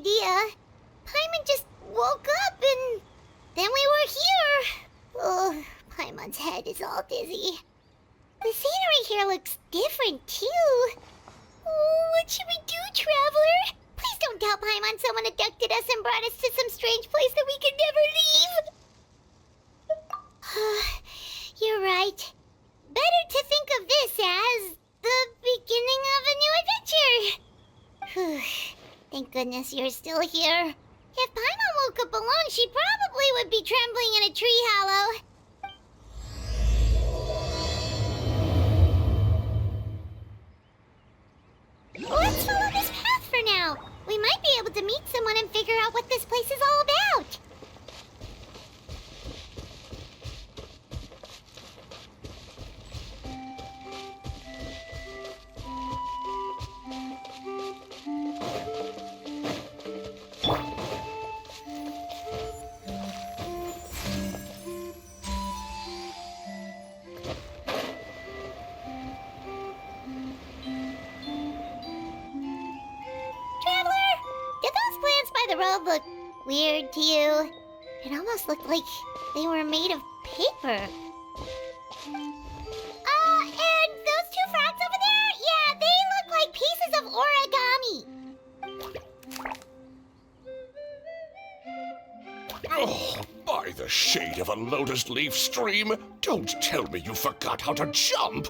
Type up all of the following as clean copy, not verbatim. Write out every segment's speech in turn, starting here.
idea. Paimon just woke up and then we were here. Oh, Paimon's head is all dizzy. The scenery here looks different, too. Oh, what should we do, Traveler? Please don't tell Paimon someone abducted us and brought us to some strange place that we could never leave. You're right. Better to think of this as the beginning of a new adventure. Thank goodness you're still here. If Paimon woke up alone, she probably would be trembling in a tree hollow. Let's follow this path for now. We might be able to meet someone and figure out what this place is all about. The road looked weird to you. It almost looked like they were made of paper. And those two frogs over there? Yeah, they look like pieces of origami. Oh, by the shade of a lotus leaf stream, don't tell me you forgot how to jump.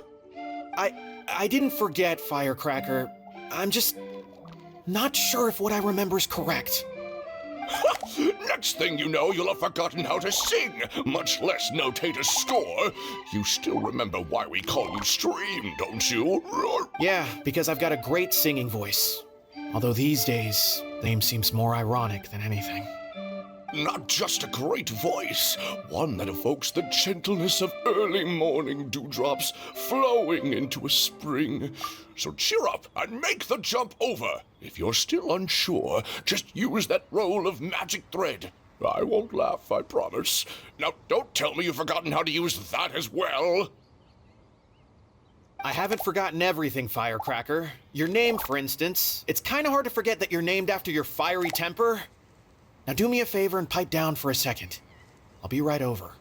I didn't forget, Firecracker. I'm just not sure if what I remember is correct. Next thing you know, you'll have forgotten how to sing, much less notate a score. You still remember why we call you Stream, don't you? Yeah, because I've got a great singing voice. Although these days, name seems more ironic than anything. Not just a great voice, one that evokes the gentleness of early morning dewdrops flowing into a spring. So cheer up and make the jump over. If you're still unsure, just use that roll of magic thread. I won't laugh, I promise. Now, don't tell me you've forgotten how to use that as well. I haven't forgotten everything, Firecracker. Your name, for instance. It's kind of hard to forget that you're named after your fiery temper. Now do me a favor and pipe down for a second. I'll be right over.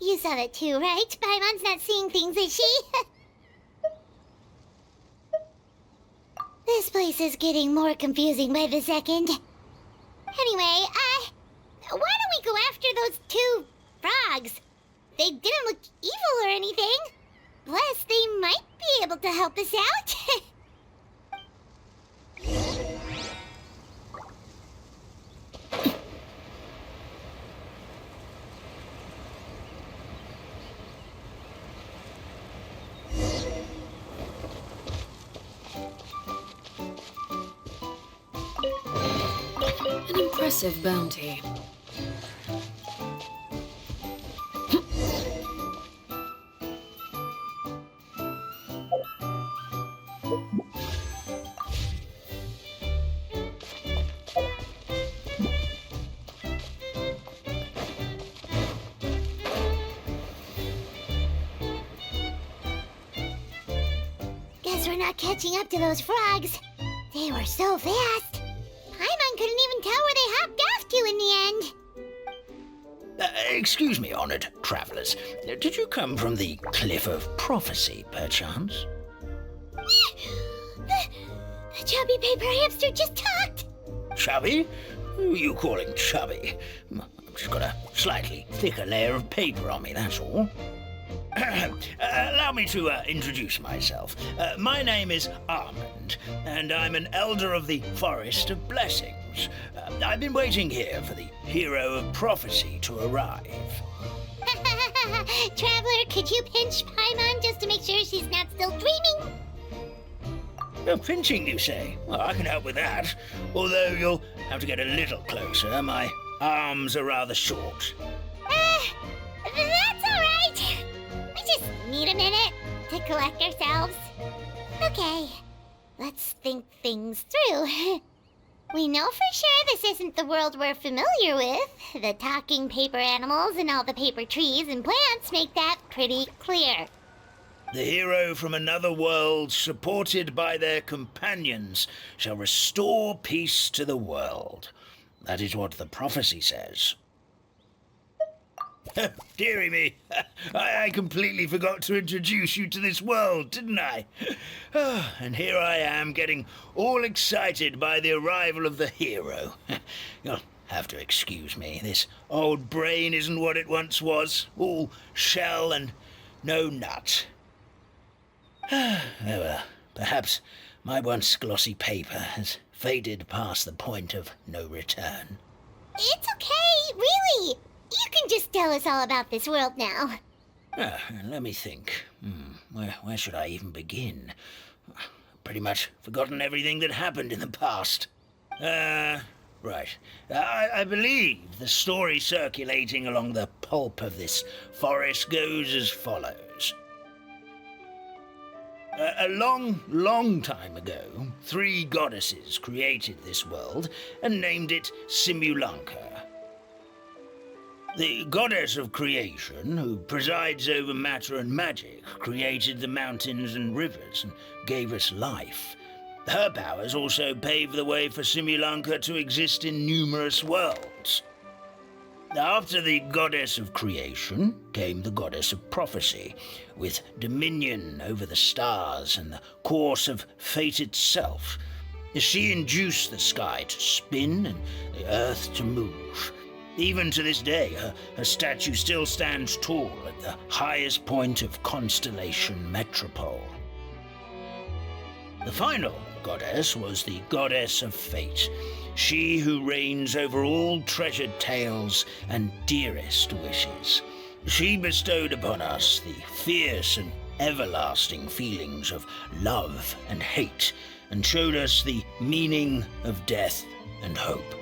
You saw that too, right? Paimon's not seeing things, is she? This place is getting more confusing by the second. Anyway, why don't we go after those two frogs? They didn't look evil or anything. Plus, they might be able to help us out. An impressive bounty. Guess we're not catching up to those frogs. They were so fast. Paimon couldn't even tell where they hopped off to in the end. Excuse me, honored travelers. Did you come from the Cliff of Prophecy, perchance? The chubby paper hamster just talked. Chubby? Who are you calling chubby? I've just got a slightly thicker layer of paper on me, that's all. Allow me to introduce myself. My name is Almond, and I'm an elder of the Forest of Blessings. I've been waiting here for the hero of prophecy to arrive. Traveler, could you pinch Paimon just to make sure she's not still dreaming? Pinching, you say? Well, I can help with that. Although you'll have to get a little closer. My arms are rather short. That's all right. We just need a minute to collect ourselves. Okay, let's think things through. We know for sure this isn't the world we're familiar with. The talking paper animals and all the paper trees and plants make that pretty clear. The hero from another world, supported by their companions, shall restore peace to the world. That is what the prophecy says. Dearie me, I completely forgot to introduce you to this world, didn't I? And here I am, getting all excited by the arrival of the hero. You'll have to excuse me. This old brain isn't what it once was, all shell and no nut. Oh well, perhaps my once glossy paper has faded past the point of no return. It's okay, really. You can just tell us all about this world now. Let me think. Where should I even begin? Pretty much forgotten everything that happened in the past. Right. I believe the story circulating along the pulp of this forest goes as follows. A long time ago, 3 goddesses created this world and named it Simulanka. The goddess of creation, who presides over matter and magic, created the mountains and rivers and gave us life. Her powers also paved the way for Simulanka to exist in numerous worlds. After the goddess of creation came the goddess of prophecy, with dominion over the stars and the course of fate itself. She induced the sky to spin and the earth to move. Even to this day, her statue still stands tall at the highest point of Constellation Metropole. The final goddess was the goddess of fate, she who reigns over all treasured tales and dearest wishes. She bestowed upon us the fierce and everlasting feelings of love and hate, and showed us the meaning of death and hope.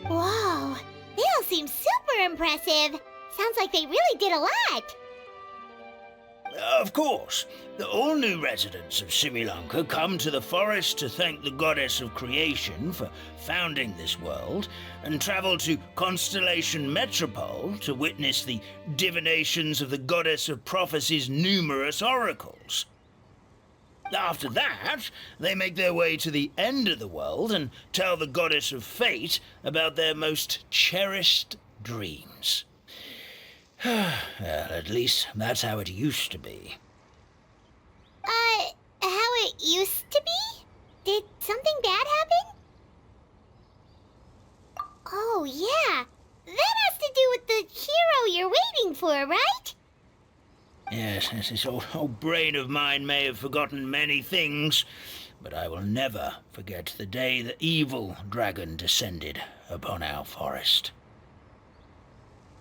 Whoa, they all seem super impressive. Sounds like they really did a lot. Of course, all new residents of Simulanka come to the forest to thank the goddess of creation for founding this world, and travel to Constellation Metropole to witness the divinations of the goddess of prophecy's numerous oracles. After that, they make their way to the end of the world and tell the goddess of fate about their most cherished dreams. Well, at least that's how it used to be. How it used to be? Did something bad happen? Oh, yeah. That has to do with the hero you're waiting for, right? Yes, this old brain of mine may have forgotten many things, but I will never forget the day the evil dragon descended upon our forest.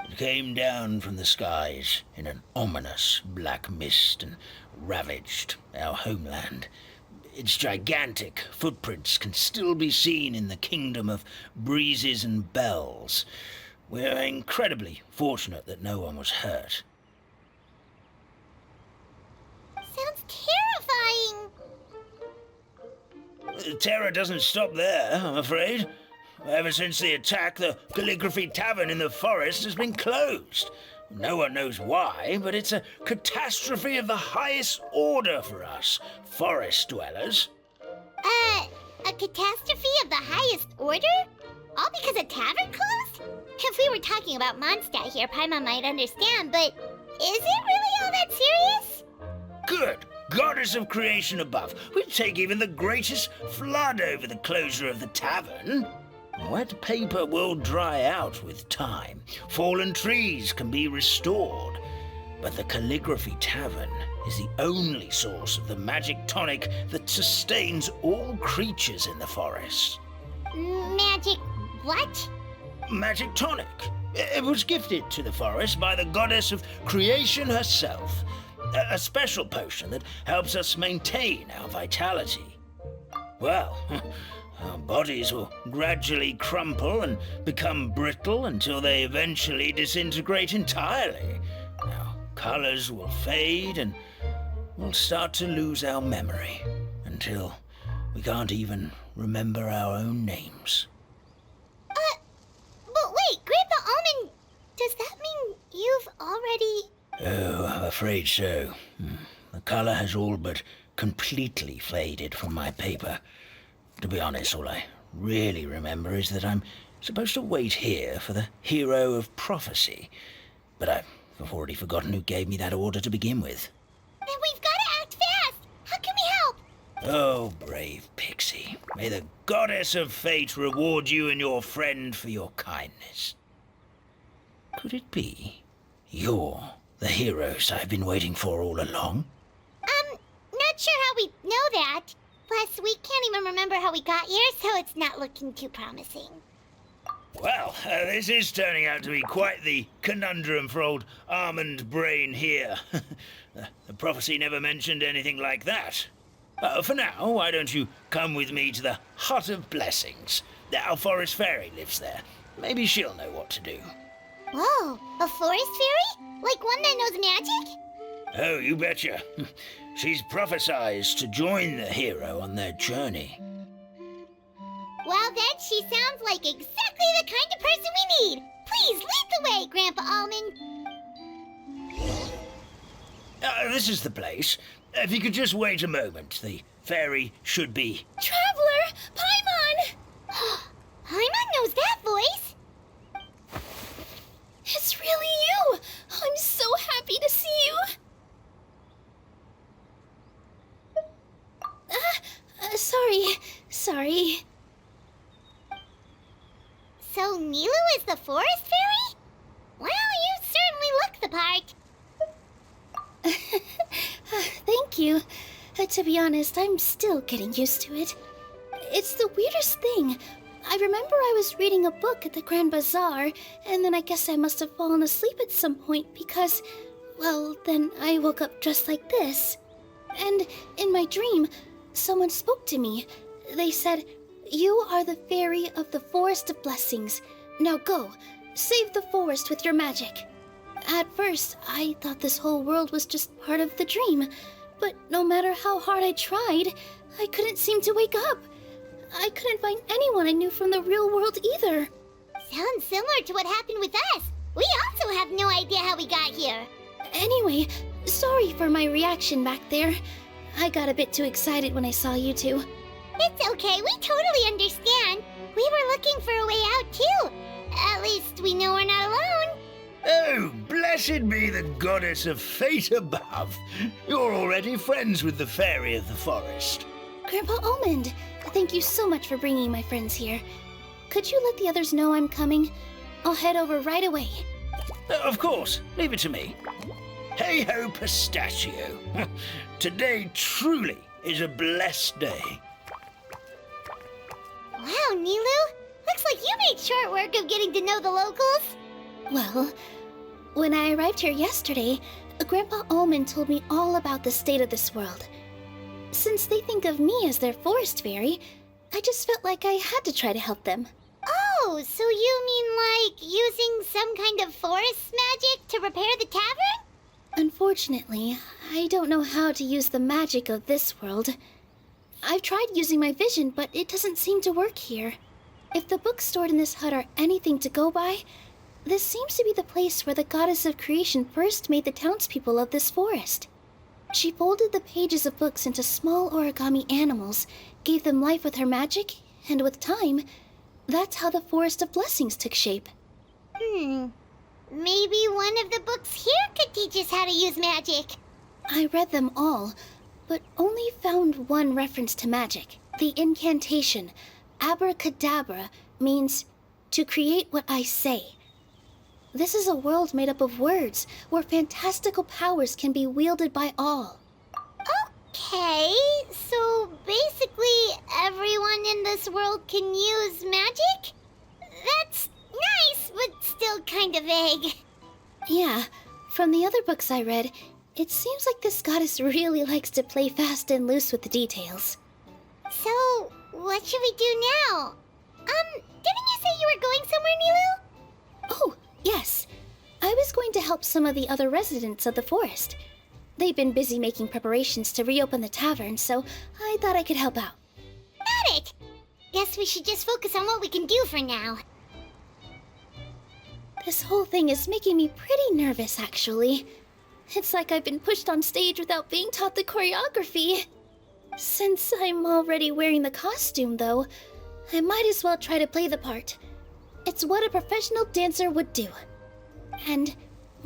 It came down from the skies in an ominous black mist and ravaged our homeland. Its gigantic footprints can still be seen in the kingdom of breezes and bells. We're incredibly fortunate that no one was hurt. Sounds terrifying. Terror doesn't stop there, I'm afraid. Ever since the attack, the Calligraphy Tavern in the forest has been closed. No one knows why, but it's a catastrophe of the highest order for us, forest dwellers. A catastrophe of the highest order? All because a tavern closed? If we were talking about Mondstadt here, Paimon might understand, but is it really all that serious? Good goddess of creation above, we'd take even the greatest flood over the closure of the tavern. Wet paper will dry out with time. Fallen trees can be restored. But the Calligraphy Tavern is the only source of the magic tonic that sustains all creatures in the forest. Magic what? Magic tonic. It was gifted to the forest by the goddess of creation herself. A special potion that helps us maintain our vitality. Well, our bodies will gradually crumple and become brittle until they eventually disintegrate entirely. Our colors will fade and we'll start to lose our memory until we can't even remember our own names. But wait, Grandpa Almond, does that mean you've already Oh, I'm afraid so. The color has all but completely faded from my paper. To be honest, all I really remember is that I'm supposed to wait here for the hero of prophecy. But I've already forgotten who gave me that order to begin with. Then we've got to act fast! How can we help? Oh, brave Pixie. May the goddess of fate reward you and your friend for your kindness. Could it be you're the heroes I've been waiting for all along? Not sure how we know that. Plus, we can't even remember how we got here, so it's not looking too promising. Well, this is turning out to be quite the conundrum for old Almond Brain here. The prophecy never mentioned anything like that. For now, why don't you come with me to the Hut of Blessings? Our forest fairy lives there. Maybe she'll know what to do. Whoa, a forest fairy? Like one that knows magic? Oh, you betcha. She's prophesized to join the hero on their journey. Well then, she sounds like exactly the kind of person we need. Please lead the way, Grandpa Almond. This is the place. If you could just wait a moment, the fairy should be... Traveler! Paimon! Paimon knows that voice! It's really you! I'm so happy to see you! Sorry. So Nilu is the forest fairy? Well, you certainly look the part. Thank you. To be honest, I'm still getting used to it. It's the weirdest thing. I remember I was reading a book at the Grand Bazaar, and then I guess I must have fallen asleep at some point because, well, then I woke up just like this. And in my dream, someone spoke to me. They said, "You are the fairy of the Forest of Blessings. Now go, save the forest with your magic." At first, I thought this whole world was just part of the dream, but no matter how hard I tried, I couldn't seem to wake up. I couldn't find anyone I knew from the real world either. Sounds similar to what happened with us. We also have no idea how we got here. Anyway, sorry for my reaction back there. I got a bit too excited when I saw you two. It's okay, we totally understand. We were looking for a way out too. At least we know we're not alone. Oh, blessed be the goddess of fate above. You're already friends with the fairy of the forest. Grandpa Almond, thank you so much for bringing my friends here. Could you let the others know I'm coming? I'll head over right away. Of course, leave it to me. Hey ho, pistachio. Today truly is a blessed day. Wow, Nilu. Looks like you made short work of getting to know the locals. Well, when I arrived here yesterday, Grandpa Almond told me all about the state of this world. Since they think of me as their forest fairy, I just felt like I had to try to help them. Oh, so you mean like using some kind of forest magic to repair the tavern? Unfortunately, I don't know how to use the magic of this world. I've tried using my vision, but it doesn't seem to work here. If the books stored in this hut are anything to go by, this seems to be the place where the goddess of creation first made the townspeople of this forest. She folded the pages of books into small origami animals, gave them life with her magic, and with time, that's how the Forest of Blessings took shape. Maybe one of the books here could teach us how to use magic. I read them all, but only found one reference to magic. The incantation, abracadabra, means to create what I say. This is a world made up of words, where fantastical powers can be wielded by all. Okay, so basically everyone in this world can use magic? That's nice, but still kind of vague. Yeah, from the other books I read, it seems like this goddess really likes to play fast and loose with the details. So, what should we do now? Didn't you say you were going somewhere, Nilu? Oh, yes. I was going to help some of the other residents of the forest. They've been busy making preparations to reopen the tavern, so I thought I could help out. Got it! Guess we should just focus on what we can do for now. This whole thing is making me pretty nervous, actually. It's like I've been pushed on stage without being taught the choreography. Since I'm already wearing the costume, though, I might as well try to play the part. It's what a professional dancer would do. And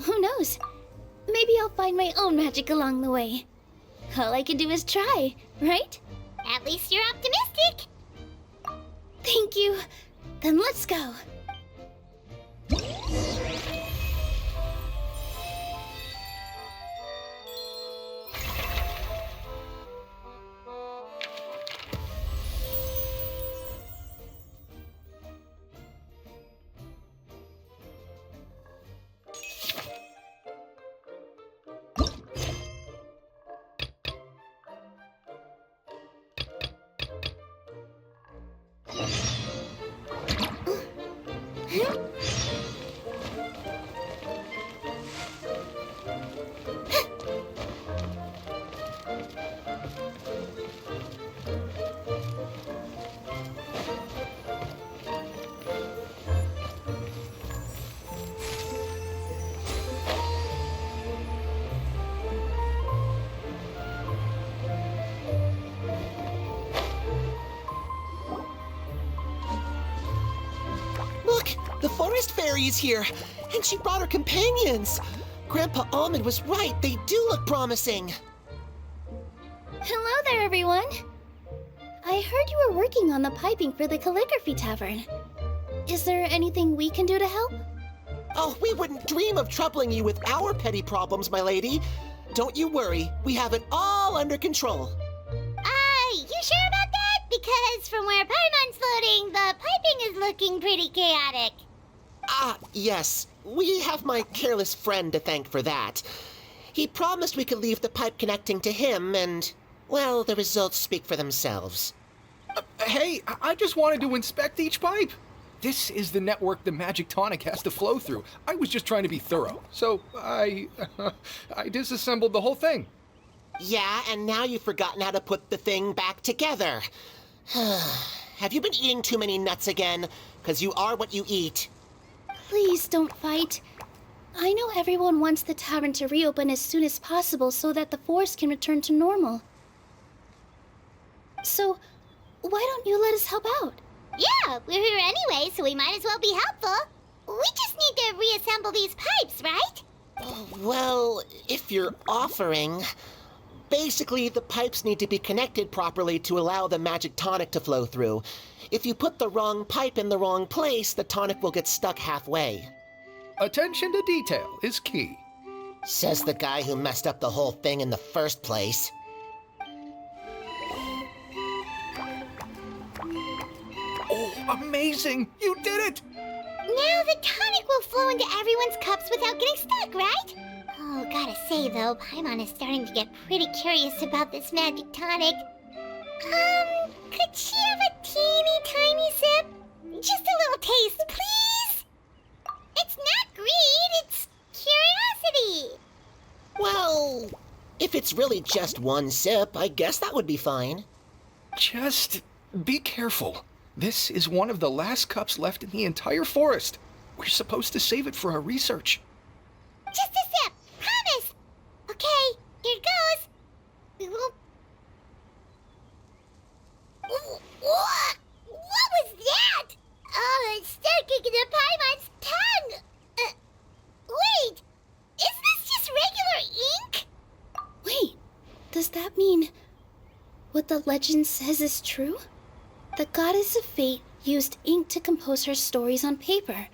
who knows? Maybe I'll find my own magic along the way. All I can do is try, right? At least you're optimistic. Thank you. Then let's go. Look, the forest fairy is here, and she brought her companions. Grandpa Almond was right, they do look promising. Hello there, everyone. I heard you were working on the piping for the calligraphy tavern. Is there anything we can do to help? Oh, we wouldn't dream of troubling you with our petty problems, my lady. Don't you worry, we have it all under control. You sure about that? Because from where Paimon's floating, the piping is looking pretty chaotic. Ah, yes. We have my careless friend to thank for that. He promised we could leave the pipe connecting to him, and, well, the results speak for themselves. Hey, I just wanted to inspect each pipe. This is the network the magic tonic has to flow through. I was just trying to be thorough, so I disassembled the whole thing. Yeah, and now you've forgotten how to put the thing back together. Have you been eating too many nuts again? 'Cause you are what you eat. Please don't fight. I know everyone wants the tavern to reopen as soon as possible so that the forest can return to normal. So, why don't you let us help out? Yeah, we're here anyway, so we might as well be helpful. We just need to reassemble these pipes, right? Well, if you're offering... Basically, the pipes need to be connected properly to allow the magic tonic to flow through. If you put the wrong pipe in the wrong place, the tonic will get stuck halfway. Attention to detail is key. Says the guy who messed up the whole thing in the first place. Oh, amazing! You did it! Now the tonic will flow into everyone's cups without getting stuck, right? Oh, gotta say though, Paimon is starting to get pretty curious about this magic tonic. Could she have a teeny tiny sip? Just a little taste, please? It's not greed, it's curiosity. Well, if it's really just one sip, I guess that would be fine. Just be careful. This is one of the last cups left in the entire forest. We're supposed to save it for our research. Just a sip, promise. Okay, here it goes. We will... What? What was that? Oh, it's sticking to Paimon's tongue. Wait, is this just regular ink? Wait, does that mean what the legend says is true? The goddess of fate used ink to compose her stories on paper,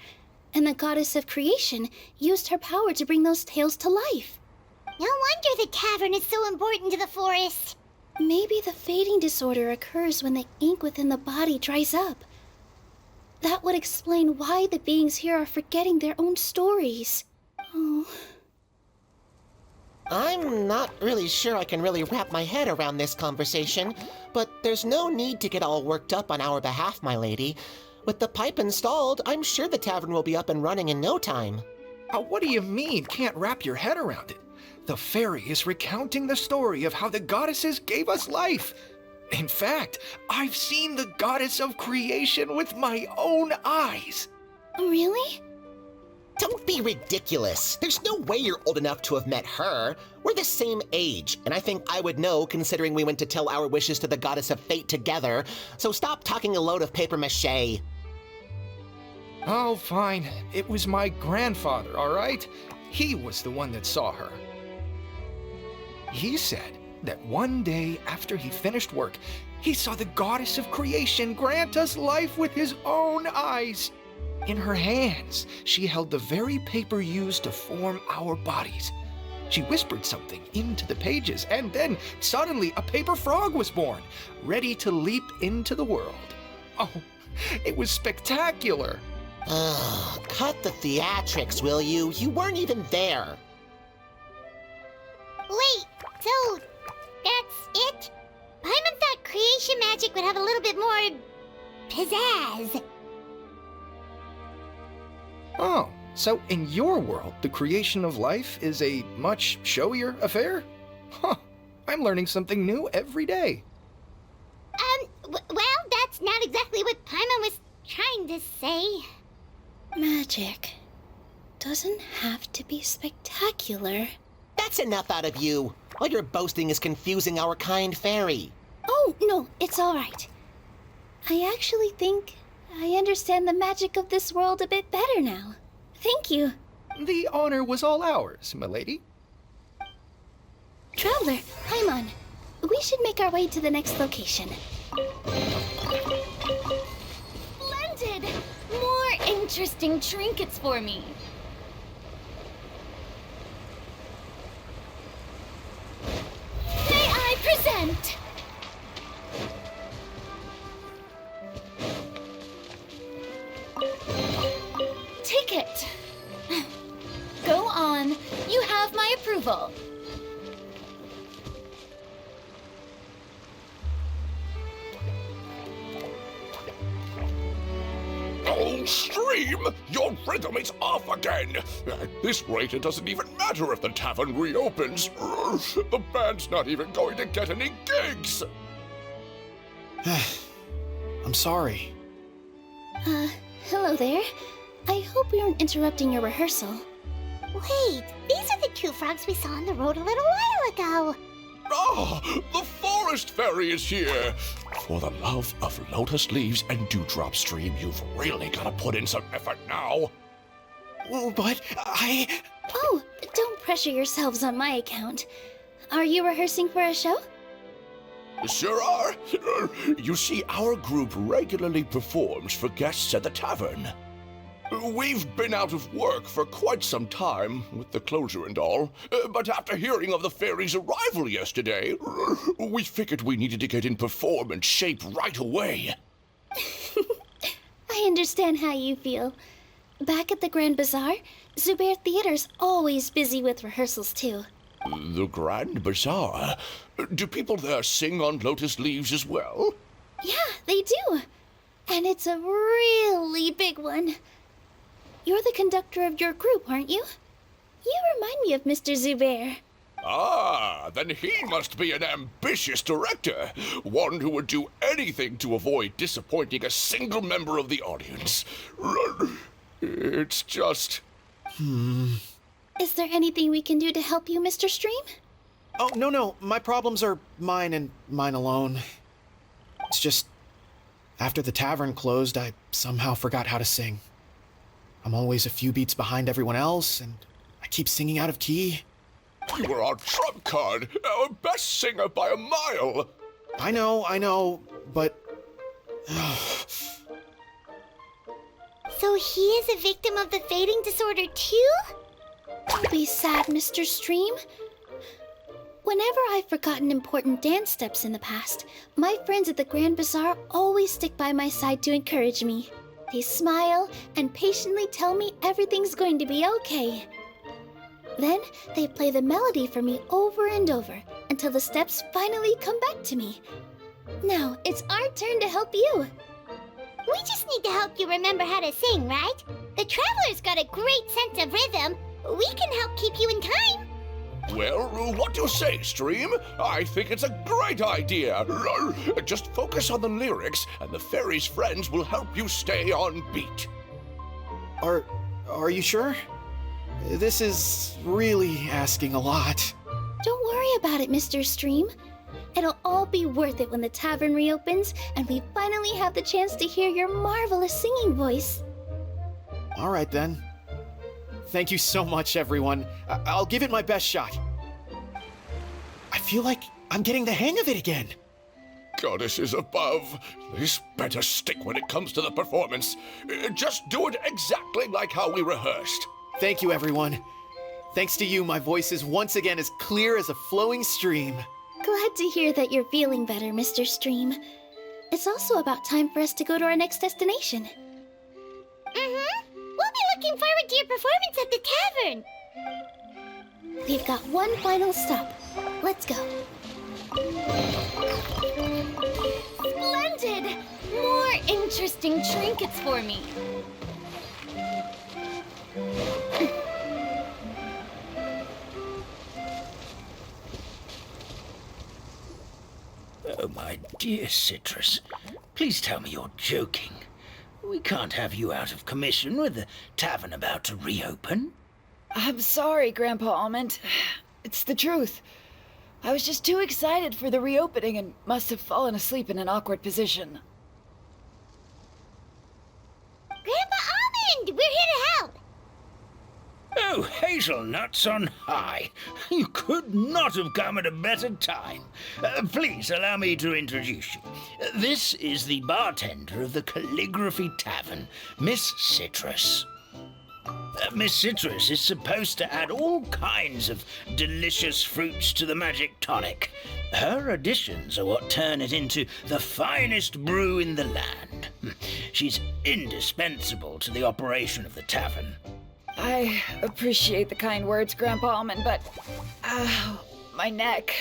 and the goddess of creation used her power to bring those tales to life. No wonder the tavern is so important to the forest. Maybe the fading disorder occurs when the ink within the body dries up. That would explain why the beings here are forgetting their own stories. Oh. I'm not really sure I can really wrap my head around this conversation, but there's no need to get all worked up on our behalf, my lady. With the pipe installed, I'm sure the tavern will be up and running in no time. What do you mean, can't wrap your head around it? The fairy is recounting the story of how the goddesses gave us life. In fact, I've seen the goddess of creation with my own eyes. Really? Don't be ridiculous. There's no way you're old enough to have met her. We're the same age, and I think I would know considering we went to tell our wishes to the goddess of fate together. So stop talking a load of papier-mâché. Oh, fine. It was my grandfather, all right? He was the one that saw her. He said that one day after he finished work, he saw the goddess of creation grant us life with his own eyes. In her hands, she held the very paper used to form our bodies. She whispered something into the pages, and then suddenly a paper frog was born, ready to leap into the world. Oh, it was spectacular. Ugh, cut the theatrics, will you? You weren't even there. Wait, so that's it? Paimon thought creation magic would have a little bit more pizzazz. Oh, so in your world, the creation of life is a much showier affair? Huh, I'm learning something new every day. Well, that's not exactly what Paimon was trying to say. Magic doesn't have to be spectacular. That's enough out of you. All your boasting is confusing our kind fairy. Oh, no, it's all right. I actually think I understand the magic of this world a bit better now. Thank you. The honor was all ours, milady. Traveler, Paimon, we should make our way to the next location. Splendid! More interesting trinkets for me. May I present? Ticket. Go on. You have my approval. Oh, Stream! Your rhythm is off again! At this rate, it doesn't even matter if the tavern reopens. The band's not even going to get any gigs! I'm sorry. Hello there. I hope we aren't interrupting your rehearsal. Wait, these are the two frogs we saw on the road a little while ago. Ah, the forest fairy is here! For the love of lotus leaves and dewdrop Stream, you've really got to put in some effort now. Oh, but Oh, don't pressure yourselves on my account. Are you rehearsing for a show? Sure are. You see, our group regularly performs for guests at the tavern. We've been out of work for quite some time, with the closure and all, but after hearing of the fairy's arrival yesterday, we figured we needed to get in performance shape right away. I understand how you feel. Back at the Grand Bazaar, Zubair Theater's always busy with rehearsals too. The Grand Bazaar? Do people there sing on lotus leaves as well? Yeah, they do. And it's a really big one. You're the conductor of your group, aren't you? You remind me of Mr. Zubair. Ah, then he must be an ambitious director. One who would do anything to avoid disappointing a single member of the audience. It's just... Is there anything we can do to help you, Mr. Stream? Oh, no. My problems are mine and mine alone. It's just, after the tavern closed, I somehow forgot how to sing. I'm always a few beats behind everyone else, and I keep singing out of key. You were our trump card, our best singer by a mile. I know, but... So he is a victim of the fading disorder too? Don't be sad, Mr. Stream. Whenever I've forgotten important dance steps in the past, my friends at the Grand Bazaar always stick by my side to encourage me. They smile and patiently tell me everything's going to be okay. Then they play the melody for me over and over until the steps finally come back to me. Now it's our turn to help you. We just need to help you remember how to sing, right? The Traveler's got a great sense of rhythm. We can help keep you in time. Well, what do you say, Stream? I think it's a great idea. Just focus on the lyrics, and the fairy's friends will help you stay on beat. Are Are you sure? This is really asking a lot. Don't worry about it, Mr. Stream. It'll all be worth it when the tavern reopens and we finally have the chance to hear your marvelous singing voice. All right, then. Thank you so much, everyone. I'll give it my best shot. I feel like I'm getting the hang of it again. Goddesses above, this better stick when it comes to the performance. Just do it exactly like how we rehearsed. Thank you, everyone. Thanks to you, my voice is once again as clear as a flowing stream. Glad to hear that you're feeling better, Mr. Stream. It's also about time for us to go to our next destination. Mm-hmm. We'll be looking forward to your performance at the tavern. We've got one final stop. Let's go. Splendid! More interesting trinkets for me. Oh, my dear Citrus, please tell me you're joking. We can't have you out of commission with the tavern about to reopen. I'm sorry, Grandpa Almond. It's the truth. I was just too excited for the reopening and must have fallen asleep in an awkward position. Grandpa Almond, we're here to help. Oh, hazelnuts on high. You could not have come at a better time. Please allow me to introduce you. This is the bartender of the Calligraphy Tavern, Miss Citrus. Miss Citrus is supposed to add all kinds of delicious fruits to the magic tonic. Her additions are what turn it into the finest brew in the land. She's indispensable to the operation of the tavern. I appreciate the kind words, Grandpa Almond, but... Ow, my neck.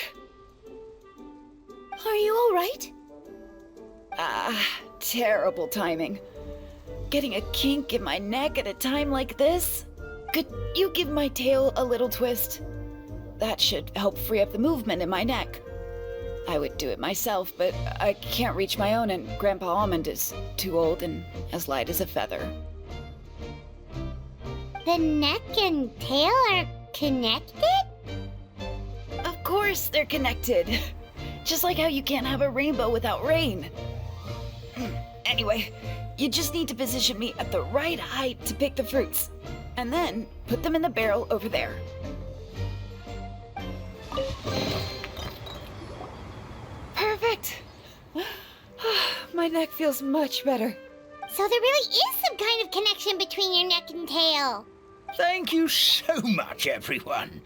Are you all right? Terrible timing. Getting a kink in my neck at a time like this? Could you give my tail a little twist? That should help free up the movement in my neck. I would do it myself, but I can't reach my own, and Grandpa Almond is too old and as light as a feather. The neck and tail are connected? Of course they're connected. Just like how you can't have a rainbow without rain. Anyway, you just need to position me at the right height to pick the fruits. And then put them in the barrel over there. Perfect! My neck feels much better. So there really is some kind of connection between your neck and tail. Thank you so much, everyone.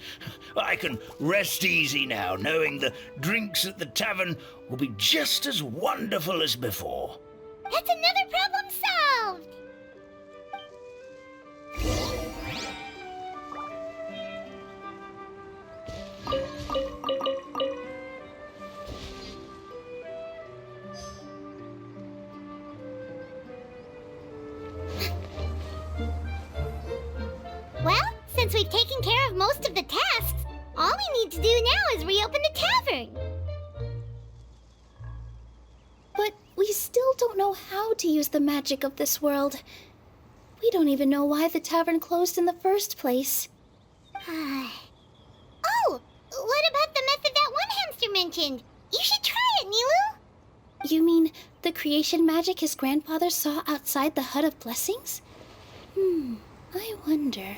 I can rest easy now, knowing the drinks at the tavern will be just as wonderful as before. That's another problem solved! Well, since we've taken care of most of the tasks, all we need to do now is reopen the tavern. But we still don't know how to use the magic of this world. We don't even know why the tavern closed in the first place. Oh, what about the method that one hamster mentioned? You should try it, Nilu. You mean the creation magic his grandfather saw outside the Hut of Blessings? I wonder.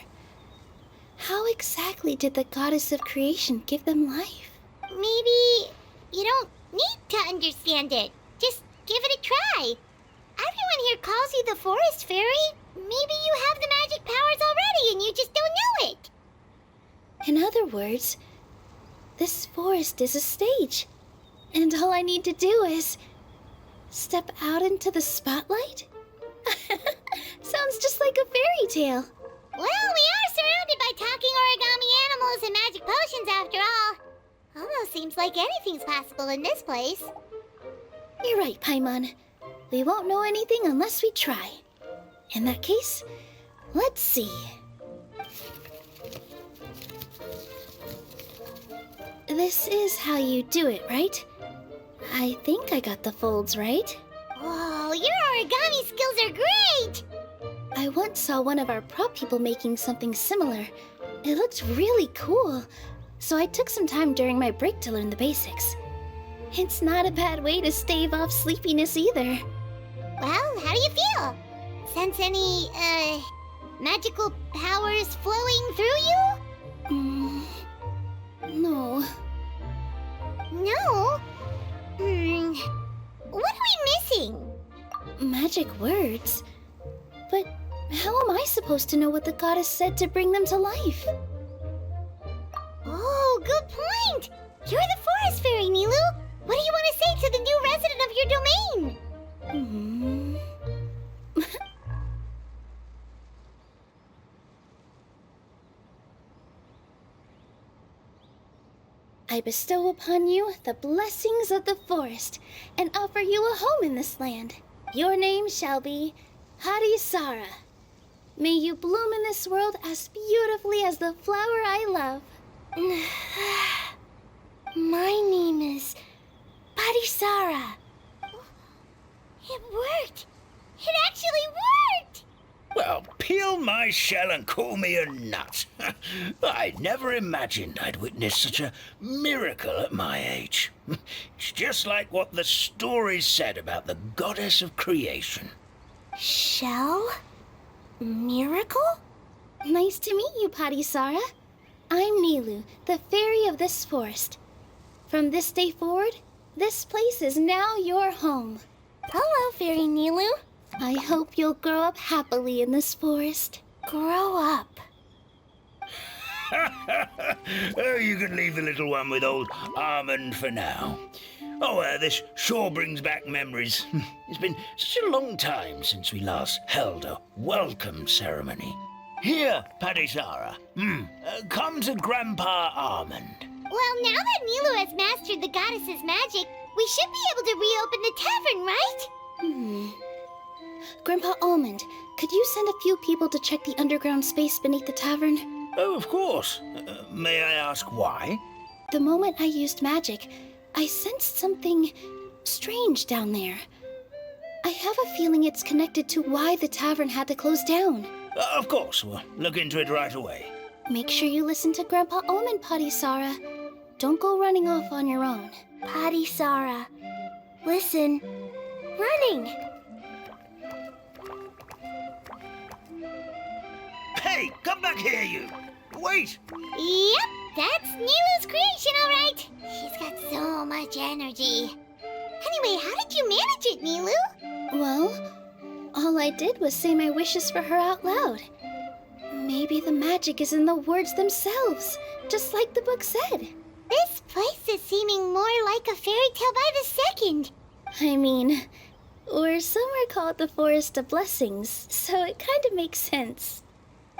How exactly did the goddess of creation give them life? Maybe you don't need to understand it. Just give it a try. Everyone here calls you the Forest Fairy. Maybe you have the magic powers already and you just don't know it. In other words, this forest is a stage. And all I need to do is step out into the spotlight? Sounds just like a fairy tale. Well, we are surrounded by talking origami animals and magic potions after all. Almost seems like anything's possible in this place. You're right, Paimon. We won't know anything unless we try. In that case, let's see. This is how you do it, right? I think I got the folds right. Whoa, your origami skills are great! I once saw one of our prop people making something similar. It looked really cool, so I took some time during my break to learn the basics. It's not a bad way to stave off sleepiness either. Well, how do you feel? Sense any, magical powers flowing through you? No. No? What are we missing? Magic words? But how am I supposed to know what the goddess said to bring them to life? Oh, good point! You're the forest fairy, Nilu! What do you want to say to the new resident of your domain? I bestow upon you the blessings of the forest and offer you a home in this land. Your name shall be Harisara. May you bloom in this world as beautifully as the flower I love. My name is Parisara. It worked! It actually worked! Well, peel my shell and call me a nut. I never imagined I'd witness such a miracle at my age. It's just like what the stories said about the goddess of creation. Shell? Miracle? Nice to meet you, Parisara. I'm Nilu, the fairy of this forest. From this day forward, this place is now your home. Hello, Fairy Nilu. I hope you'll grow up happily in this forest. Grow up. Oh, you can leave the little one with old Almond for now. Oh, this sure brings back memories. It's been such a long time since we last held a welcome ceremony. Here, Parisara. Come to Grandpa Almond. Well, now that Nilu has mastered the goddess's magic, we should be able to reopen the tavern, right? Grandpa Almond, could you send a few people to check the underground space beneath the tavern? Oh, of course. May I ask why? The moment I used magic, I sensed something strange down there. I have a feeling it's connected to why the tavern had to close down. Of course, we'll look into it right away. Make sure you listen to Grandpa Almond, Parisara. Don't go running off on your own. Parisara, listen. Running! Hey, come back here, you! Wait! Yep, that's Nilu's creation, all right. She's got so much energy. Anyway, how did you manage it, Nilu? Well, all I did was say my wishes for her out loud. Maybe the magic is in the words themselves, just like the book said. This place is seeming more like a fairy tale by the second. I mean, or somewhere called the Forest of Blessings, so it kind of makes sense.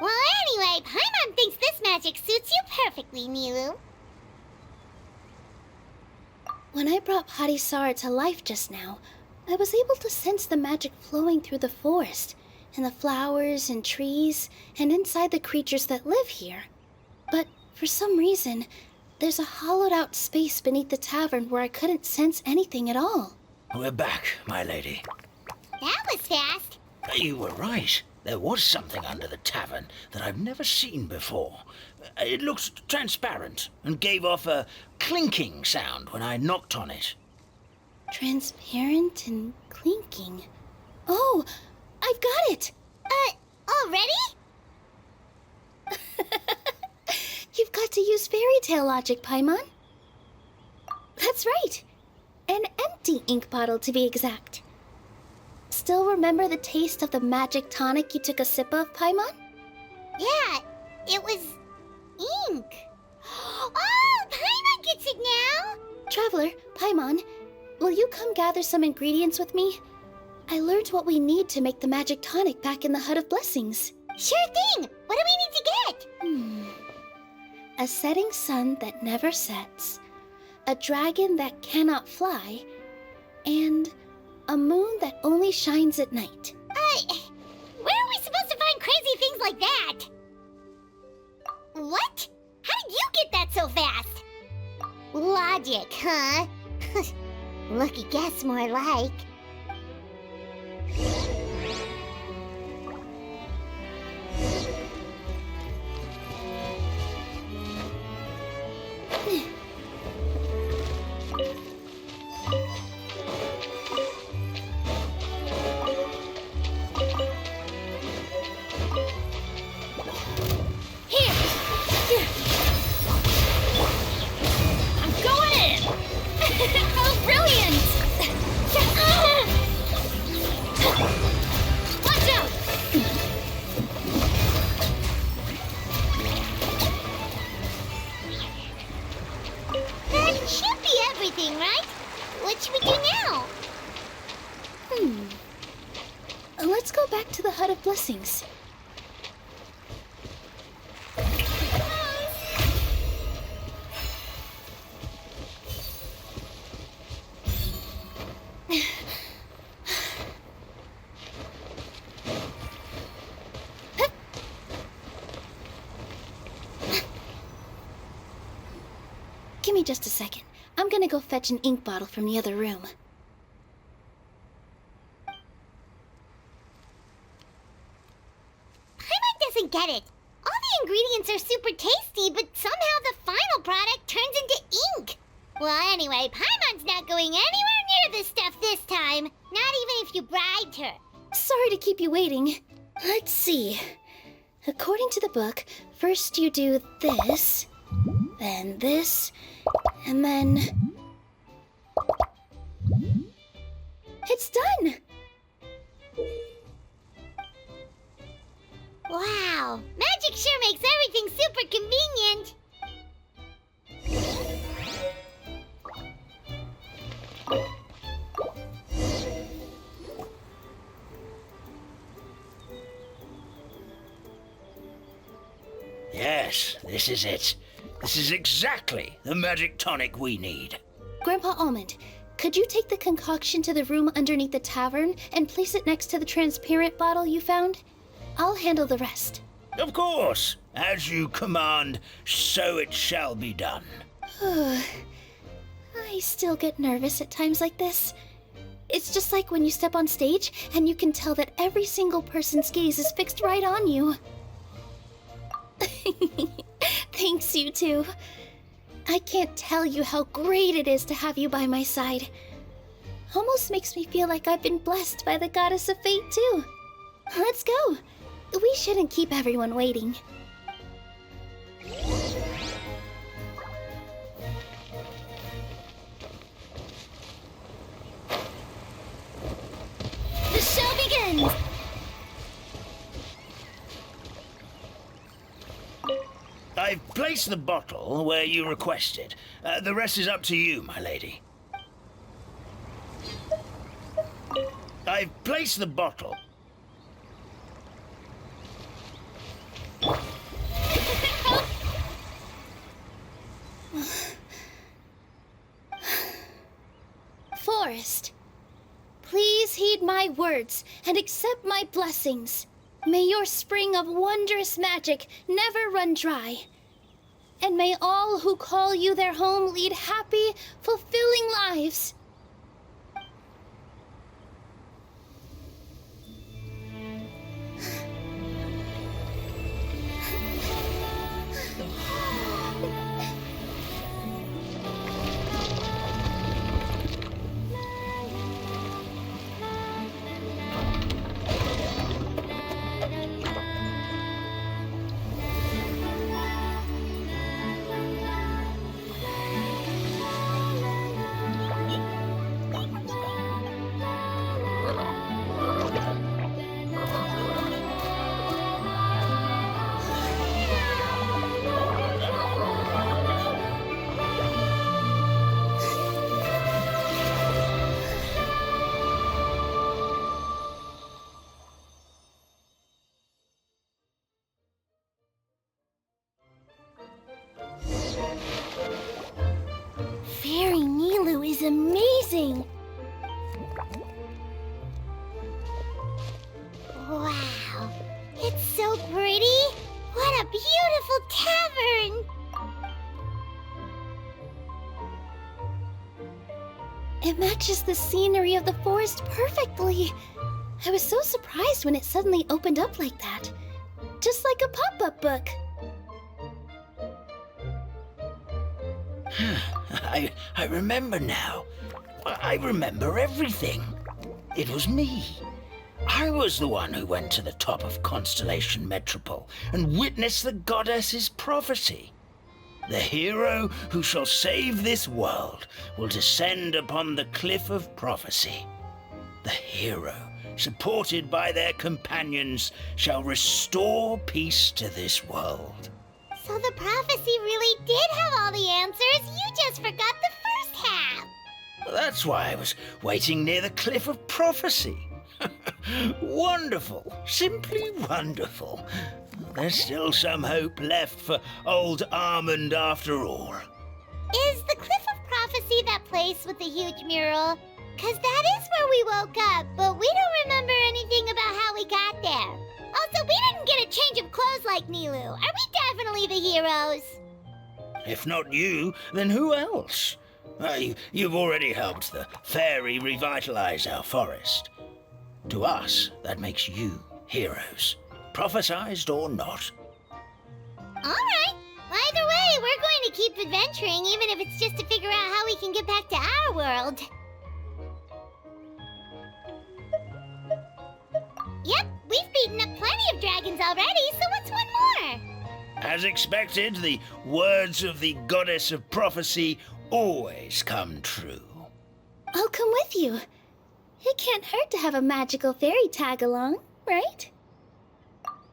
Well, anyway, Paimon thinks this magic suits you perfectly, Nilu. When I brought Harisara to life just now, I was able to sense the magic flowing through the forest, and the flowers and trees, and inside the creatures that live here. But for some reason, there's a hollowed-out space beneath the tavern where I couldn't sense anything at all. We're back, my lady. That was fast. You were right. There was something under the tavern that I've never seen before. It looked transparent and gave off a clinking sound when I knocked on it. Transparent and clinking. Oh, I've got it! Already? You've got to use fairy tale logic, Paimon. That's right. An empty ink bottle, to be exact. Still remember the taste of the magic tonic you took a sip of, Paimon? Yeah, it was ink. Oh, Paimon gets it now! Traveler, Paimon, will you come gather some ingredients with me? I learned what we need to make the magic tonic back in the Hut of Blessings. Sure thing! What do we need to get? A setting sun that never sets, a dragon that cannot fly, and a moon that only shines at night. Where are we supposed to find crazy things like that? What? How did you get that so fast? Logic, huh? Lucky guess, more like. what should we do now? Let's go back to the Hut of Blessings. Give me just a second. I'm gonna go fetch an ink bottle from the other room. Paimon doesn't get it. All the ingredients are super tasty, but somehow the final product turns into ink. Well, anyway, Paimon's not going anywhere near this stuff this time. Not even if you bribed her. Sorry to keep you waiting. Let's see. According to the book, first you do this, then this, and then... It's done! Wow, magic sure makes everything super convenient. Yes, this is it. This is exactly the magic tonic we need. Grandpa Almond, could you take the concoction to the room underneath the tavern and place it next to the transparent bottle you found? I'll handle the rest. Of course. As you command, so it shall be done. I still get nervous at times like this. It's just like when you step on stage and you can tell that every single person's gaze is fixed right on you. Thanks, you two. I can't tell you how great it is to have you by my side. Almost makes me feel like I've been blessed by the goddess of fate, too. Let's go. We shouldn't keep everyone waiting. The show begins! I've placed the bottle where you requested. The rest is up to you, my lady. I've placed the bottle. Forest, please heed my words and accept my blessings. May your spring of wondrous magic never run dry. And may all who call you their home lead happy, fulfilling lives. Fairy Nilu is amazing! Wow, it's so pretty. What a beautiful tavern. It matches the scenery of the forest perfectly. I was so surprised when it suddenly opened up like that. Just like a pop-up book. I remember now. I remember everything. It was me. I was the one who went to the top of Constellation Metropole and witnessed the goddess's prophecy. The hero who shall save this world will descend upon the cliff of prophecy. The hero, supported by their companions, shall restore peace to this world. So the prophecy really did have all the answers. You just forgot the first half. That's why I was waiting near the Cliff of Prophecy. Wonderful. Simply wonderful. There's still some hope left for old Armand after all. Is the Cliff of Prophecy that place with the huge mural? 'Cause that is where we woke up, but we don't remember anything about how we got there. Also, we didn't get a change of clothes like Nilu. Are we definitely the heroes? If not you, then who else? You've already helped the fairy revitalize our forest. To us, that makes you heroes, prophesized or not. Alright. Either way, we're going to keep adventuring, even if it's just to figure out how we can get back to our world. Yep, we've beaten up plenty of dragons already, so what's one more? As expected, the words of the goddess of prophecy always come true. I'll come with you. It can't hurt to have a magical fairy tag along, right?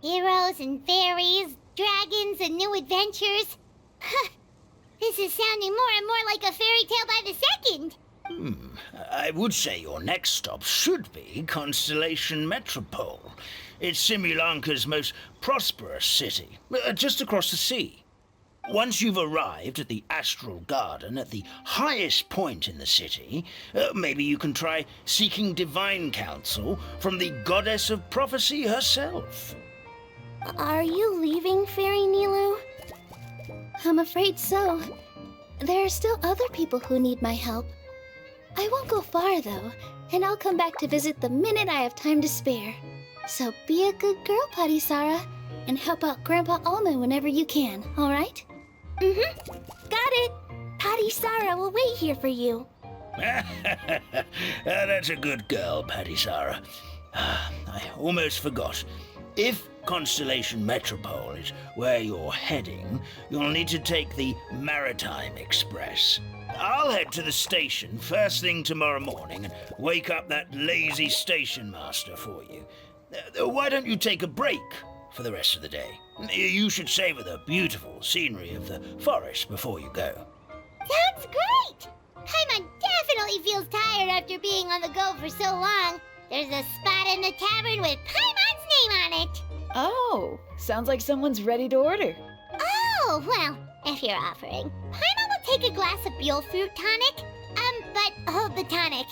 Heroes and fairies, dragons and new adventures. This is sounding more and more like a fairy tale by the second. I would say your next stop should be Constellation Metropole. It's Simulanka's most prosperous city, just across the sea. Once you've arrived at the Astral Garden at the highest point in the city, maybe you can try seeking divine counsel from the goddess of prophecy herself. Are you leaving, Fairy Nilu? I'm afraid so. There are still other people who need my help. I won't go far, though, and I'll come back to visit the minute I have time to spare. So be a good girl, Patisara, and help out Grandpa Almond whenever you can, all right? Mm-hmm. Got it. Patisara will wait here for you. That's a good girl, Patisara. I almost forgot. If Constellation Metropole is where you're heading, you'll need to take the Maritime Express. I'll head to the station first thing tomorrow morning and wake up that lazy station master for you. Why don't you take a break for the rest of the day? You should savor the beautiful scenery of the forest before you go. Sounds great! Paimon definitely feels tired after being on the go for so long. There's a spot in the tavern with Paimon's name on it. Oh, sounds like someone's ready to order. Oh, well, if you're offering. Paimon will take a glass of Buell fruit tonic. But hold the tonic.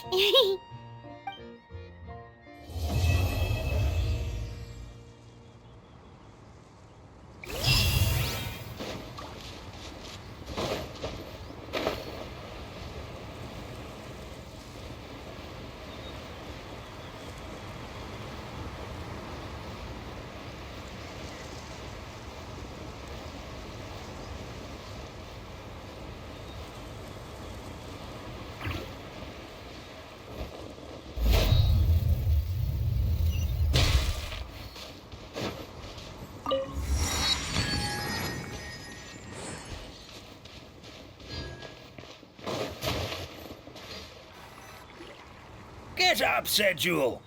Get up, said Jewel.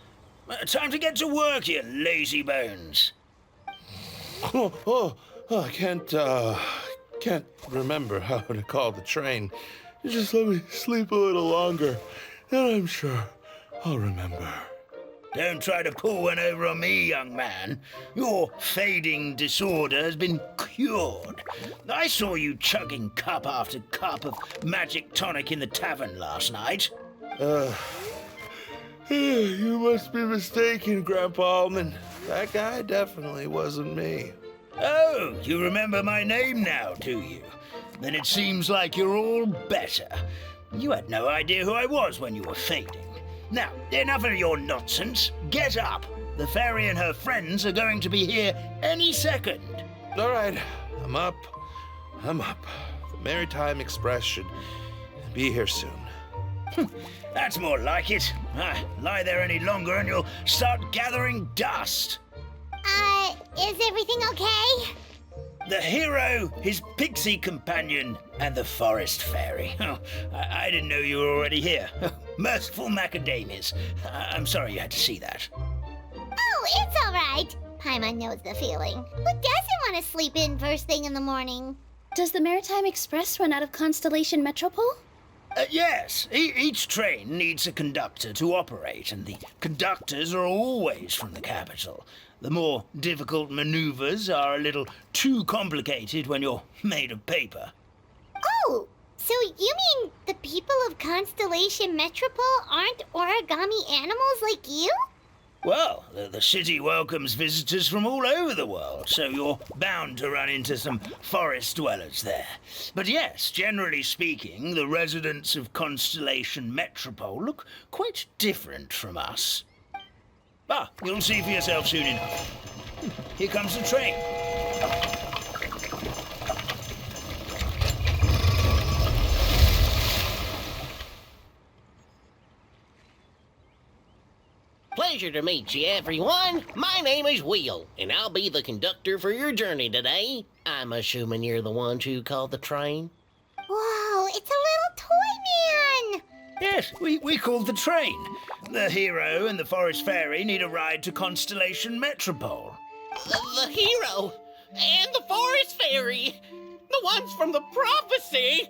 Time to get to work, you lazy bones. I can't remember how to call the train. You just let me sleep a little longer, and I'm sure I'll remember. Don't try to pull one over on me, young man. Your fading disorder has been cured. I saw you chugging cup after cup of magic tonic in the tavern last night. You must be mistaken, Grandpa Almond. That guy definitely wasn't me. Oh, you remember my name now, do you? Then it seems like you're all better. You had no idea who I was when you were fading. Now, enough of your nonsense. Get up. The fairy and her friends are going to be here any second. All right, I'm up. The Maritime Express should be here soon. That's more like it. Lie there any longer and you'll start gathering dust. Is everything okay? The hero, his pixie companion, and the forest fairy. I didn't know you were already here. Merciful macadamias. I'm sorry you had to see that. Oh, it's all right. Paimon knows the feeling. Who doesn't want to sleep in first thing in the morning? Does the Maritime Express run out of Constellation Metropole? Yes, each train needs a conductor to operate, and the conductors are always from the capital. The more difficult maneuvers are a little too complicated when you're made of paper. Oh, so you mean the people of Constellation Metropole aren't origami animals like you? Well, the city welcomes visitors from all over the world, so you're bound to run into some forest dwellers there. But yes, generally speaking, the residents of Constellation Metropole look quite different from us. Ah, you'll see for yourself soon enough. Here comes the train. Pleasure to meet you, everyone. My name is Will, and I'll be the conductor for your journey today. I'm assuming you're the ones who called the train. Whoa, it's a little toy man! Yes, we called the train. The hero and the forest fairy need a ride to Constellation Metropole. The hero and the forest fairy, the ones from the prophecy.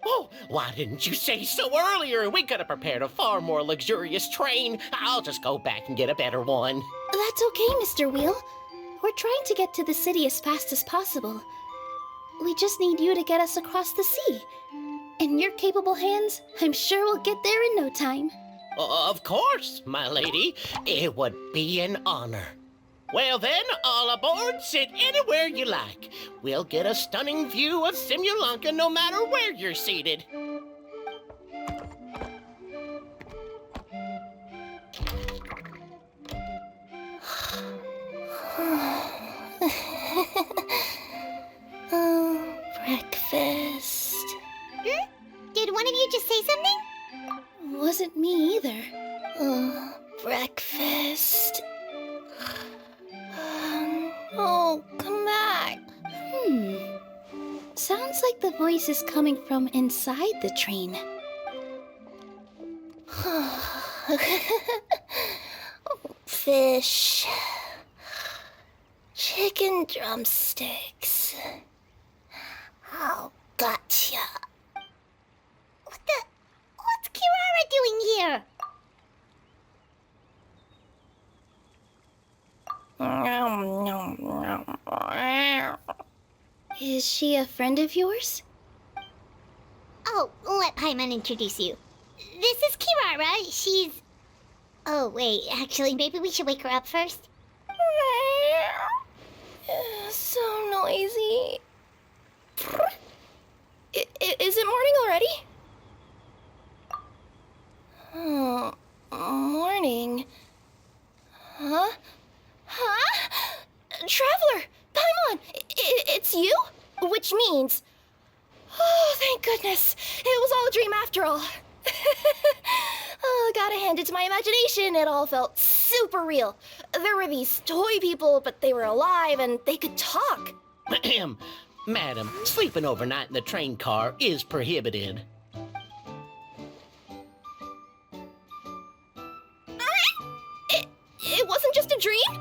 Oh, why didn't you say so earlier? We could have prepared a far more luxurious train. I'll just go back and get a better one. That's okay, Mr. Wheel. We're trying to get to the city as fast as possible. We just need you to get us across the sea. In your capable hands, I'm sure we'll get there in no time. Of course, my lady. It would be an honor. Well then, all aboard, sit anywhere you like. We'll get a stunning view of Simulanka no matter where you're seated. Breakfast. Did one of you just say something? Wasn't me either. Breakfast. Oh, come back. Sounds like the voice is coming from inside the train. Fish. Chicken drumsticks. Oh, gotcha. What's Kirara doing here? Is she a friend of yours? Oh, let Paimon introduce you. This is Kirara. She's... Oh, wait, actually, maybe we should wake her up first. So noisy. Is it morning already? Oh, morning. Huh? Traveler! Paimon! It's you? Which means... Oh, thank goodness. It was all a dream after all. Oh, gotta hand it to my imagination. It all felt super real. There were these toy people, but they were alive and they could talk. Madam, sleeping overnight in the train car is prohibited. It wasn't just a dream?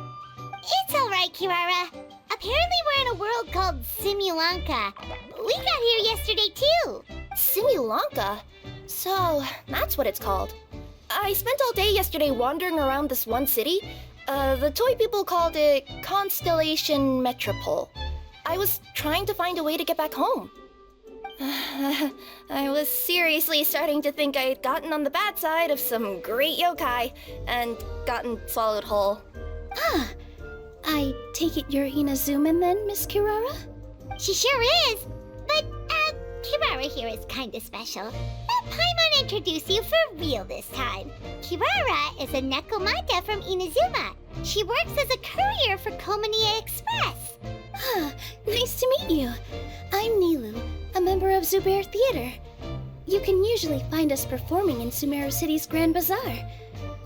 It's all right, Kirara. Apparently we're in a world called Simulanka. We got here yesterday, too. Simulanka? So, that's what it's called. I spent all day yesterday wandering around this one city. The toy people called it Constellation Metropole. I was trying to find a way to get back home. I was seriously starting to think I had gotten on the bad side of some great yokai and gotten swallowed whole. I take it you're Inazuman then, Miss Kirara? She sure is. But, Kirara here is kinda special. Let Paimon introduce you for real this time. Kirara is a Nekomata from Inazuma. She works as a courier for Komania Express. Nice to meet you. I'm Nilu, a member of Zubair Theater. You can usually find us performing in Sumeru City's Grand Bazaar.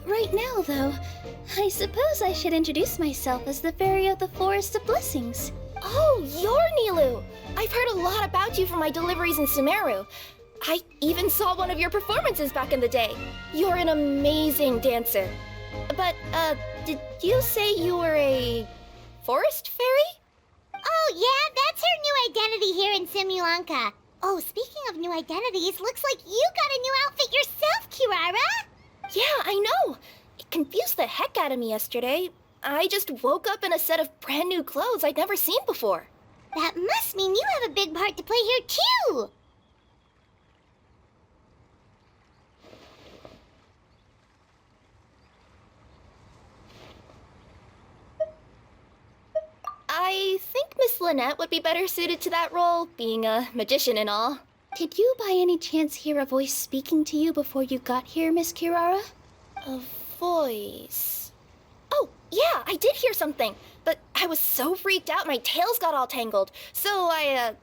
Right now, though, I suppose I should introduce myself as the Fairy of the Forest of Blessings. Oh, you're Nilu! I've heard a lot about you from my deliveries in Sumeru. I even saw one of your performances back in the day. You're an amazing dancer. But, did you say you were a forest fairy? Oh, yeah, that's her new identity here in Simulanka. Oh, speaking of new identities, looks like you got a new outfit yourself, Kirara! Yeah, I know. It confused the heck out of me yesterday. I just woke up in a set of brand new clothes I'd never seen before. That must mean you have a big part to play here, too! I think Miss Lynette would be better suited to that role, being a magician and all. Did you by any chance hear a voice speaking to you before you got here, Miss Kirara? A voice... Oh, yeah, I did hear something, but I was so freaked out my tails got all tangled, so I,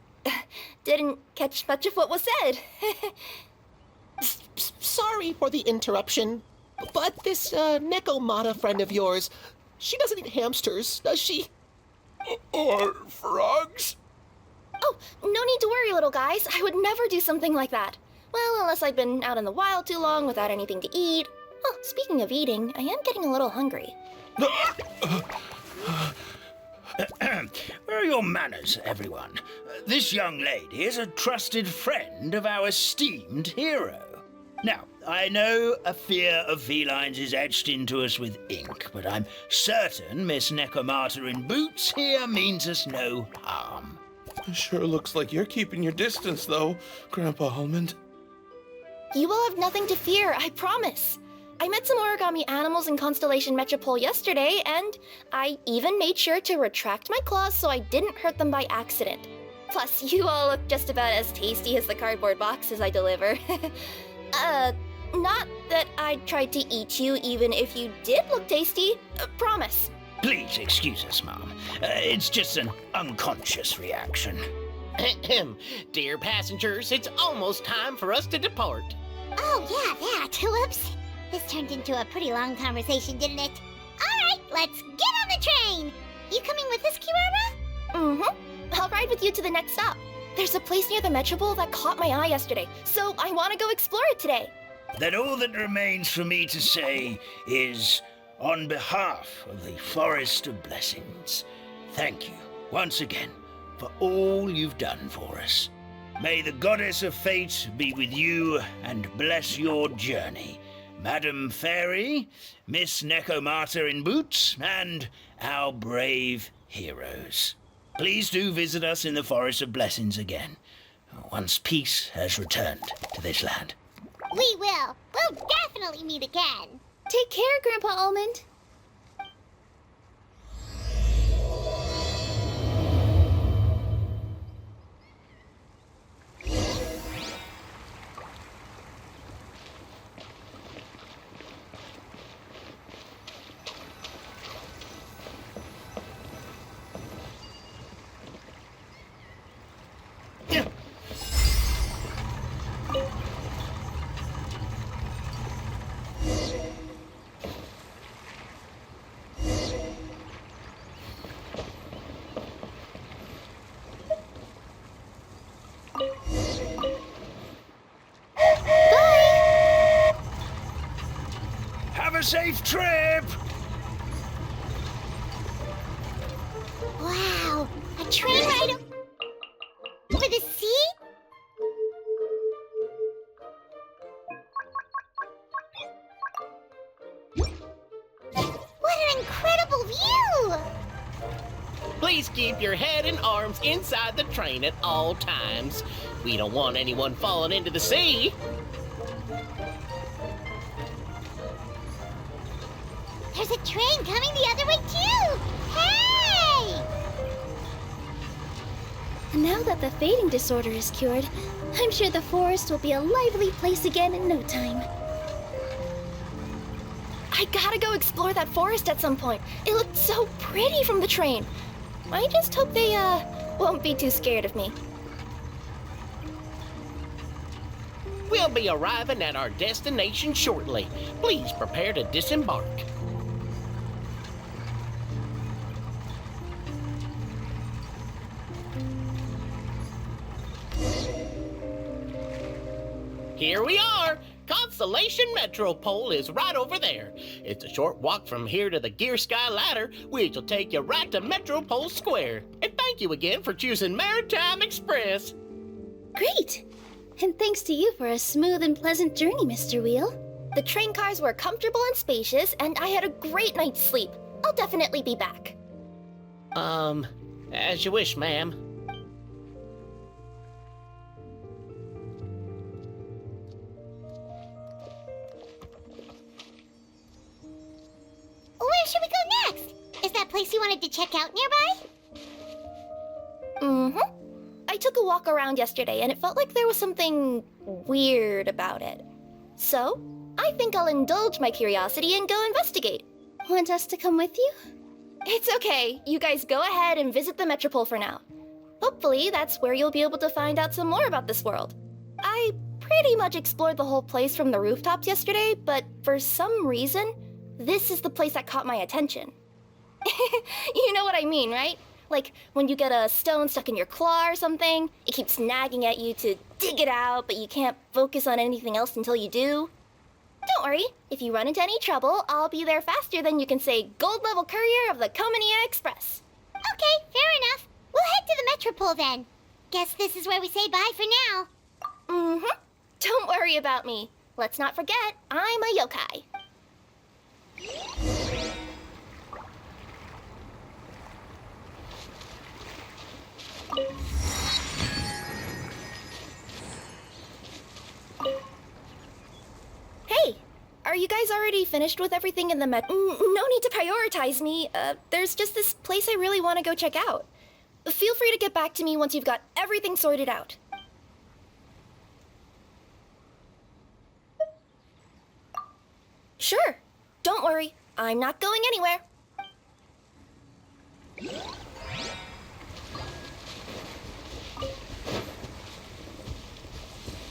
didn't catch much of what was said. Sorry for the interruption, but this Nekomata friend of yours, she doesn't eat hamsters, does she? Or frogs? Oh, no need to worry, little guys. I would never do something like that. Well, unless I'd been out in the wild too long without anything to eat. Oh, speaking of eating, I am getting a little hungry. Where are your manners, everyone? This young lady is a trusted friend of our esteemed hero. Now, I know a fear of felines is etched into us with ink, but I'm certain Miss Nekomata in boots here means us no harm. It sure looks like you're keeping your distance, though, Grandpa Almond. You will have nothing to fear, I promise. I met some origami animals in Constellation Metropole yesterday, and I even made sure to retract my claws so I didn't hurt them by accident. Plus, you all look just about as tasty as the cardboard boxes I deliver. Not that I tried to eat you even if you did look tasty. Promise. Please excuse us, Mom. It's just an unconscious reaction. Dear passengers, it's almost time for us to depart. Oh, yeah, that. Whoops. This turned into a pretty long conversation, didn't it? Alright, let's get on the train! You coming with us, Kirara? Mm-hmm. I'll ride with you to the next stop. There's a place near the Metropole that caught my eye yesterday, so I want to go explore it today. Then all that remains for me to say is, on behalf of the Forest of Blessings, thank you once again for all you've done for us. May the Goddess of Fate be with you and bless your journey. Madam Fairy, Miss Nekomata in boots, and our brave heroes. Please do visit us in the Forest of Blessings again, once peace has returned to this land. We will. We'll definitely meet again. Take care, Grandpa Almond. Have a safe trip! Wow, a train ride over the sea? What an incredible view! Please keep your head and arms inside the train at all times. We don't want anyone falling into the sea. There's a train coming the other way too! Hey! Now that the fading disorder is cured, I'm sure the forest will be a lively place again in no time. I gotta go explore that forest at some point. It looked so pretty from the train. I just hope they, won't be too scared of me. We'll be arriving at our destination shortly. Please prepare to disembark. Here we are! Constellation Metropole is right over there. It's a short walk from here to the Gear Sky Ladder, which will take you right to Metropole Square. And thank you again for choosing Maritime Express. Great! And thanks to you for a smooth and pleasant journey, Mr. Wheel. The train cars were comfortable and spacious, and I had a great night's sleep. I'll definitely be back. As you wish, ma'am. Where should we go next? Is that place you wanted to check out nearby? Mm-hmm. I took a walk around yesterday, and it felt like there was something weird about it. So, I think I'll indulge my curiosity and go investigate. Want us to come with you? It's okay. You guys go ahead and visit the Metropole for now. Hopefully, that's where you'll be able to find out some more about this world. I pretty much explored the whole place from the rooftops yesterday, but for some reason, this is the place that caught my attention. You know what I mean, right? Like, when you get a stone stuck in your claw or something, it keeps nagging at you to dig it out, but you can't focus on anything else until you do. Don't worry, if you run into any trouble, I'll be there faster than you can say gold level courier of the Comania Express. Okay, fair enough. We'll head to the Metropole then. Guess this is where we say bye for now. Mm-hmm. Don't worry about me. Let's not forget, I'm a yokai. Hey, are you guys already finished with everything in the No need to prioritize me. There's just this place I really want to go check out. Feel free to get back to me once you've got everything sorted out. Sure. Don't worry. I'm not going anywhere.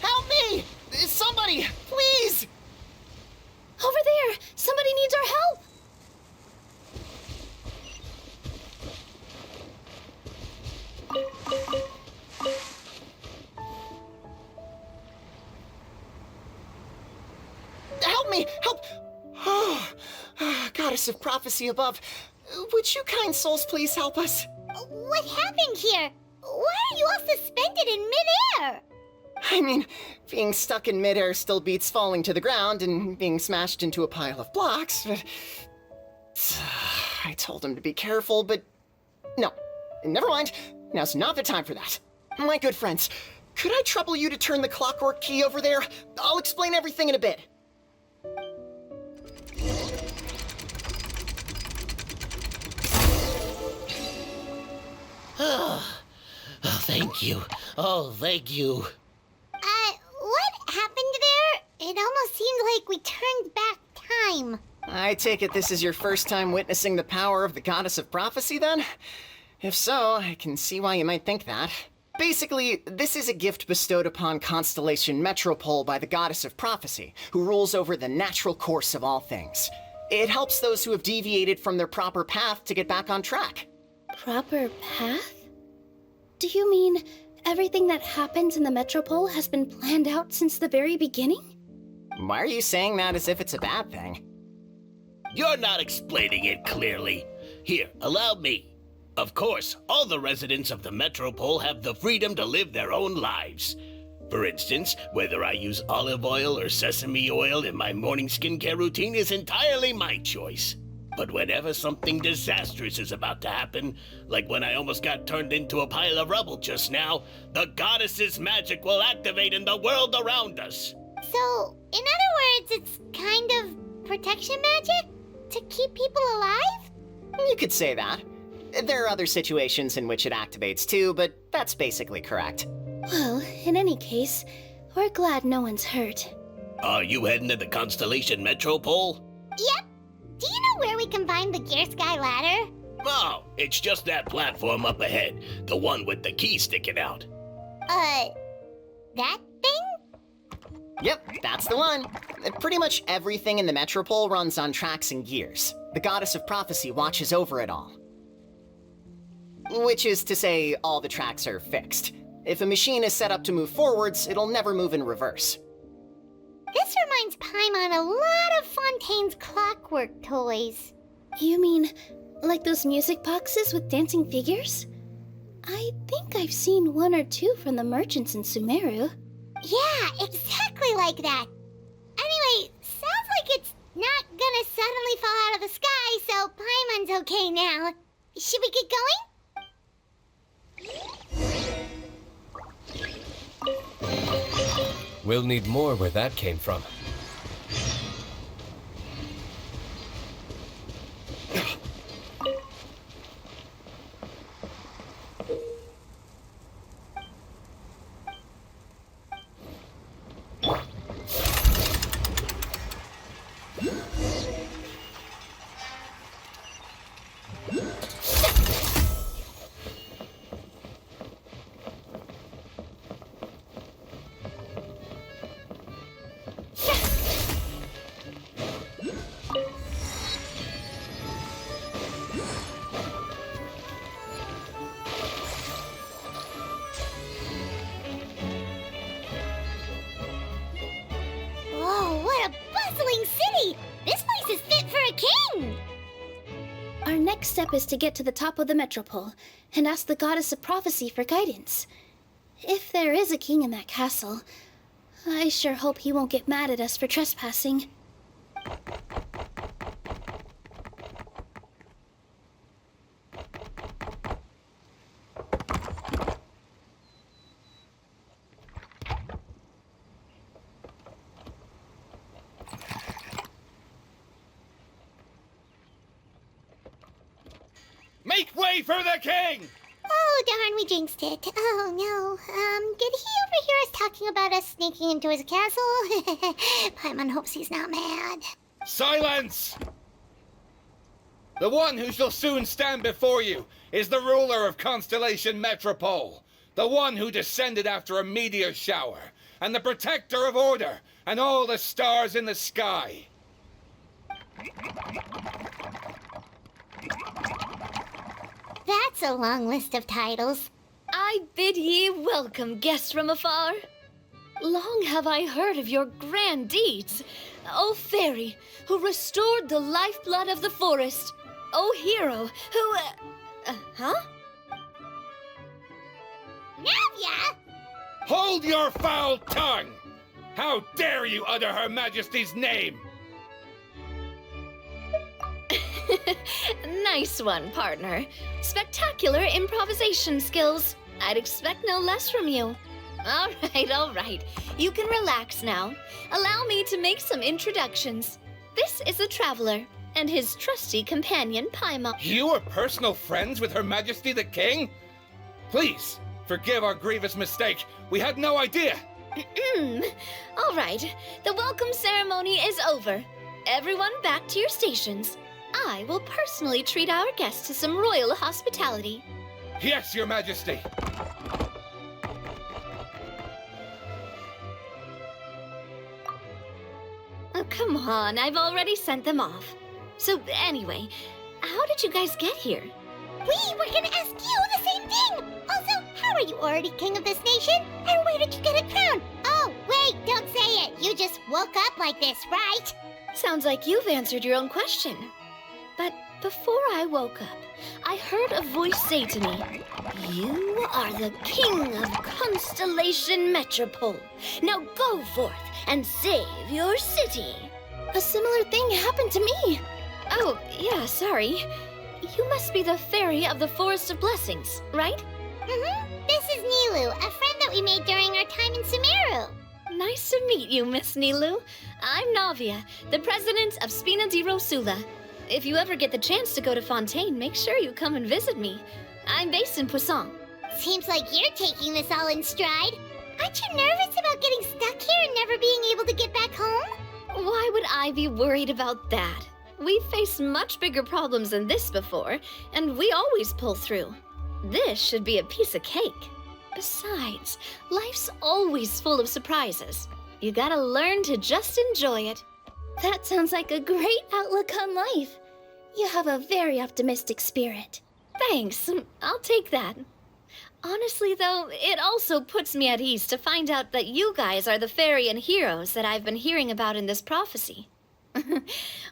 Help me! Somebody, please! Over there! Somebody needs our help! Help me! Help! Oh, Goddess of Prophecy above, would you kind souls please help us? What happened here? Why are you all suspended in midair? I mean, being stuck in midair still beats falling to the ground and being smashed into a pile of blocks, but... I told him to be careful, but... No, never mind. Now's not the time for that. My good friends, could I trouble you to turn the clockwork key over there? I'll explain everything in a bit. Thank you. Oh, thank you. What happened there? It almost seemed like we turned back time. I take it this is your first time witnessing the power of the Goddess of Prophecy, then? If so, I can see why you might think that. Basically, this is a gift bestowed upon Constellation Metropole by the Goddess of Prophecy, who rules over the natural course of all things. It helps those who have deviated from their proper path to get back on track. Proper path? Do you mean everything that happens in the Metropole has been planned out since the very beginning? Why are you saying that as if it's a bad thing? You're not explaining it clearly. Here, allow me. Of course, all the residents of the Metropole have the freedom to live their own lives. For instance, whether I use olive oil or sesame oil in my morning skincare routine is entirely my choice. But whenever something disastrous is about to happen, like when I almost got turned into a pile of rubble just now, the goddess's magic will activate in the world around us. So, in other words, it's kind of protection magic? To keep people alive? You could say that. There are other situations in which it activates too, but that's basically correct. Well, in any case, we're glad no one's hurt. Are you heading to the Constellation Metropole? Yep. Do you know where we can find the Gear Sky Ladder? Oh, it's just that platform up ahead, the one with the key sticking out. That thing? Yep, that's the one. Pretty much everything in the Metropole runs on tracks and gears. The Goddess of Prophecy watches over it all. Which is to say, all the tracks are fixed. If a machine is set up to move forwards, it'll never move in reverse. This reminds Paimon a lot of Fontaine's clockwork toys. You mean, like those music boxes with dancing figures? I think I've seen one or two from the merchants in Sumeru. Yeah, exactly like that. Anyway, sounds like it's not gonna suddenly fall out of the sky, so Paimon's okay now. Should we get going? We'll need more where that came from. Whoa, what a bustling city! This place is fit for a king! Our next step is to get to the top of the metropole and ask the goddess of prophecy for guidance. If there is a king in that castle, I sure hope he won't get mad at us for trespassing. Make way for the king! Oh, darn, we jinxed it. Oh, no. Did he overhear us talking about us sneaking into his castle? Paimon hopes he's not mad. Silence! The one who shall soon stand before you is the ruler of Constellation Metropole, the one who descended after a meteor shower, and the protector of order and all the stars in the sky. That's a long list of titles. I bid ye welcome, guests from afar. Long have I heard of your grand deeds. O fairy, who restored the lifeblood of the forest. O hero, who... huh? Navia! Hold your foul tongue! How dare you utter Her Majesty's name? Nice one, partner. Spectacular improvisation skills. I'd expect no less from you. All right. You can relax now. Allow me to make some introductions. This is the Traveler, and his trusty companion, Paimon. You are personal friends with Her Majesty the King? Please, forgive our grievous mistake. We had no idea. All right, the welcome ceremony is over. Everyone back to your stations. I will personally treat our guests to some royal hospitality. Yes, Your Majesty. Oh, come on, I've already sent them off. So anyway, how did you guys get here? We were gonna ask you the same thing! Also, how are you already king of this nation? And where did you get a crown? Oh, wait, don't say it. You just woke up like this, right? Sounds like you've answered your own question. But before I woke up, I heard a voice say to me, "You are the king of Constellation Metropole. Now go forth and save your city." A similar thing happened to me. Oh, yeah, sorry. You must be the fairy of the Forest of Blessings, right? This is Nilu, a friend that we made during our time in Sumeru. Nice to meet you, Miss Nilu. I'm Navia, the president of Spina di Rosula. If you ever get the chance to go to Fontaine, make sure you come and visit me. I'm based in Poisson. Seems like you're taking this all in stride. Aren't you nervous about getting stuck here and never being able to get back home? Why would I be worried about that? We've faced much bigger problems than this before, and we always pull through. This should be a piece of cake. Besides, life's always full of surprises. You gotta learn to just enjoy it. That sounds like a great outlook on life. You have a very optimistic spirit. Thanks, I'll take that. Honestly, though, it also puts me at ease to find out that you guys are the fairy and heroes that I've been hearing about in this prophecy.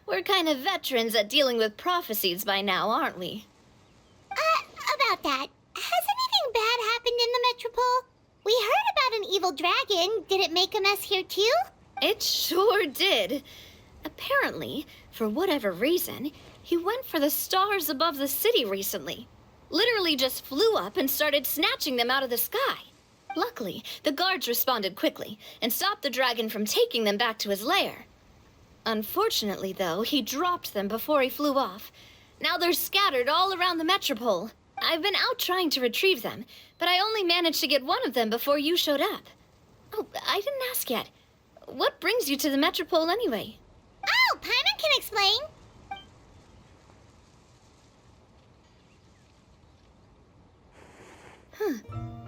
We're kind of veterans at dealing with prophecies by now, aren't we? About that, has anything happened in the Metropole? We heard about an evil dragon. Did it make a mess here too? It sure did. Apparently, for whatever reason, he went for the stars above the city recently. Literally just flew up and started snatching them out of the sky. Luckily, the guards responded quickly and stopped the dragon from taking them back to his lair. Unfortunately, though, he dropped them before he flew off. Now they're scattered all around the Metropole. I've been out trying to retrieve them, but I only managed to get one of them before you showed up. Oh, I didn't ask yet. What brings you to the Metropole anyway? Oh, Paimon can explain.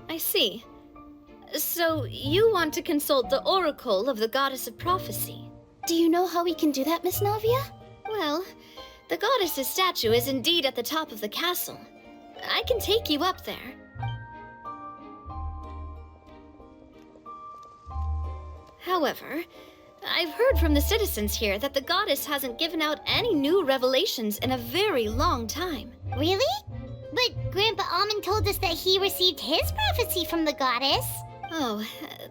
I see. So, you want to consult the Oracle of the Goddess of Prophecy. Do you know how we can do that, Miss Navia? Well, the goddess's statue is indeed at the top of the castle. I can take you up there. However, I've heard from the citizens here that the goddess hasn't given out any new revelations in a very long time. Really? But Grandpa Almond told us that he received his prophecy from the goddess. Oh,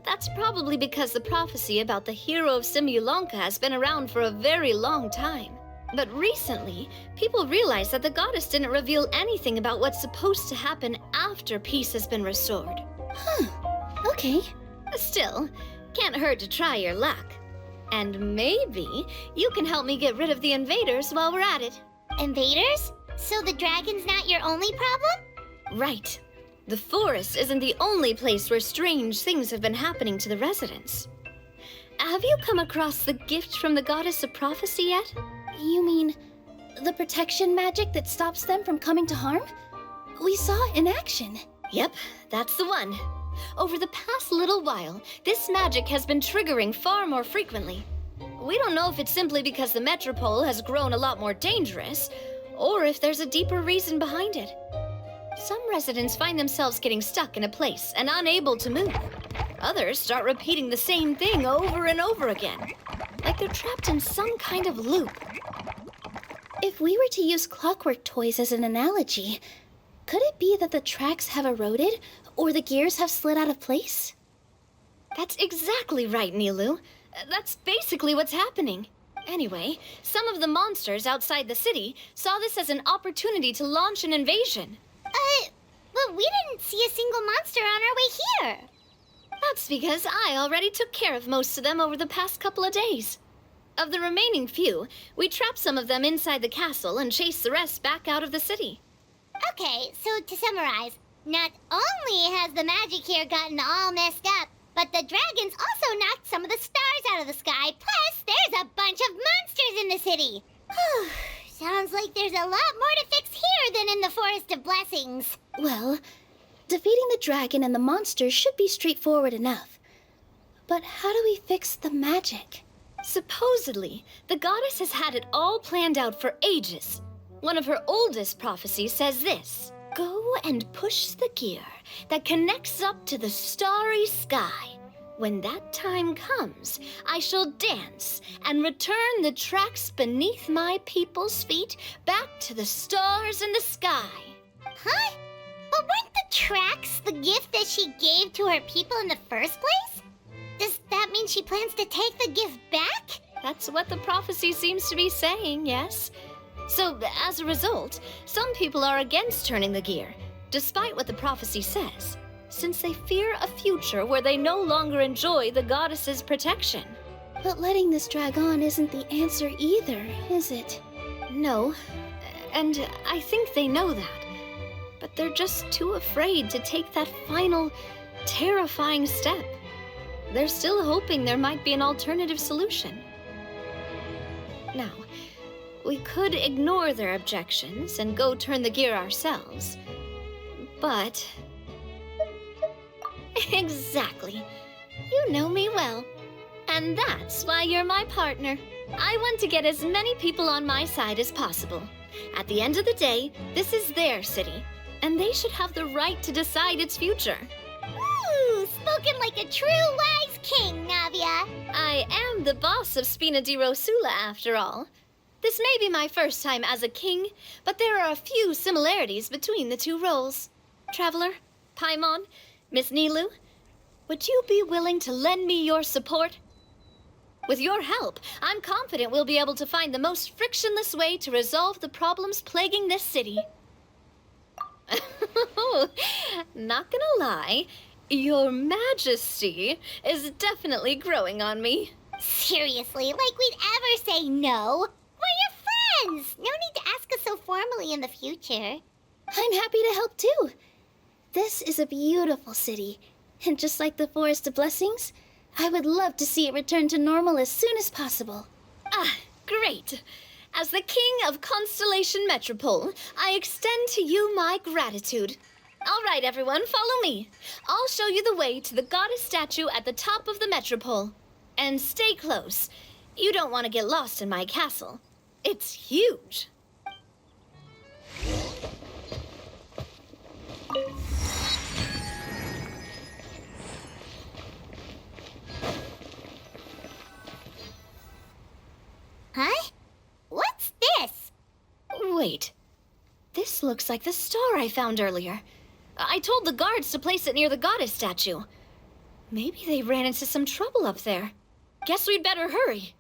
that's probably because the prophecy about the hero of Simulanka has been around for a very long time. But recently, people realized that the goddess didn't reveal anything about what's supposed to happen after peace has been restored. Okay. Still, can't hurt to try your luck. And maybe you can help me get rid of the invaders while we're at it. Invaders? So the dragon's not your only problem? Right. The forest isn't the only place where strange things have been happening to the residents. Have you come across the gift from the Goddess of Prophecy yet? You mean the protection magic that stops them from coming to harm? We saw it in action. Yep, that's the one. Over the past little while, this magic has been triggering far more frequently. We don't know if it's simply because the Metropole has grown a lot more dangerous, or if there's a deeper reason behind it. Some residents find themselves getting stuck in a place and unable to move. Others start repeating the same thing over and over again, like they're trapped in some kind of loop. If we were to use clockwork toys as an analogy, could it be that the tracks have eroded, or the gears have slid out of place? That's exactly right, Nilu. That's basically what's happening. Anyway, some of the monsters outside the city saw this as an opportunity to launch an invasion. But we didn't see a single monster on our way here. That's because I already took care of most of them over the past couple of days. Of the remaining few, we trapped some of them inside the castle and chased the rest back out of the city. Okay, so to summarize, not only has the magic here gotten all messed up, but the dragons also knocked some of the stars out of the sky, plus there's a bunch of monsters in the city. Sounds like there's a lot more to fix here than in the Forest of Blessings. Well, defeating the dragon and the monsters should be straightforward enough. But how do we fix the magic? Supposedly, the goddess has had it all planned out for ages. One of her oldest prophecies says this: "Go and push the gear that connects up to the starry sky. When that time comes, I shall dance and return the tracks beneath my people's feet back to the stars in the sky." Huh? But weren't the tracks the gift that she gave to her people in the first place? Does that mean she plans to take the gift back? That's what the prophecy seems to be saying, yes. So, as a result, some people are against turning the gear, despite what the prophecy says, since they fear a future where they no longer enjoy the goddess's protection. But letting this drag on isn't the answer either, is it? No, and I think they know that. But they're just too afraid to take that final, terrifying step. They're still hoping there might be an alternative solution. Now, we could ignore their objections and go turn the gear ourselves. But... Exactly. You know me well. And that's why you're my partner. I want to get as many people on my side as possible. At the end of the day, this is their city, and they should have the right to decide its future. Ooh, spoken like a true wise king, Navia. I am the boss of Spina di Rosula, after all. This may be my first time as a king, but there are a few similarities between the two roles. Traveler, Paimon, Miss Nilu, would you be willing to lend me your support? With your help, I'm confident we'll be able to find the most frictionless way to resolve the problems plaguing this city. Not gonna lie, Your Majesty is definitely growing on me. Seriously, like we'd ever say no. We're your friends. No need to ask us so formally in the future. I'm happy to help too. This is a beautiful city, and just like the Forest of Blessings, I would love to see it return to normal as soon as possible. Ah, great. As the King of Constellation Metropole, I extend to you my gratitude. All right, everyone, follow me. I'll show you the way to the goddess statue at the top of the Metropole. And stay close. You don't want to get lost in my castle. It's huge. Huh? What's this? Wait. This looks like the star I found earlier. I told the guards to place it near the goddess statue. Maybe they ran into some trouble up there. Guess we'd better hurry.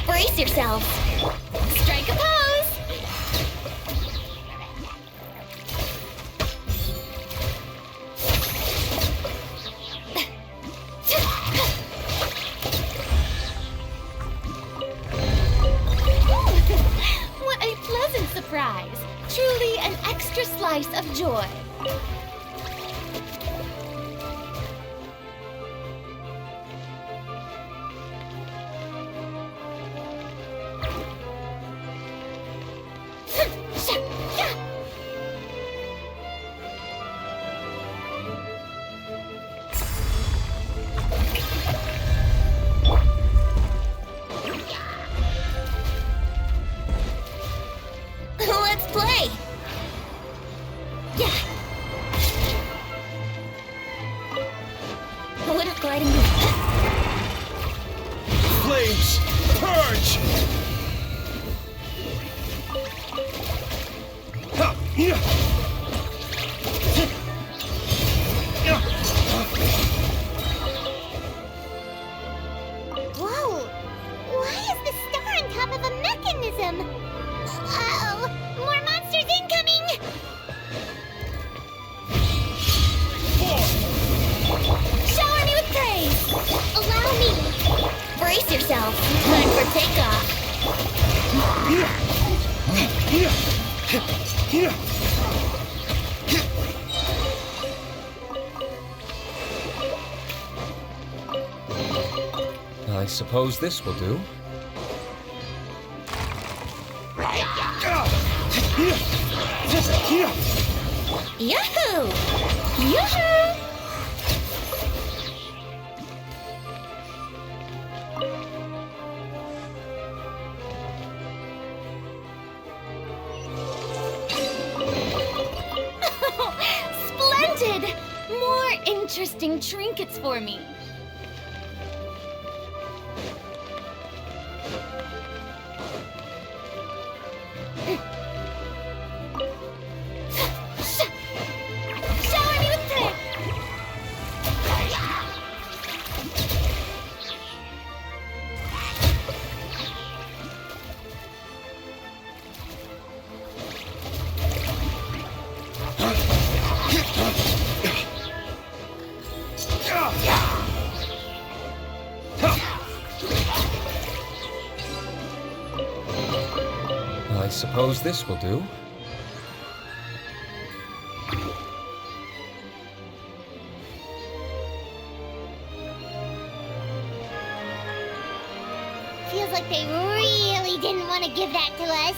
Brace yourselves. Strike a pose. What a pleasant surprise. Truly an extra slice of joy. Let's play! Yeah! What a gliding Flames, purge! Ha! Yeah! Whoa! Why is the star on top of a mechanism? Uh-oh! More monsters incoming! Shower me with praise! Allow me! Brace yourself! Time for takeoff! I suppose this will do. Yahoo! Yahoo! Splendid! More interesting trinkets for me. Shower me with praise! I suppose this will do. Feels like they really didn't want to give that to us.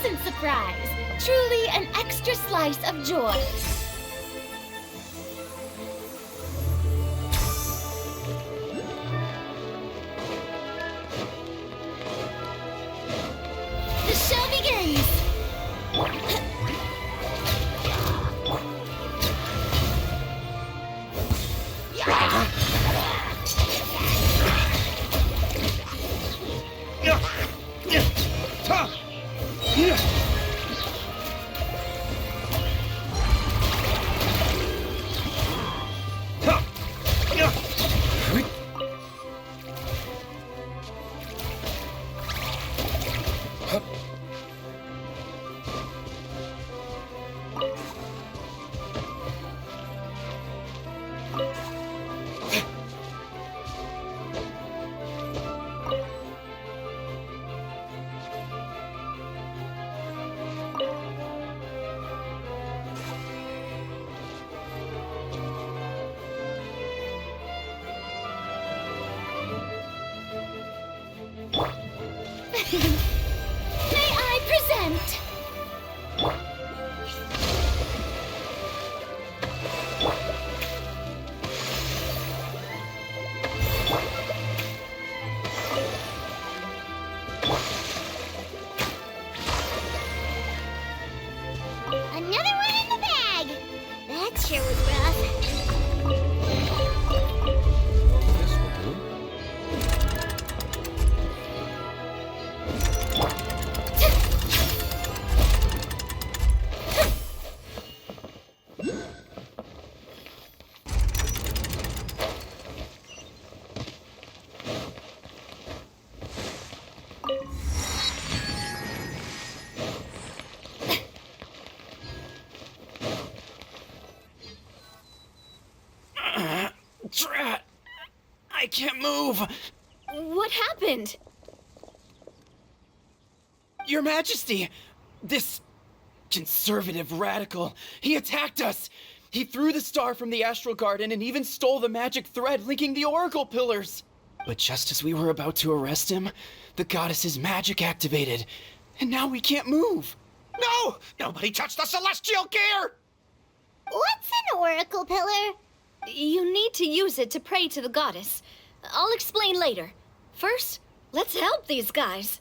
pleasant surprise. Truly an extra slice of joy. The show begins! May I present? Another one in the bag! That sure was rough. This will do. Drat! I can't move! What happened? Your Majesty! This conservative radical, he attacked us! He threw the star from the Astral Garden and even stole the magic thread linking the Oracle Pillars! But just as we were about to arrest him, the goddess's magic activated, and now we can't move! No! Nobody touched the celestial gear! What's an oracle pillar? You need to use it to pray to the goddess. I'll explain later. First, let's help these guys.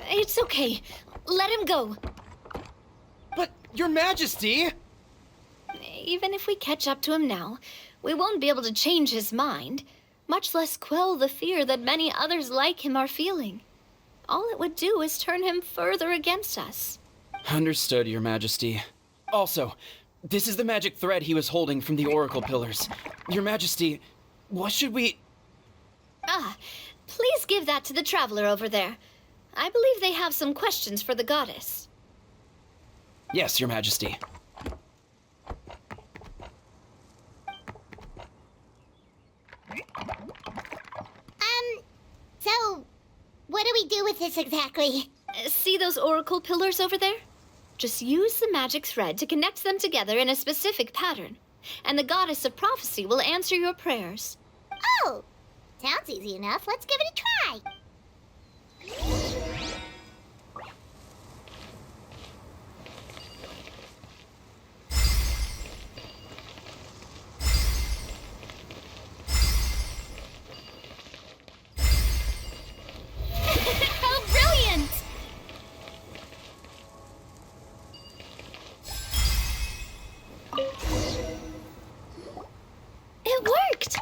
It's okay. Let him go. But, Your Majesty! Even if we catch up to him now, we won't be able to change his mind, much less quell the fear that many others like him are feeling. All it would do is turn him further against us. Understood, Your Majesty. Also, this is the magic thread he was holding from the Oracle Pillars. Your Majesty, what should we... Ah, please give that to the traveler over there. I believe they have some questions for the goddess. Yes, Your Majesty. So, what do we do with this exactly? See those oracle pillars over there? Just use the magic thread to connect them together in a specific pattern, and the goddess of prophecy will answer your prayers. Oh, sounds easy enough. Let's give it a try. How brilliant! It worked!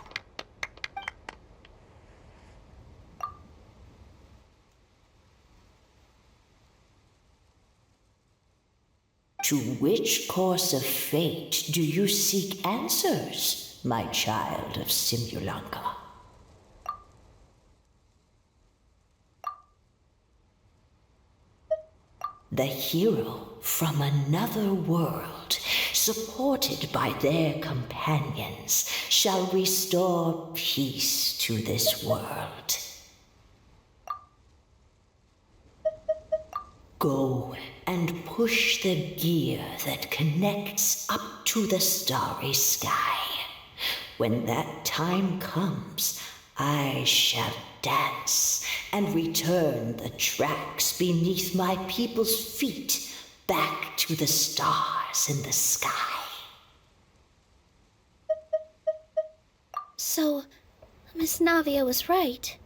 To which course of fate do you seek answers, my child of Simulanka? The hero from another world, supported by their companions, shall restore peace to this world. Go and push the gear that connects up to the starry sky. When that time comes, I shall dance and return the tracks beneath my people's feet back to the stars in the sky. So, Miss Navia was right.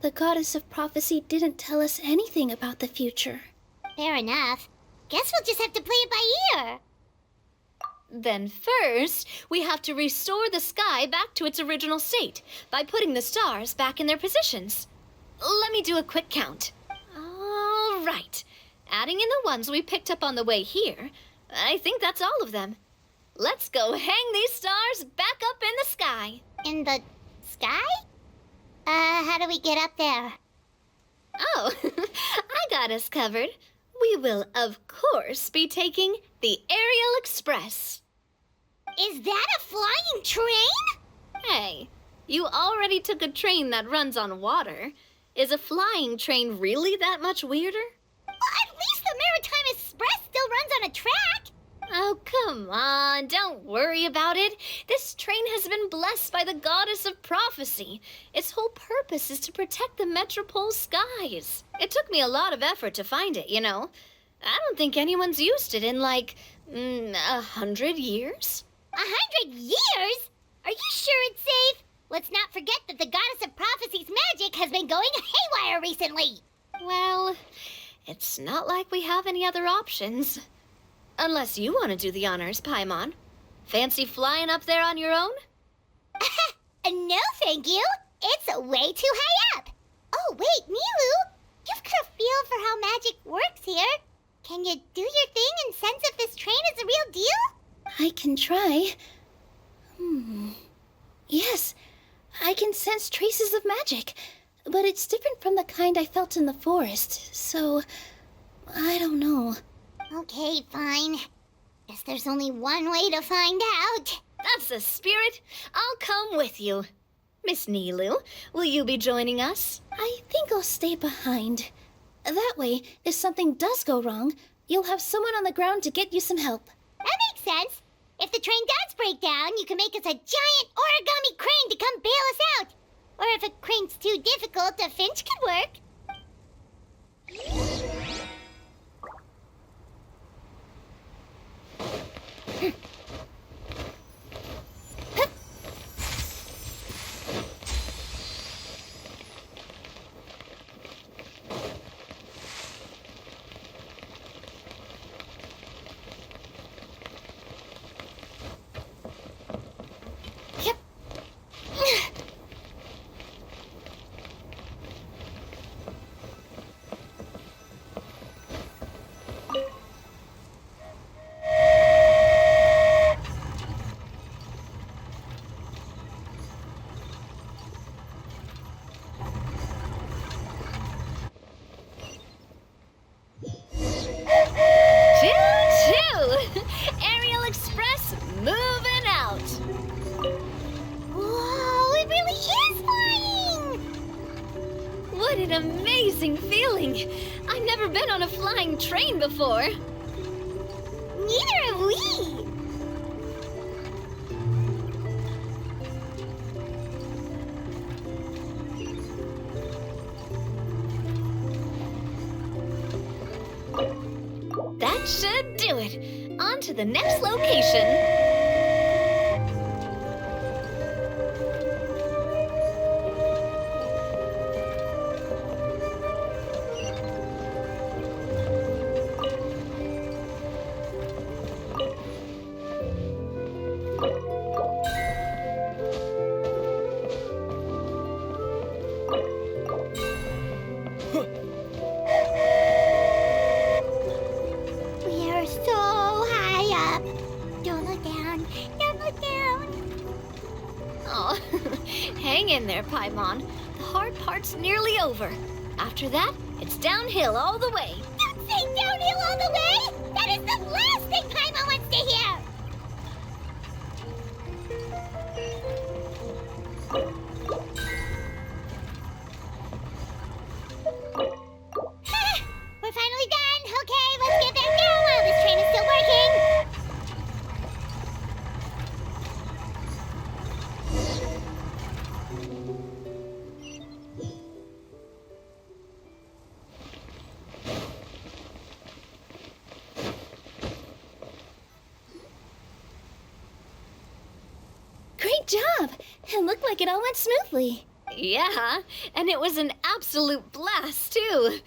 The goddess of prophecy didn't tell us anything about the future. Fair enough. Guess we'll just have to play it by ear. Then first, we have to restore the sky back to its original state by putting the stars back in their positions. Let me do a quick count. All right. Adding in the ones we picked up on the way here, I think that's all of them. Let's go hang these stars back up in the sky. In the sky? How do we get up there? Oh, I got us covered. We will, of course, be taking the Aerial Express. Is that a flying train? Hey, you already took a train that runs on water. Is a flying train really that much weirder? Well, at least the Maritime Express still runs on a track. Oh, come on, don't worry about it. This train has been blessed by the goddess of prophecy. Its whole purpose is to protect the Metropole skies. It took me a lot of effort to find it, you know. I don't think anyone's used it in, like, 100 years. 100 years? Are you sure it's safe? Let's not forget that the goddess of prophecy's magic has been going haywire recently. Well, it's not like we have any other options. Unless you want to do the honors, Paimon. Fancy flying up there on your own? No, thank you. It's way too high up. Oh, wait, Milu. You've got a feel for how magic works here. Can you do your thing and sense if this train is a real deal? I can try. Yes, I can sense traces of magic, but it's different from the kind I felt in the forest, so I don't know. Okay, fine. Guess there's only one way to find out. That's the spirit. I'll come with you. Miss Nilu, will you be joining us? I think I'll stay behind. That way, if something does go wrong, you'll have someone on the ground to get you some help. That makes sense. If the train does break down, you can make us a giant origami crane to come bail us out. Or if a crane's too difficult, a finch could work. Aerial Express moving out. Whoa, it really is flying! What an amazing feeling. I've never been on a flying train before. Neither have we. That should do it. On to the next location. We are so Hang in there, Paimon. The hard part's nearly over. After that, it's downhill all the way. Don't say downhill all the way! That is the last thing Paimon wants to hear! We're finally done! Okay, let's get back down while this train is still working! Great job! It looked like it all went smoothly. Yeah, and it was an absolute blast, too.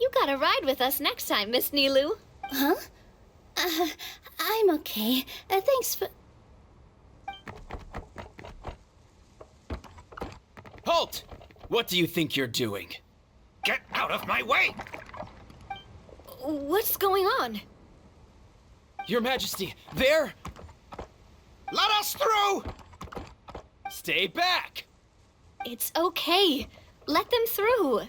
You gotta ride with us next time, Miss Nilu. Huh? I'm okay. Thanks for... Halt! What do you think you're doing? Get out of my way! What's going on? Your Majesty, there! Let us through! Stay back! It's okay. Let them through.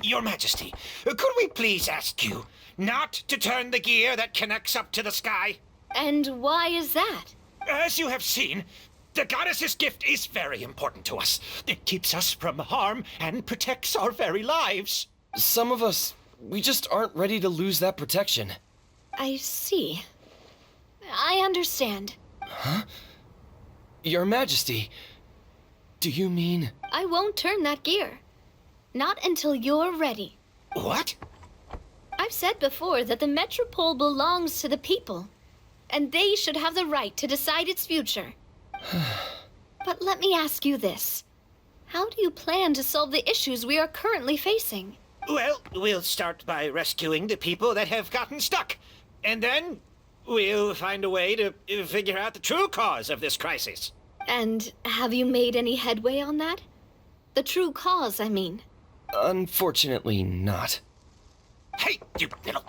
Your Majesty, could we please ask you not to turn the gear that connects up to the sky? And why is that? As you have seen, the goddess's gift is very important to us. It keeps us from harm and protects our very lives. Some of us, we just aren't ready to lose that protection. I see. I understand. Huh? Your Majesty, do you mean... I won't turn that gear. Not until you're ready. What? I've said before that the Metropole belongs to the people, and they should have the right to decide its future. But let me ask you this. How do you plan to solve the issues we are currently facing? Well, we'll start by rescuing the people that have gotten stuck. And then we'll find a way to figure out the true cause of this crisis. And have you made any headway on that? The true cause, I mean. Unfortunately not. Hey, you little...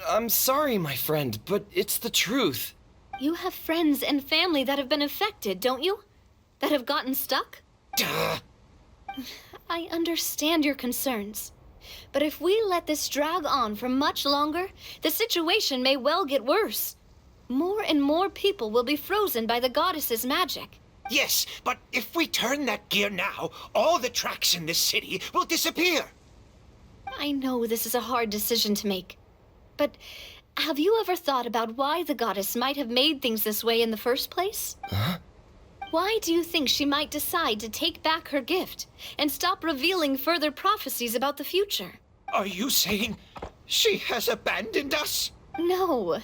I'm sorry, my friend, but it's the truth. You have friends and family that have been affected, don't you? That have gotten stuck? Duh. I understand your concerns. But if we let this drag on for much longer, the situation may well get worse. More and more people will be frozen by the goddess's magic. Yes, but if we turn that gear now, all the tracks in this city will disappear. I know this is a hard decision to make. But have you ever thought about why the goddess might have made things this way in the first place? Huh? Why do you think she might decide to take back her gift and stop revealing further prophecies about the future? Are you saying she has abandoned us? No.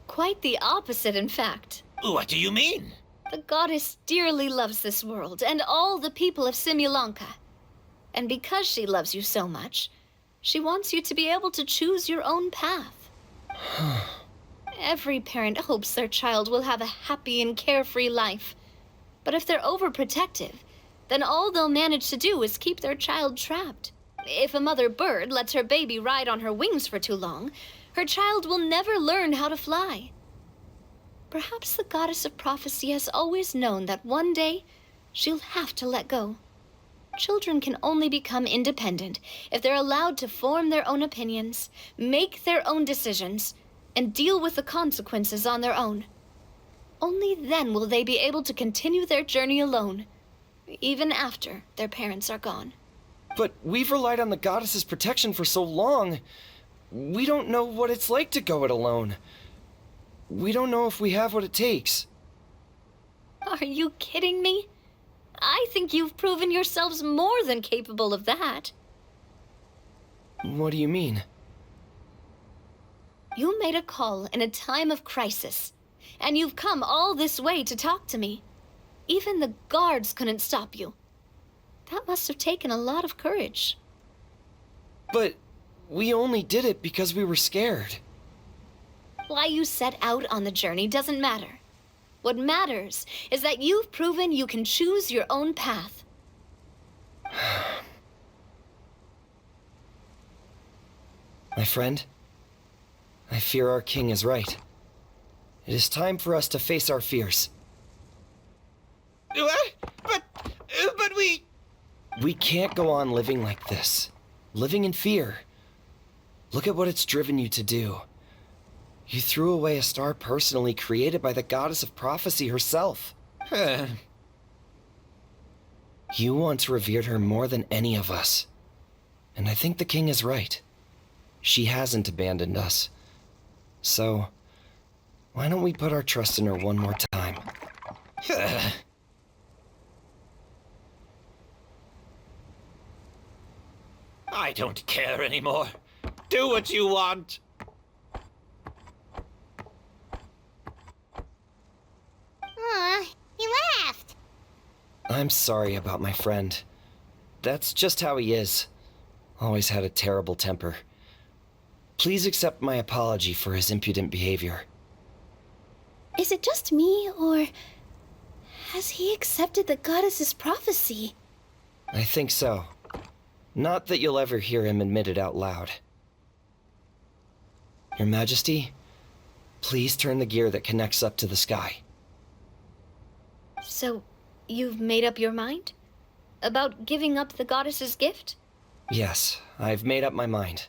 Quite the opposite, in fact. What do you mean? The goddess dearly loves this world and all the people of Simulanka. And because she loves you so much, she wants you to be able to choose your own path. Every parent hopes their child will have a happy and carefree life. But if they're overprotective, then all they'll manage to do is keep their child trapped. If a mother bird lets her baby ride on her wings for too long, her child will never learn how to fly. Perhaps the goddess of prophecy has always known that one day she'll have to let go. Children can only become independent if they're allowed to form their own opinions, make their own decisions, and deal with the consequences on their own. Only then will they be able to continue their journey alone, even after their parents are gone. But we've relied on the goddess's protection for so long. We don't know what it's like to go it alone. We don't know if we have what it takes. Are you kidding me? I think you've proven yourselves more than capable of that. What do you mean? You made a call in a time of crisis, and you've come all this way to talk to me. Even the guards couldn't stop you. That must have taken a lot of courage. But we only did it because we were scared. Why you set out on the journey doesn't matter. What matters is that you've proven you can choose your own path. My friend, I fear our king is right. It is time for us to face our fears. What? But we... We can't go on living like this. Living in fear. Look at what it's driven you to do. You threw away a star personally created by the goddess of prophecy herself. You once revered her more than any of us. And I think the king is right. She hasn't abandoned us. So, why don't we put our trust in her one more time? I don't care anymore. Do what you want. He laughed. I'm sorry about my friend. That's just how he is. Always had a terrible temper. Please accept my apology for his impudent behavior. Is it just me, or has he accepted the goddess's prophecy? I think so. Not that you'll ever hear him admit it out loud. Your Majesty, please turn the gear that connects up to the sky. So, you've made up your mind? About giving up the goddess's gift? Yes, I've made up my mind.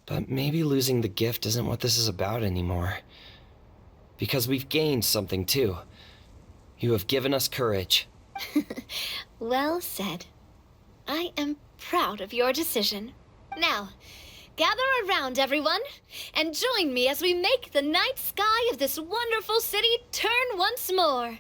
But maybe losing the gift isn't what this is about anymore. Because we've gained something too. You have given us courage. Well said. I am proud of your decision. Now, gather around, everyone, and join me as we make the night sky of this wonderful city turn once more.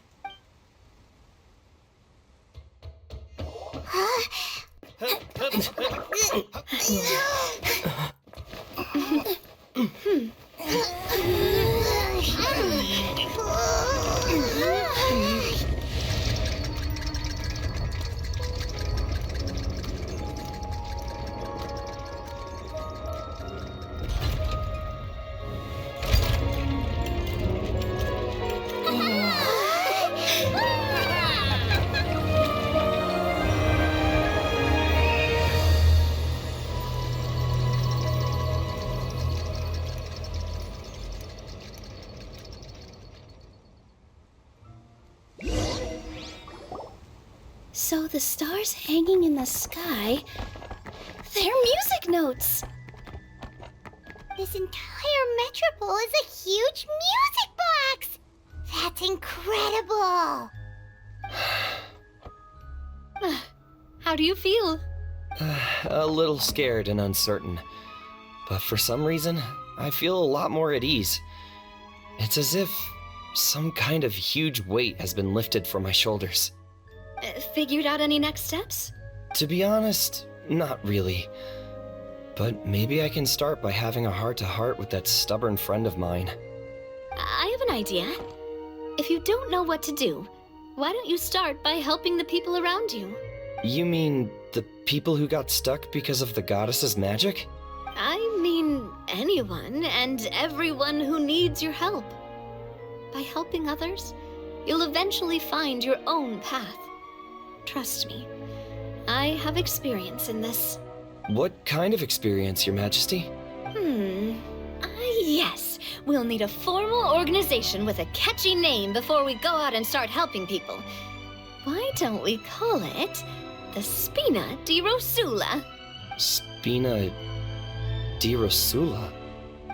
So the stars hanging in the sky, they're music notes! This entire metropole is a huge music box! That's incredible! How do you feel? A little scared and uncertain. But for some reason, I feel a lot more at ease. It's as if some kind of huge weight has been lifted from my shoulders. Figured out any next steps? To be honest, not really. But maybe I can start by having a heart-to-heart with that stubborn friend of mine. I have an idea. If you don't know what to do, why don't you start by helping the people around you? You mean the people who got stuck because of the goddess's magic? I mean anyone and everyone who needs your help. By helping others, you'll eventually find your own path. Trust me, I have experience in this. What kind of experience, Your Majesty? Yes. We'll need a formal organization with a catchy name before we go out and start helping people. Why don't we call it the Spina di Rosula? Spina di Rosula?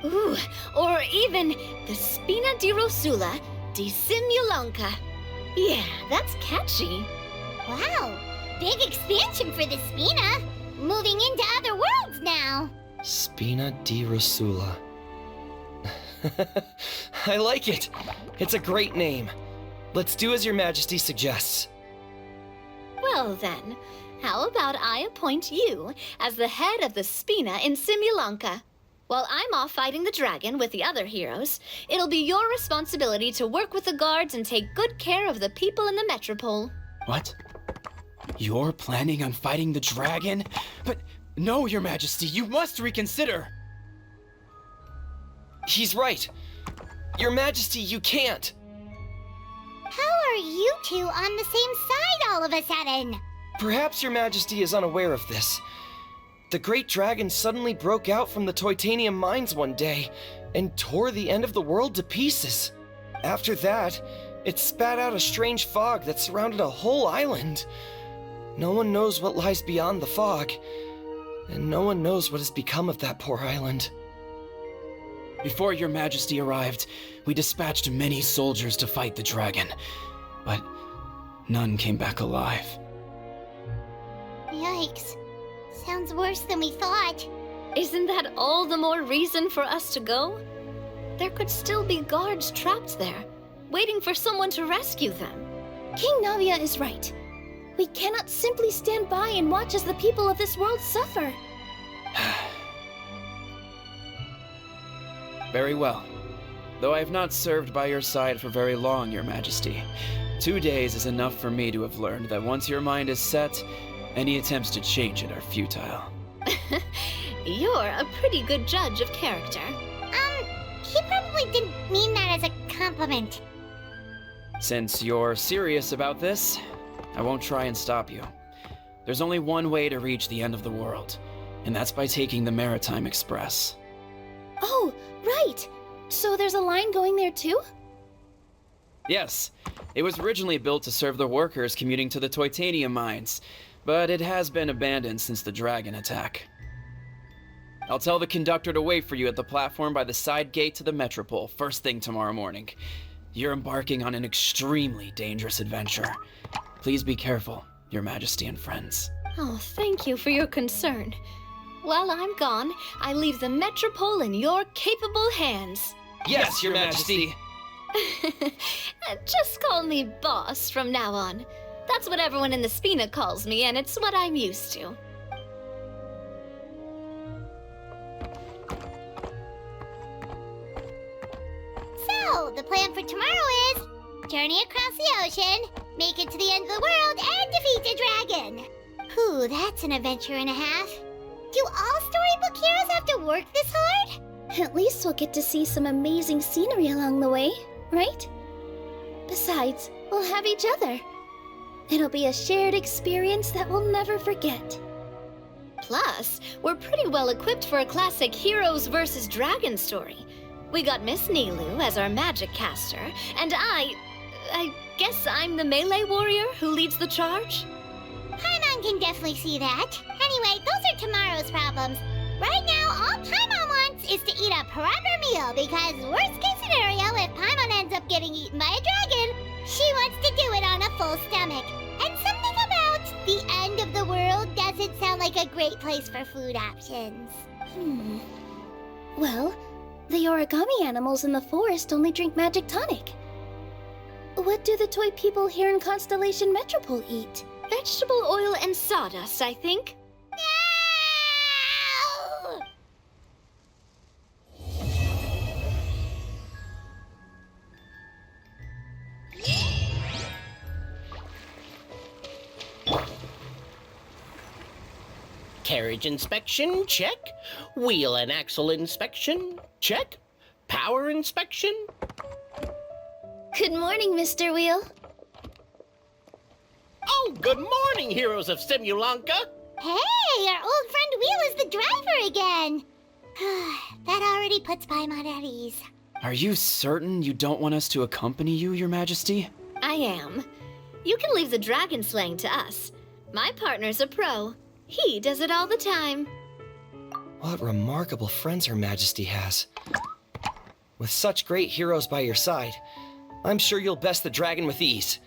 Ooh, or even the Spina di Rosula di Simulonka. Yeah, that's catchy. Wow, big expansion for the Spina. Moving into other worlds now. Spina di Rosula. I like it. It's a great name. Let's do as Your Majesty suggests. Well then, how about I appoint you as the head of the Spina in Simulonka? While I'm off fighting the dragon with the other heroes, it'll be your responsibility to work with the guards and take good care of the people in the metropole. What? You're planning on fighting the dragon? But no, Your Majesty, you must reconsider! He's right. Your Majesty, you can't. How are you two on the same side all of a sudden? Perhaps Your Majesty is unaware of this. The great dragon suddenly broke out from the Titanium mines one day and tore the end of the world to pieces. after that, it spat out a strange fog that surrounded a whole island. No one knows what lies beyond the fog, and no one knows what has become of that poor island. Before your majesty arrived, we dispatched many soldiers to fight the dragon, but none came back alive. Yikes. Sounds worse than we thought. Isn't that all the more reason for us to go? There could still be guards trapped there, waiting for someone to rescue them. King Navia is right. We cannot simply stand by and watch as the people of this world suffer. Very well. Though I have not served by your side for very long, your majesty. 2 days is enough for me to have learned that once your mind is set, any attempts to change it are futile. You're a pretty good judge of character. He probably didn't mean that as a compliment. Since you're serious about this, I won't try and stop you. There's only one way to reach the end of the world, and that's by taking the Maritime Express. Oh, right! So there's a line going there too? Yes, it was originally built to serve the workers commuting to the Titanium mines, but it has been abandoned since the dragon attack. I'll tell the conductor to wait for you at the platform by the side gate to the Metropole first thing tomorrow morning. You're embarking on an extremely dangerous adventure. Please be careful, your majesty and friends. Oh, thank you for your concern. While I'm gone, I leave the Metropole in your capable hands. Yes, your majesty! Just call me boss from now on. That's what everyone in the Spina calls me, and it's what I'm used to. So, the plan for tomorrow is journey across the ocean, make it to the end of the world, and defeat the dragon. Whew, that's an adventure and a half. Do all storybook heroes have to work this hard? At least we'll get to see some amazing scenery along the way, right? Besides, we'll have each other. It'll be a shared experience that we'll never forget. Plus, we're pretty well equipped for a classic heroes versus dragon story. We got Miss Nilu as our magic caster, and I guess I'm the melee warrior who leads the charge? Paimon can definitely see that. Anyway, those are tomorrow's problems. Right now, all Paimon wants is to eat a proper meal, because worst case scenario, if Paimon ends up getting eaten by a dragon, she wants to do it on a full stomach. And something about the end of the world doesn't sound like a great place for food options. Well, the origami animals in the forest only drink magic tonic. What do the toy people here in Constellation Metropole eat? Vegetable oil and sawdust, I think. Carriage inspection, check. Wheel and axle inspection, check. Power inspection. Good morning, Mr. Wheel. Oh, good morning, heroes of Simulanka. Hey, our old friend Wheel is the driver again. That already puts Paimon at ease. Are you certain you don't want us to accompany you, your majesty? I am. You can leave the dragon slaying to us. My partner's a pro. He does it all the time. What remarkable friends Her Majesty has. With such great heroes by your side, I'm sure you'll best the dragon with ease.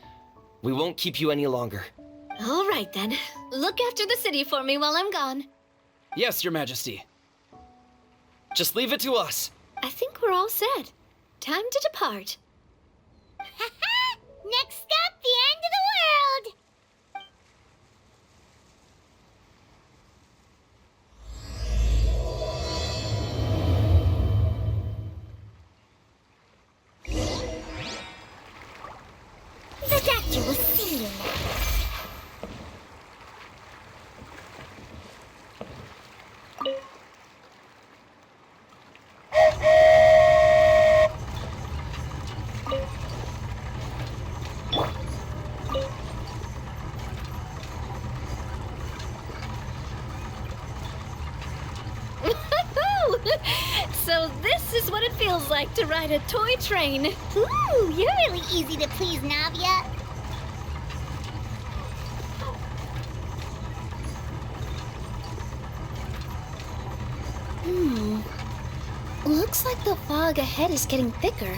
We won't keep you any longer. All right then. Look after the city for me while I'm gone. Yes, your majesty. Just leave it to us. I think we're all set. Time to depart. Next stop, the end of the world! The doctor will see you now. So this is what it feels like to ride a toy train. Ooh, you're really easy to please, Navia. Looks like the fog ahead is getting thicker.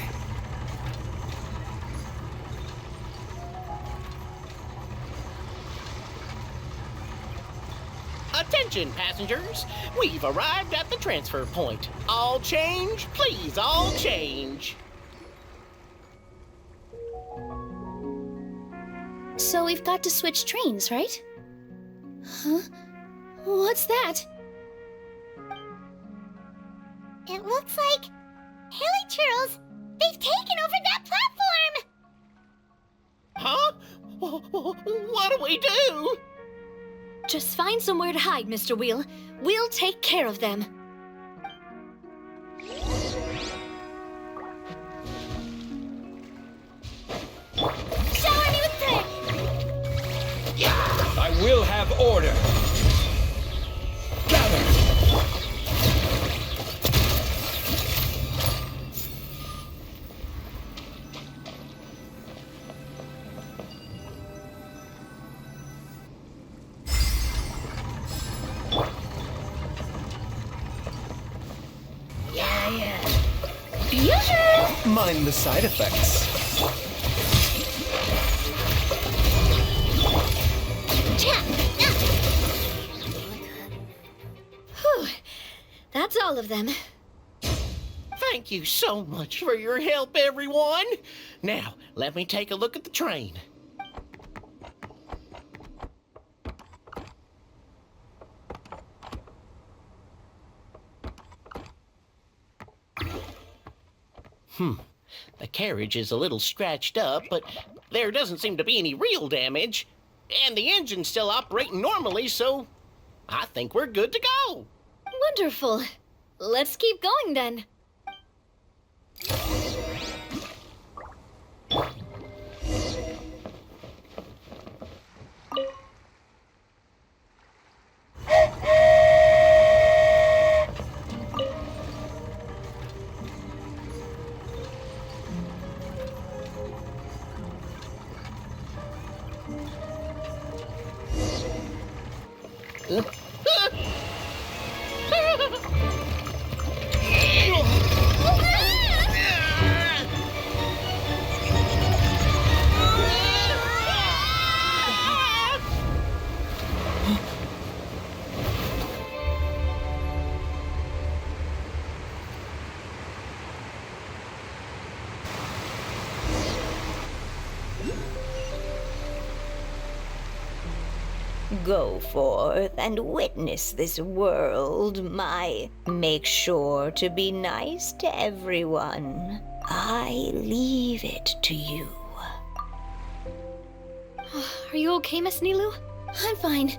Attention, passengers. We've arrived at the transfer point. All change, please, all change. So we've got to switch trains, right? Huh? What's that? It looks like Haley Churls, they've taken over that platform! Huh? What do we do? Just find somewhere to hide, Mr. Wheel. We'll take care of them. Shower me with prayer! I will have order. Gather. Mind the side effects. Whew. That's all of them. Thank you so much for your help, everyone. Now, let me take a look at the train. The carriage is a little scratched up, but there doesn't seem to be any real damage. And the engine's still operating normally, so I think we're good to go. Wonderful. Let's keep going then. Go forth and witness this world, my. Make sure to be nice to everyone. I leave it to you. Are you okay, Miss Nilu? I'm fine,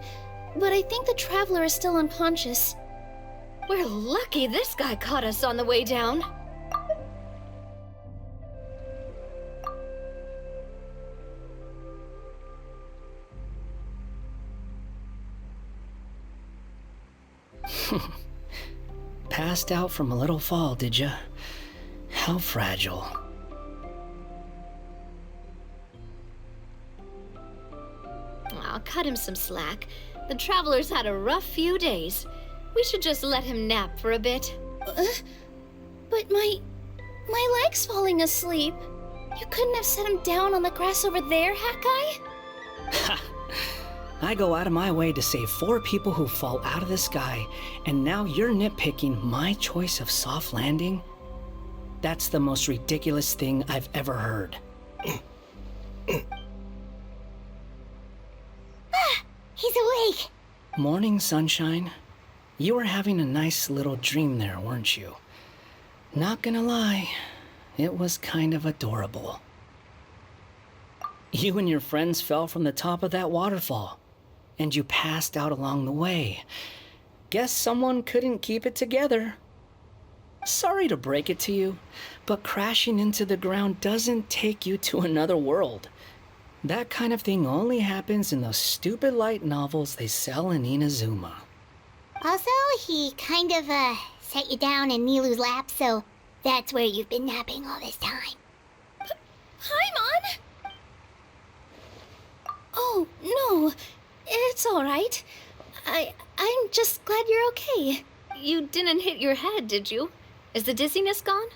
but I think the traveler is still unconscious. We're lucky this guy caught us on the way down. Passed out from a little fall, did ya? How fragile. I'll cut him some slack. The traveler's had a rough few days. We should just let him nap for a bit. But my leg's falling asleep. You couldn't have set him down on the grass over there, Hakai? I go out of my way to save 4 people who fall out of the sky, and now you're nitpicking my choice of soft landing? That's the most ridiculous thing I've ever heard. He's awake. Morning, sunshine. You were having a nice little dream there, weren't you? Not gonna lie, it was kind of adorable. You and your friends fell from the top of that waterfall, and you passed out along the way. Guess someone couldn't keep it together. Sorry to break it to you, but crashing into the ground doesn't take you to another world. That kind of thing only happens in those stupid light novels they sell in Inazuma. Also, he kind of, set you down in Nilu's lap, so that's where you've been napping all this time. Paimon! Oh, no. It's alright. I'm just glad you're okay. You didn't hit your head, did you? Is the dizziness gone?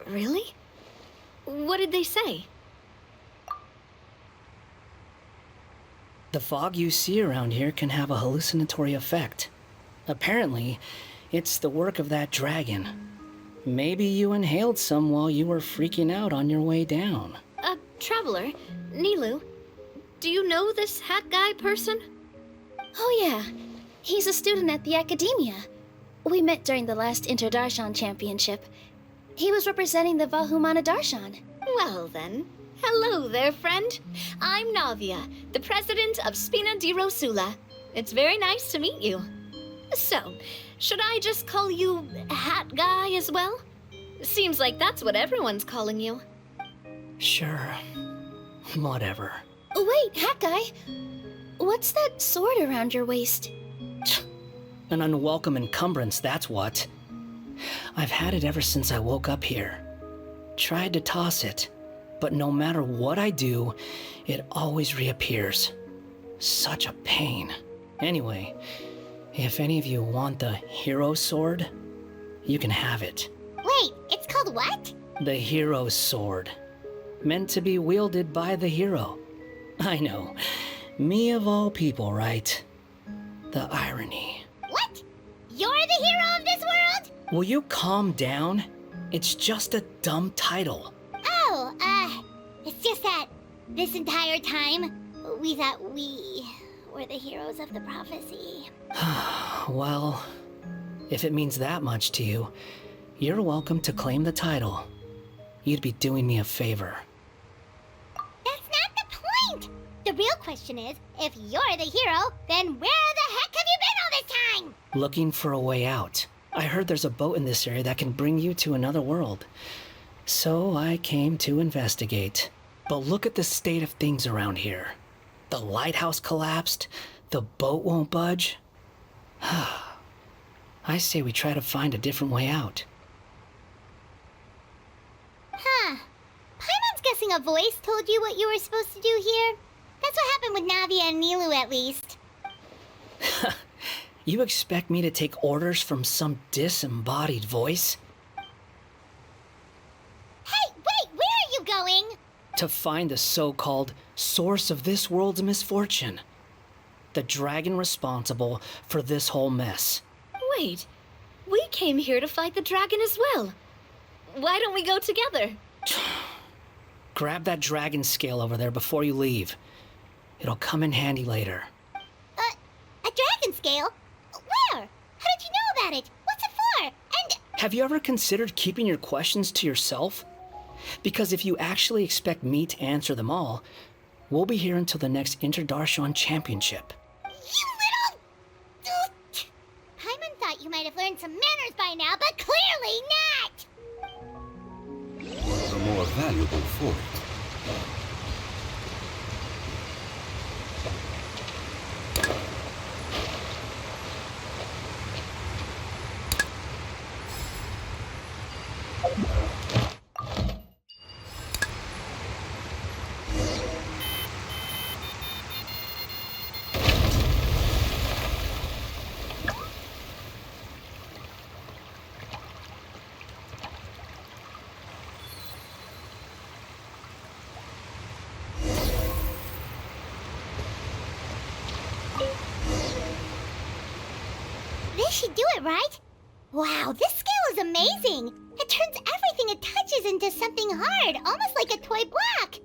Really? What did they say? The fog you see around here can have a hallucinatory effect. Apparently, it's the work of that dragon. Maybe you inhaled some while you were freaking out on your way down. Traveler, Nilu, do you know this hat guy person? Oh yeah, he's a student at the academia. We met during the last Interdarshan Championship. He was representing the Vahumana Darshan. Well then, hello there, friend. I'm Navia, the president of Spina di Rosula. It's very nice to meet you. So, should I just call you Hat Guy as well? Seems like that's what everyone's calling you. Sure. Whatever. Wait, Hat Guy. What's that sword around your waist? An unwelcome encumbrance, that's what. I've had it ever since I woke up here. Tried to toss it, but no matter what I do, it always reappears. Such a pain. Anyway, if any of you want the hero sword, you can have it. Wait, it's called what? The hero's sword. Meant to be wielded by the hero. I know. Me of all people, right? The irony. What? You're the hero of this world? Will you calm down? It's just a dumb title. Oh, it's just that this entire time, we thought we were the heroes of the prophecy. Well, if it means that much to you, you're welcome to claim the title. You'd be doing me a favor. That's not the point! The real question is, if you're the hero, then where the heck have you been all this time? Looking for a way out. I heard there's a boat in this area that can bring you to another world. So I came to investigate. But look at the state of things around here. The lighthouse collapsed. The boat won't budge. I say we try to find a different way out. Huh. Paimon's guessing a voice told you what you were supposed to do here. That's what happened with Navia and Nilu, at least. You expect me to take orders from some disembodied voice? Hey, wait, where are you going? To find the so-called source of this world's misfortune. The dragon responsible for this whole mess. Wait, we came here to fight the dragon as well. Why don't we go together? Grab that dragon scale over there before you leave. It'll come in handy later. A dragon scale? Where? How did you know about it? What's it for? And... Have you ever considered keeping your questions to yourself? Because if you actually expect me to answer them all, we'll be here until the next Interdarshan Championship. You little... Paimon thought you might have learned some manners by now, but clearly not! The more valuable for it. This should do it, right? Wow, this scale is amazing! It turns everything it touches into something hard, almost like a toy block!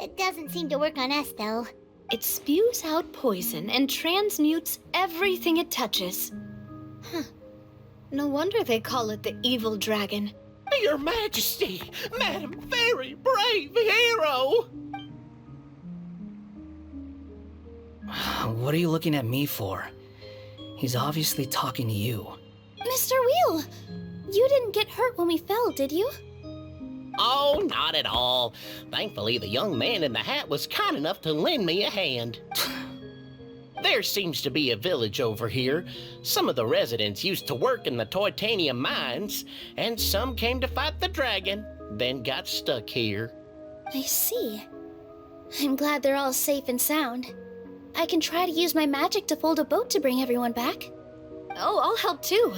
It doesn't seem to work on us, though. It spews out poison and transmutes everything it touches. Huh. No wonder they call it the evil dragon. Your Majesty, Madam Very Brave Hero! What are you looking at me for? He's obviously talking to you. Mr. Wheel! You didn't get hurt when we fell, did you? Oh, not at all. Thankfully, the young man in the hat was kind enough to lend me a hand. There seems to be a village over here. Some of the residents used to work in the titanium mines, and some came to fight the dragon, then got stuck here. I see. I'm glad they're all safe and sound. I can try to use my magic to fold a boat to bring everyone back. Oh, I'll help too.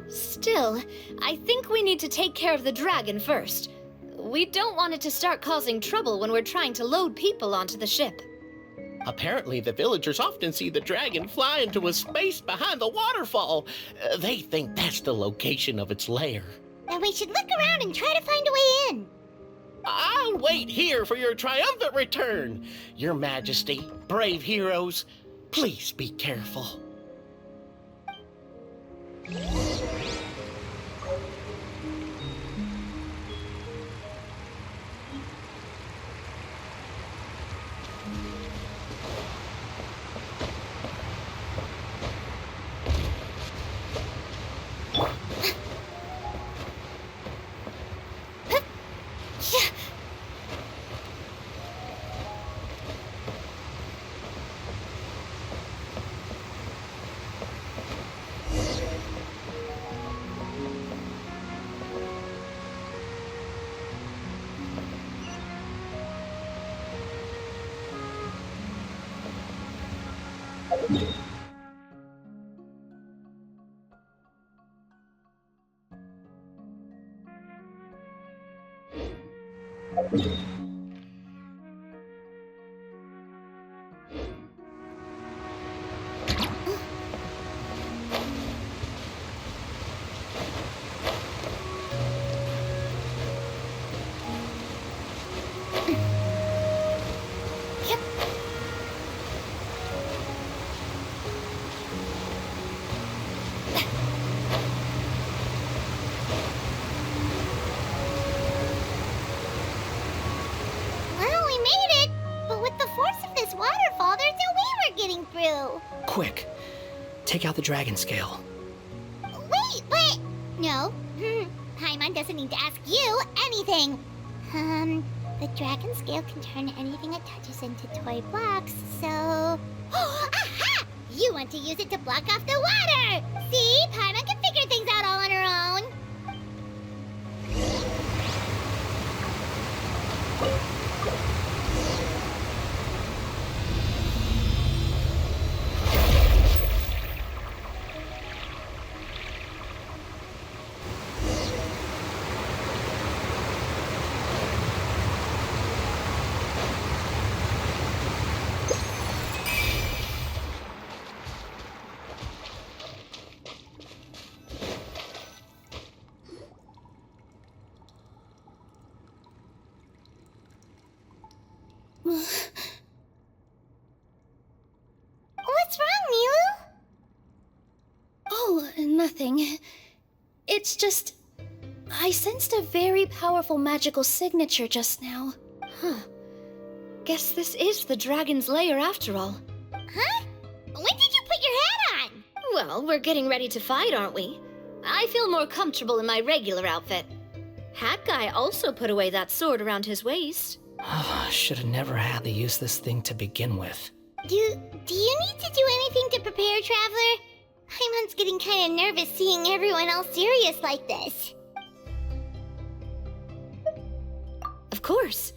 Still, I think we need to take care of the dragon first. We don't want it to start causing trouble when we're trying to load people onto the ship. Apparently, the villagers often see the dragon fly into a space behind the waterfall. They think that's the location of its lair. Then we should look around and try to find a way in. I'll wait here for your triumphant return. Your Majesty, brave heroes, please be careful. Quick, take out the dragon scale. Wait, but... No. Paimon doesn't need to ask you anything. The dragon scale can turn anything it touches into toy blocks, so... Aha! You want to use it to block off the water! See? Paimon can figure things out all on her own. What's wrong, Milu? Oh, nothing. It's just... I sensed a very powerful magical signature just now. Huh. Guess this is the dragon's lair after all. Huh? When did you put your hat on? Well, we're getting ready to fight, aren't we? I feel more comfortable in my regular outfit. Hat Guy also put away that sword around his waist. Should have never had to use this thing to begin with. Do you need to do anything to prepare, Traveler? Paimon's getting kind of nervous seeing everyone else serious like this. Of course.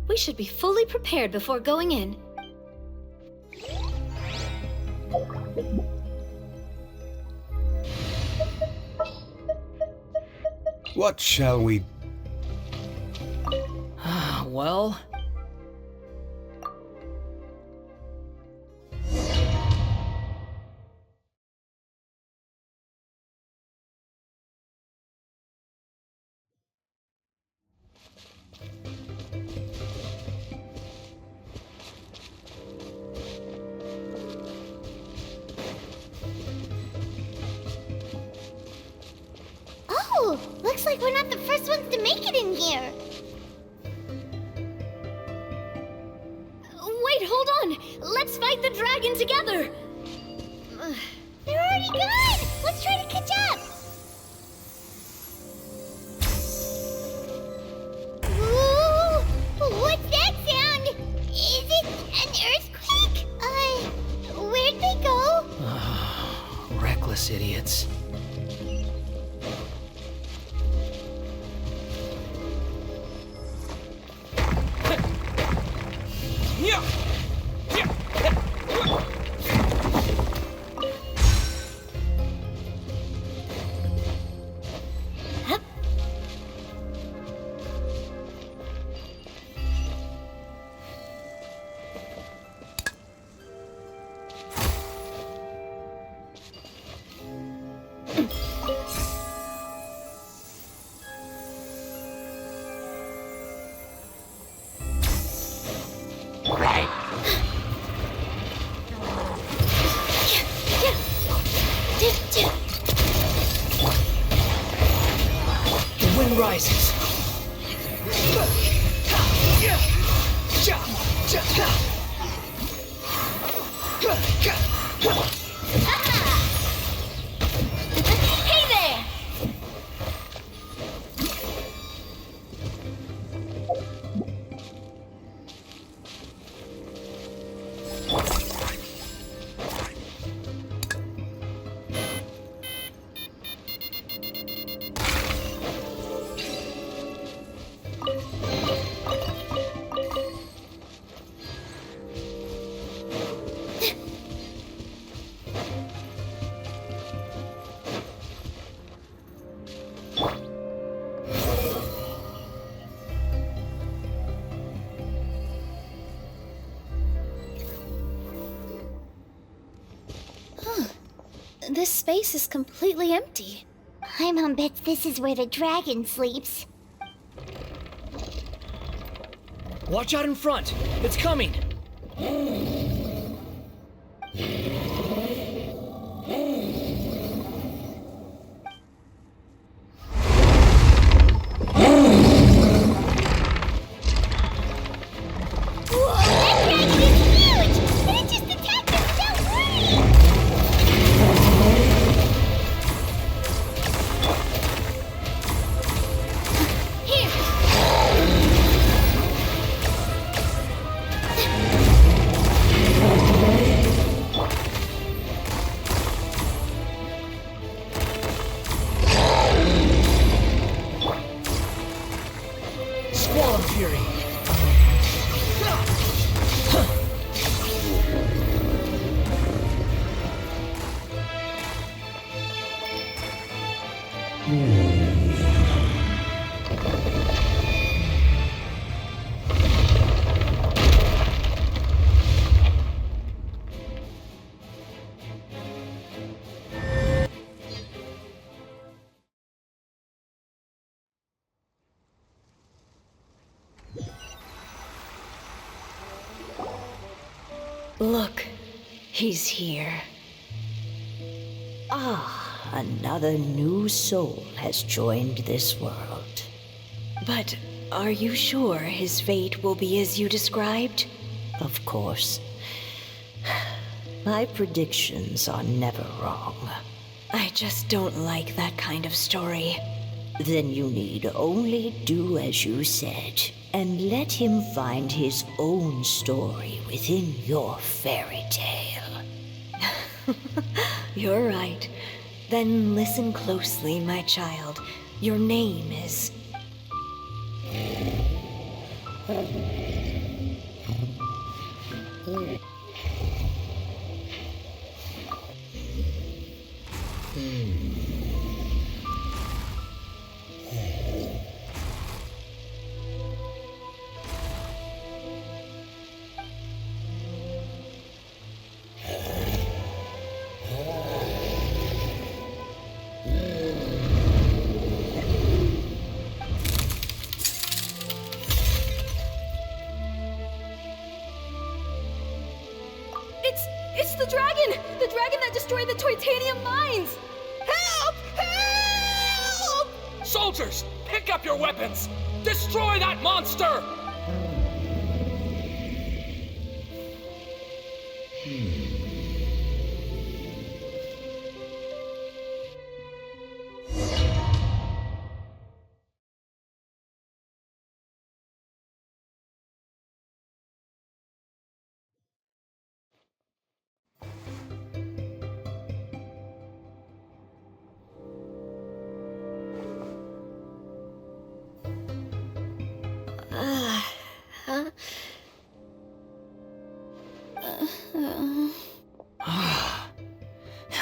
We should be fully prepared before going in. What shall we... Well... Oh, looks like we're not the first ones to make it in here. Wait, hold on! Let's fight the dragon together! They're already gone! Let's try to catch up! Ooh, what's that sound? Is it an earthquake? Where'd Useless idiots. The wind rises. Hey there! This space is completely empty. Paimon bets this is where the dragon sleeps. Watch out in front. It's coming. Whoa, that dragon is huge! And it just attacked us, don't worry! Squall Fury. Look, he's here. Ah, another new soul has joined this world. But are you sure his fate will be as you described? Of course. My predictions are never wrong. I just don't like that kind of story. Then you need only do as you said, and let him find his own story within your fairy tale. You're right. Then listen closely, my child. Your name is... It's the dragon! The dragon that destroyed the Titanium mines! Help! Help! Soldiers, pick up your weapons! Destroy that monster!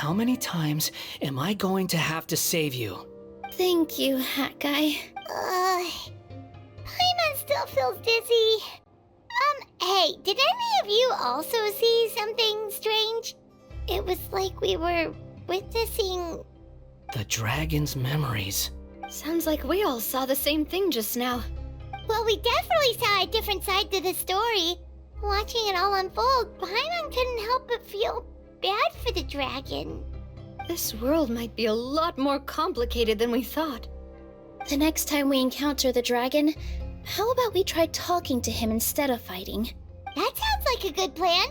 how many times am I going to have to save you? Thank you, Hat Guy. Paimon still feels dizzy. Hey, did any of you also see something strange? It was like we were witnessing... The dragon's memories. Sounds like we all saw the same thing just now. Well, we definitely saw a different side to the story. Watching it all unfold, Paimon couldn't help but feel bad for the dragon. This world might be a lot more complicated than we thought. The next time we encounter the dragon, how about we try talking to him instead of fighting? That sounds like a good plan.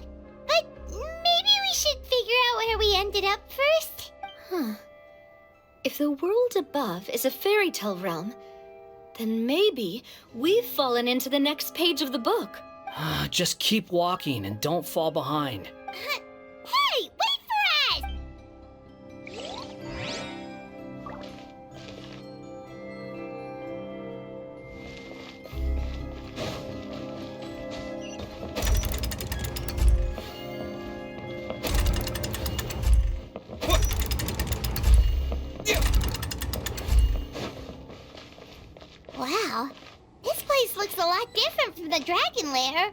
But maybe we should figure out where we ended up first? Huh. If the world above is a fairy tale realm, then maybe we've fallen into the next page of the book. Just keep walking and don't fall behind. Hey, wait for us! Wow, this place looks a lot different from the dragon lair.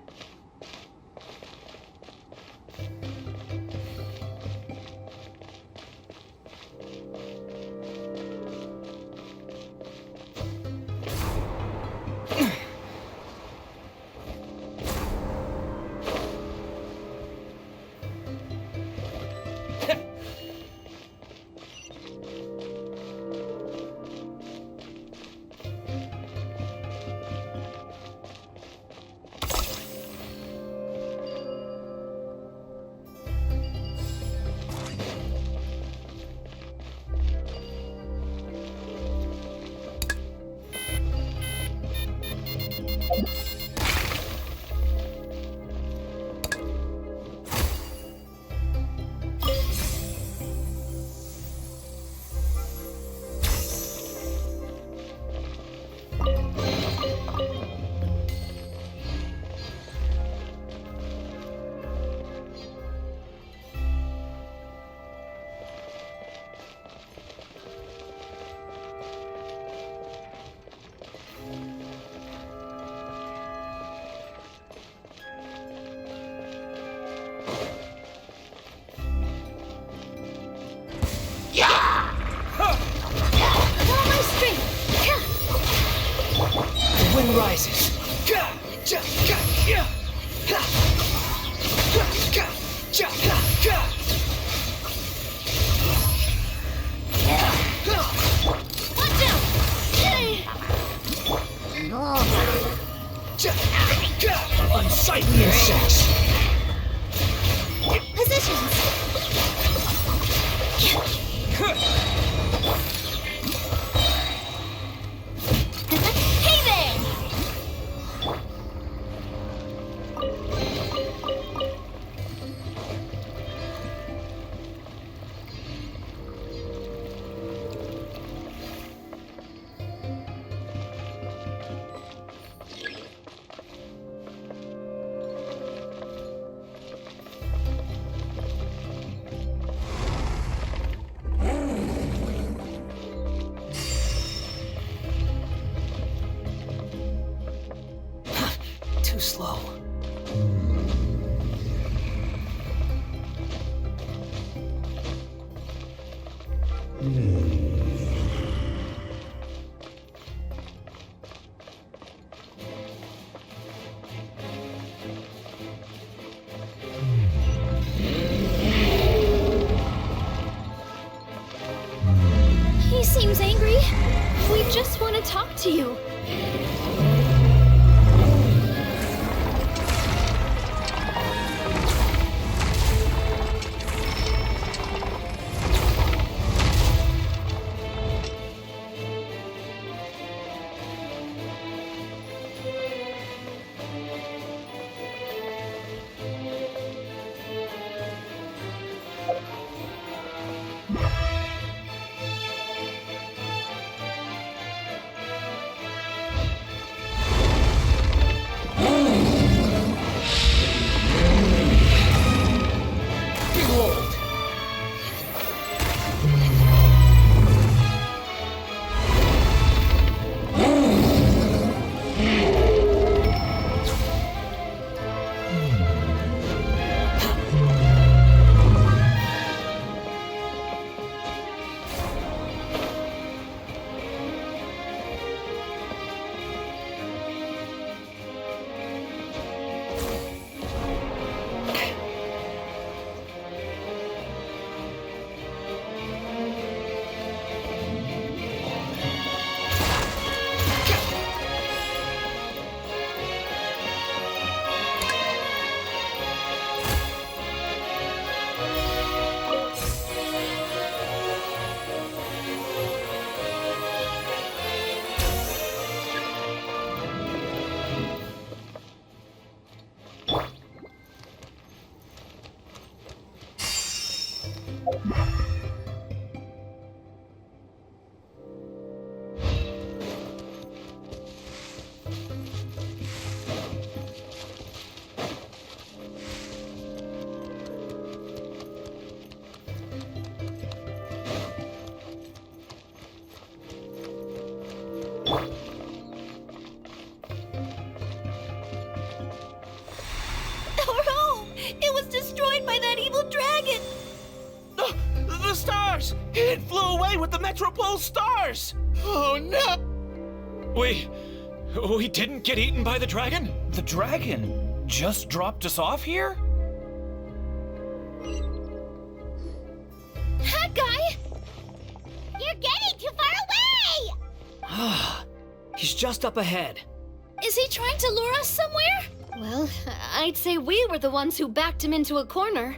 The wind rises. Unsightly insects. Positions. Hey there! Too slow. He seems angry. We just want to talk to you. Our home! It was destroyed by that evil dragon! The stars! It flew away with the Metropole stars! Oh no! We didn't get eaten by the dragon? The dragon just dropped us off here? That guy! You're getting too far away! He's just up ahead. Is he trying to lure us somewhere? Well, I'd say we were the ones who backed him into a corner.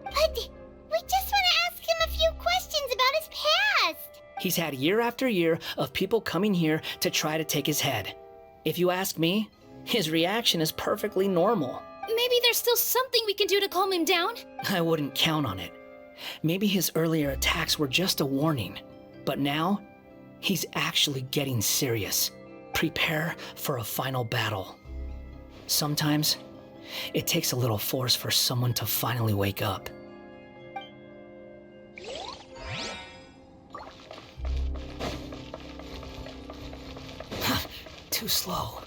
But we just want to ask him a few questions about his past. He's had year after year of people coming here to try to take his head. If you ask me, his reaction is perfectly normal. Maybe there's still something we can do to calm him down? I wouldn't count on it. Maybe his earlier attacks were just a warning. But now, he's actually getting serious. Prepare for a final battle. Sometimes, it takes a little force for someone to finally wake up. Too slow.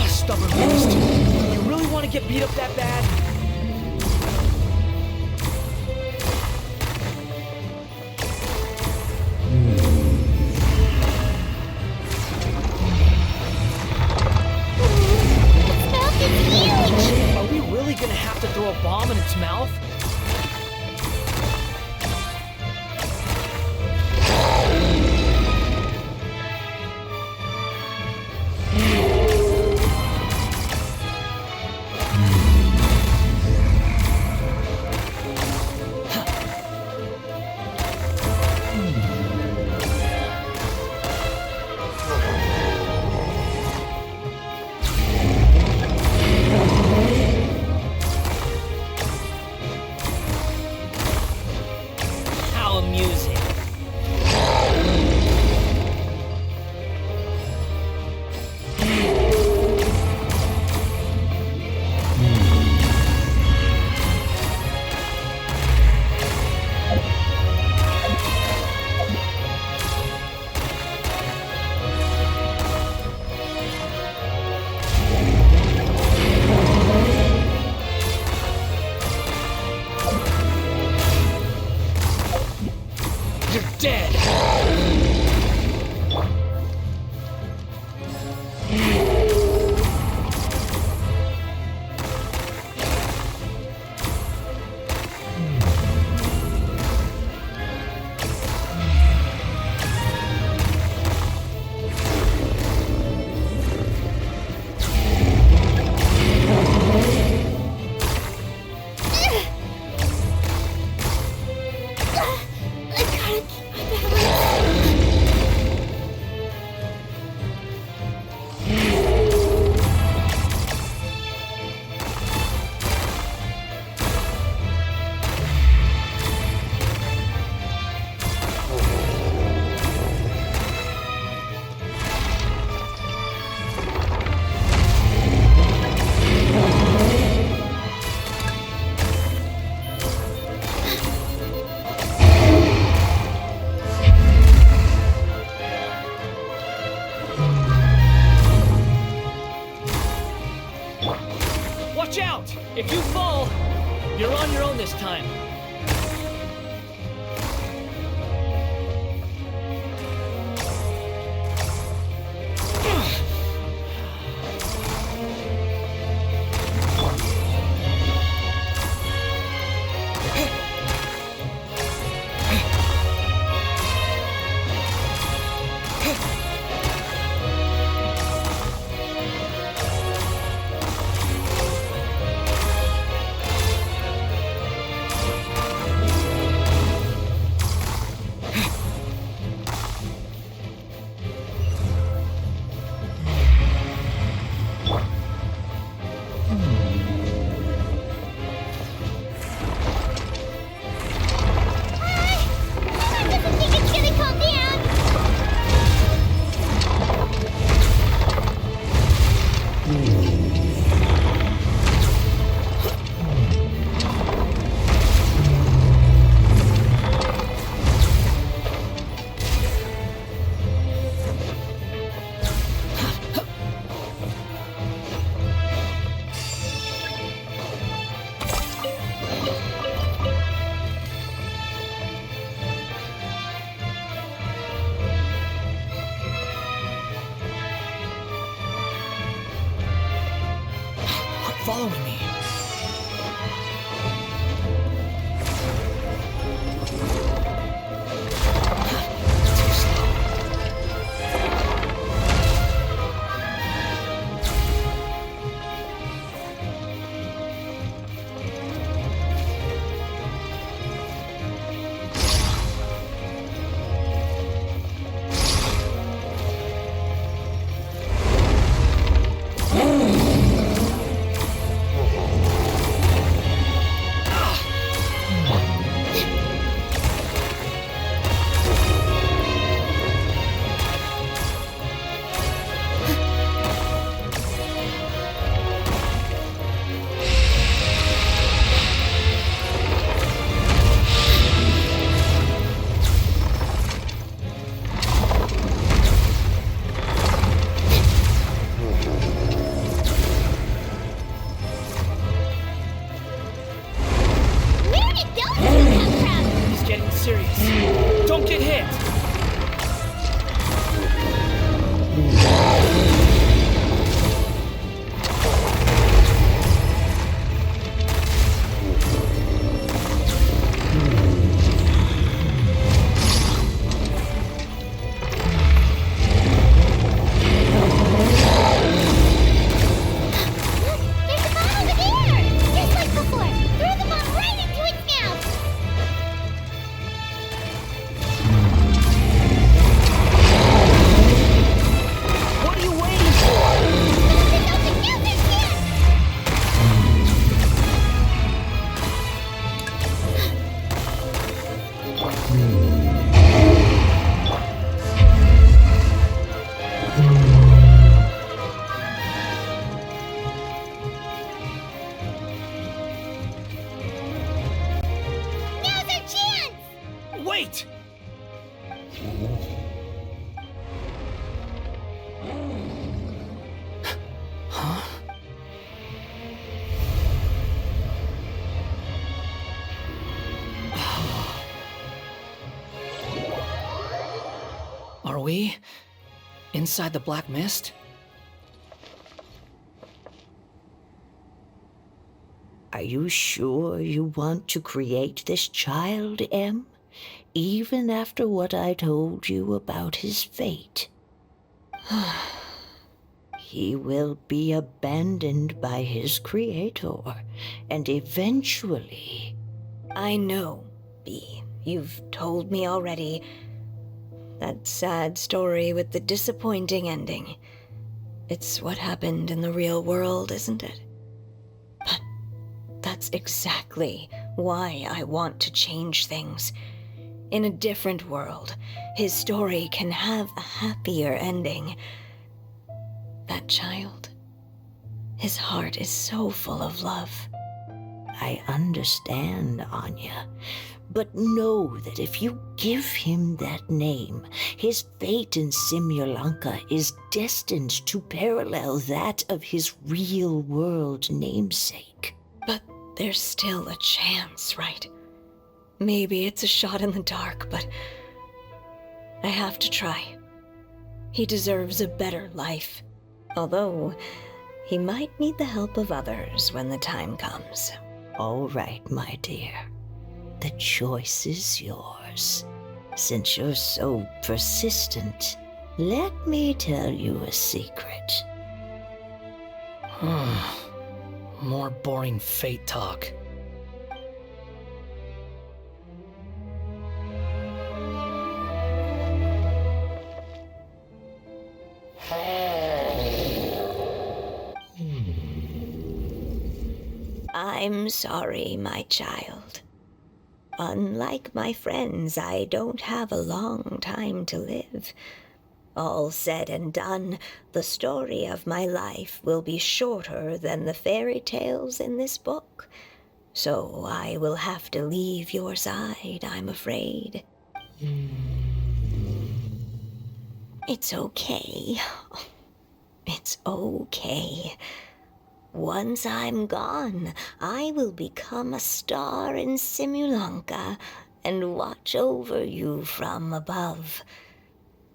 Stubborn beast. You really want to get beat up that bad? Its mouth is huge! Are we really gonna have to throw a bomb in its mouth? How amusing. You're dead. I gotta keep my balance. Watch out! If you fall, you're on your own this time. serious. Don't get hit! Wait! Huh? Are we inside the black mist? Are you sure you want to create this child, Em? Even after what I told you about his fate. He will be abandoned by his creator, and eventually... I know, Bee. You've told me already. That sad story with the disappointing ending. It's what happened in the real world, isn't it? But that's exactly why I want to change things. In a different world, his story can have a happier ending. That child, his heart is so full of love. I understand, Anya. But know that if you give him that name, his fate in Simulanka is destined to parallel that of his real-world namesake. But there's still a chance, right? Maybe it's a shot in the dark, but I have to try. He deserves a better life. Although, he might need the help of others when the time comes. All right, my dear. The choice is yours. Since you're so persistent, let me tell you a secret. More boring fate talk. I'm sorry, my child. Unlike my friends, I don't have a long time to live. All said and done, the story of my life will be shorter than the fairy tales in this book. So I will have to leave your side, I'm afraid. It's okay. It's okay. Once I'm gone, I will become a star in Simulanka and watch over you from above.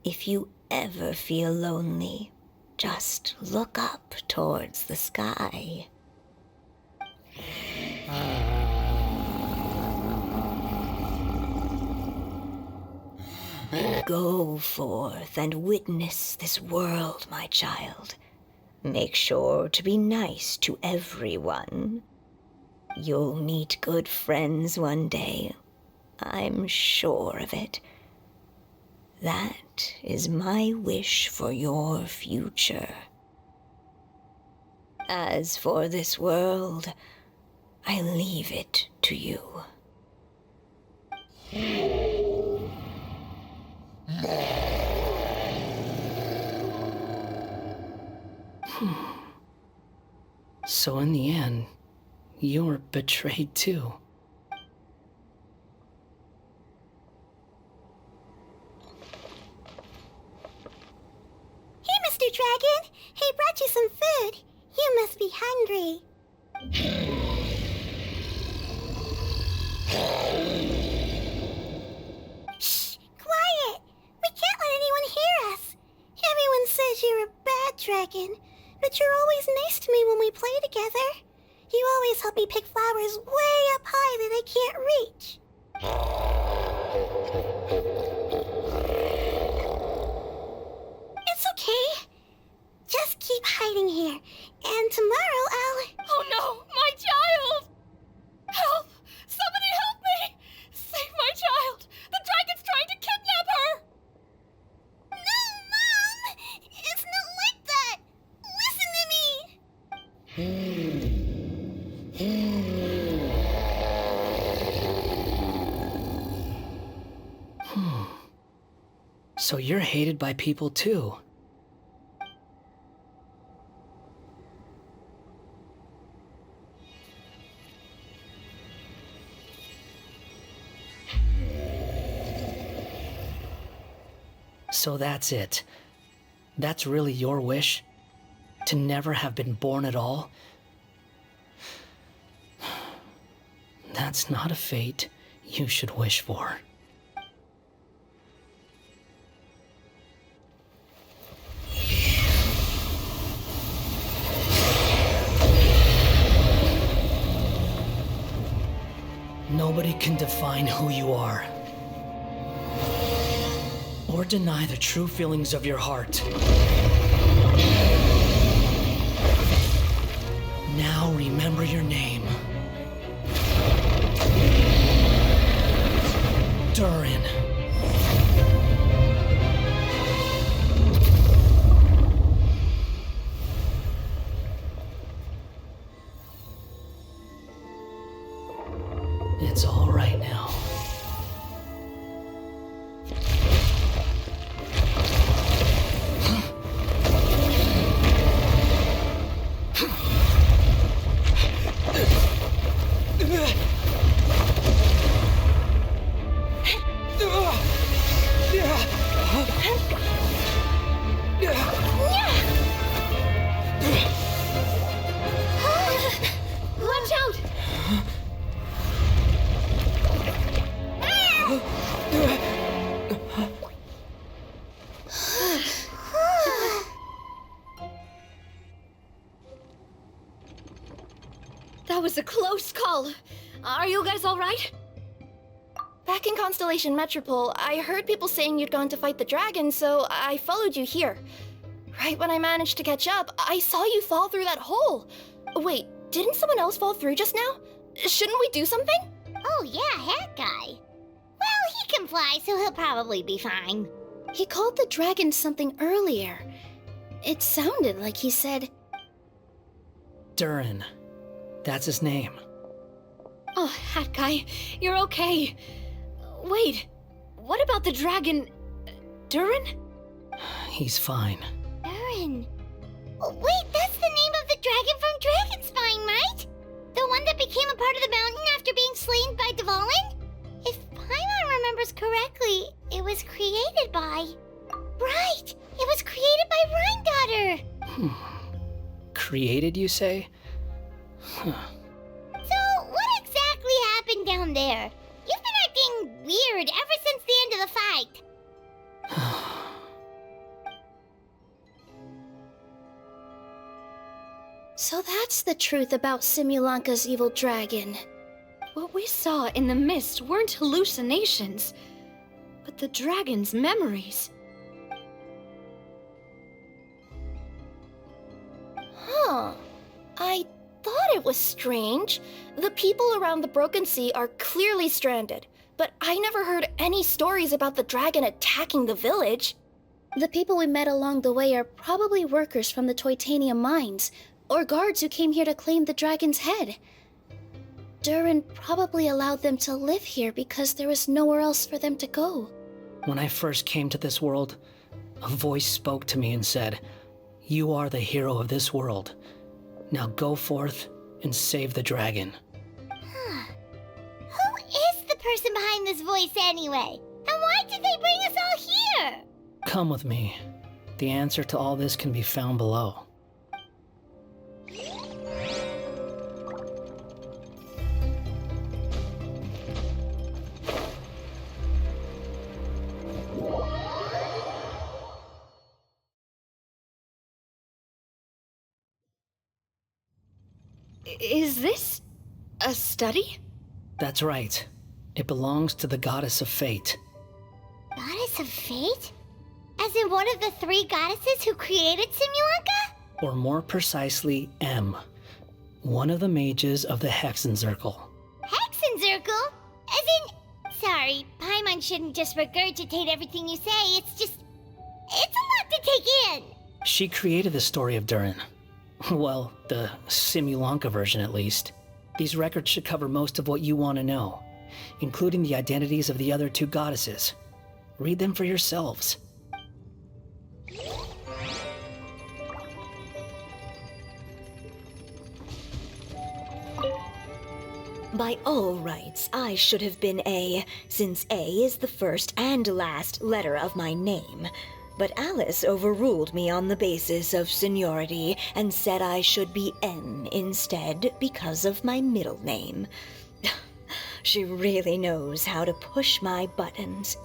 If you ever feel lonely, just look up towards the sky. Go forth and witness this world, my child. Make sure to be nice to everyone. You'll meet good friends one day. I'm sure of it. That is my wish for your future. As for this world, I leave it to you. So in the end, you were betrayed too. Hey, Mr. Dragon! I brought you some food. You must be hungry. dragon, but you're always nice to me when we play together. You always help me pick flowers way up high that I can't reach. It's okay. Just keep hiding here, and tomorrow I'll... Oh no, my child! Help! Somebody help me! Save my child! The dragon's trying to kidnap her! No, Mom! It's not like that! Listen to me! So you're hated by people too. So that's it. That's really your wish? To never have been born at all? That's not a fate you should wish for. Nobody can define who you are, or deny the true feelings of your heart. Now remember your name. Durin. It's all right now. Watch out! That was a close call. Are you guys all right? Back in Constellation Metropole, I heard people saying you'd gone to fight the dragon, so I followed you here. Right when I managed to catch up, I saw you fall through that hole. Wait, didn't someone else fall through just now? Shouldn't we do something? Oh yeah, Hat Guy. Well, he can fly, so he'll probably be fine. He called the dragon something earlier. It sounded like he said... Durin. That's his name. Oh, Hat Guy, you're okay. Wait, what about the dragon... Durin? He's fine. Durin. Wait, that's the name of the dragon from Dragonspine, right? The one that became a part of the mountain after being slain by Dvalin? If Paimon remembers correctly, it was created by... Right! It was created by Rhine Daughter! Created, you say? So, what exactly happened down there? You've been acting weird ever since the end of the fight. So that's the truth about Simulanka's evil dragon. What we saw in the mist weren't hallucinations, but the dragon's memories. Huh. I thought it was strange. The people around the Broken Sea are clearly stranded, but I never heard any stories about the dragon attacking the village. The people we met along the way are probably workers from the Toitania mines, or guards who came here to claim the dragon's head. Durin probably allowed them to live here because there was nowhere else for them to go. When I first came to this world, a voice spoke to me and said, "You are the hero of this world. Now go forth and save the dragon." Who is the person behind this voice anyway? And why did they bring us all here? Come with me. The answer to all this can be found below. Is this a study? That's right. It belongs to the Goddess of Fate. Goddess of Fate? As in one of the 3 goddesses who created Simulanka? Or more precisely, M. One of the mages of the Hexenzirkel. Hexenzirkel? As in... Sorry, Paimon shouldn't just regurgitate everything you say, it's a lot to take in! She created the story of Durin. Well, the Simulanka version at least. These records should cover most of what you want to know, including the identities of the other 2 goddesses. Read them for yourselves. By all rights, I should have been A, since A is the first and last letter of my name. But Alice overruled me on the basis of seniority and said I should be M instead because of my middle name. She really knows how to push my buttons.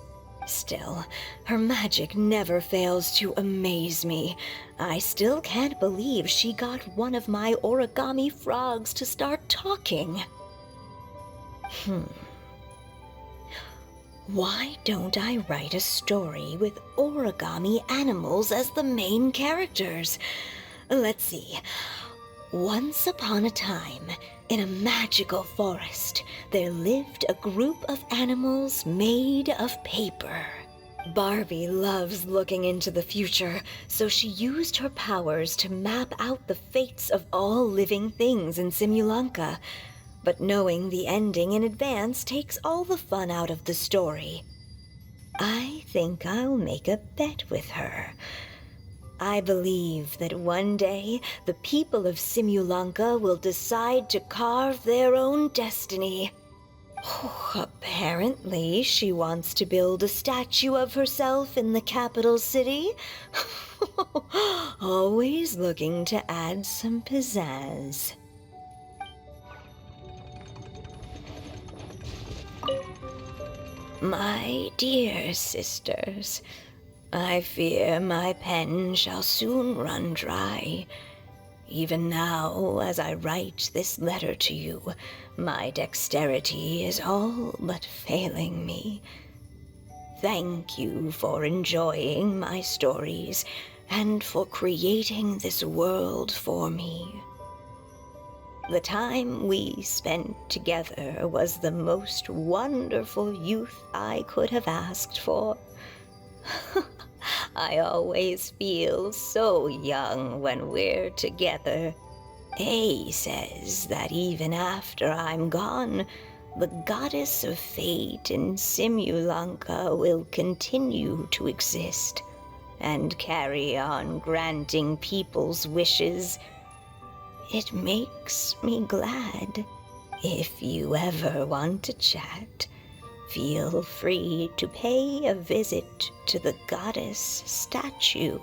Still, her magic never fails to amaze me. I still can't believe she got one of my origami frogs to start talking. Why don't I write a story with origami animals as the main characters? Let's see. Once upon a time, in a magical forest, there lived a group of animals made of paper. Barbie loves looking into the future, so she used her powers to map out the fates of all living things in Simulanka. But knowing the ending in advance takes all the fun out of the story. I think I'll make a bet with her. I believe that one day the people of Simulanka will decide to carve their own destiny. Apparently, she wants to build a statue of herself in the capital city. Always looking to add some pizzazz. My dear sisters, I fear my pen shall soon run dry. Even now, as I write this letter to you, my dexterity is all but failing me. Thank you for enjoying my stories and for creating this world for me. The time we spent together was the most wonderful youth I could have asked for. I always feel so young when we're together. A says that even after I'm gone, the goddess of fate in Simulanka will continue to exist and carry on granting people's wishes. It makes me glad. If you ever want to chat, feel free to pay a visit to the goddess statue.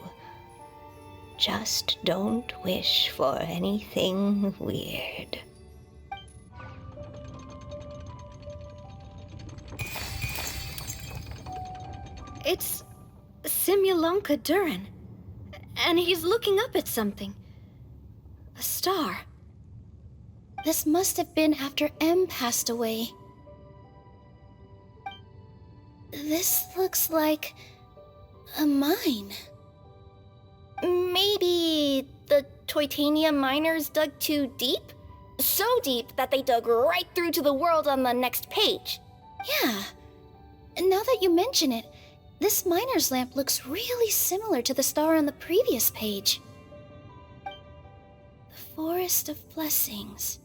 Just don't wish for anything weird. It's Simulanka Durin. And he's looking up at something. A star. This must have been after M passed away. This looks like a mine. Maybe the Toitania miners dug too deep? So deep that they dug right through to the world on the next page. Yeah. And now that you mention it, this miner's lamp looks really similar to the star on the previous page. The Forest of Blessings.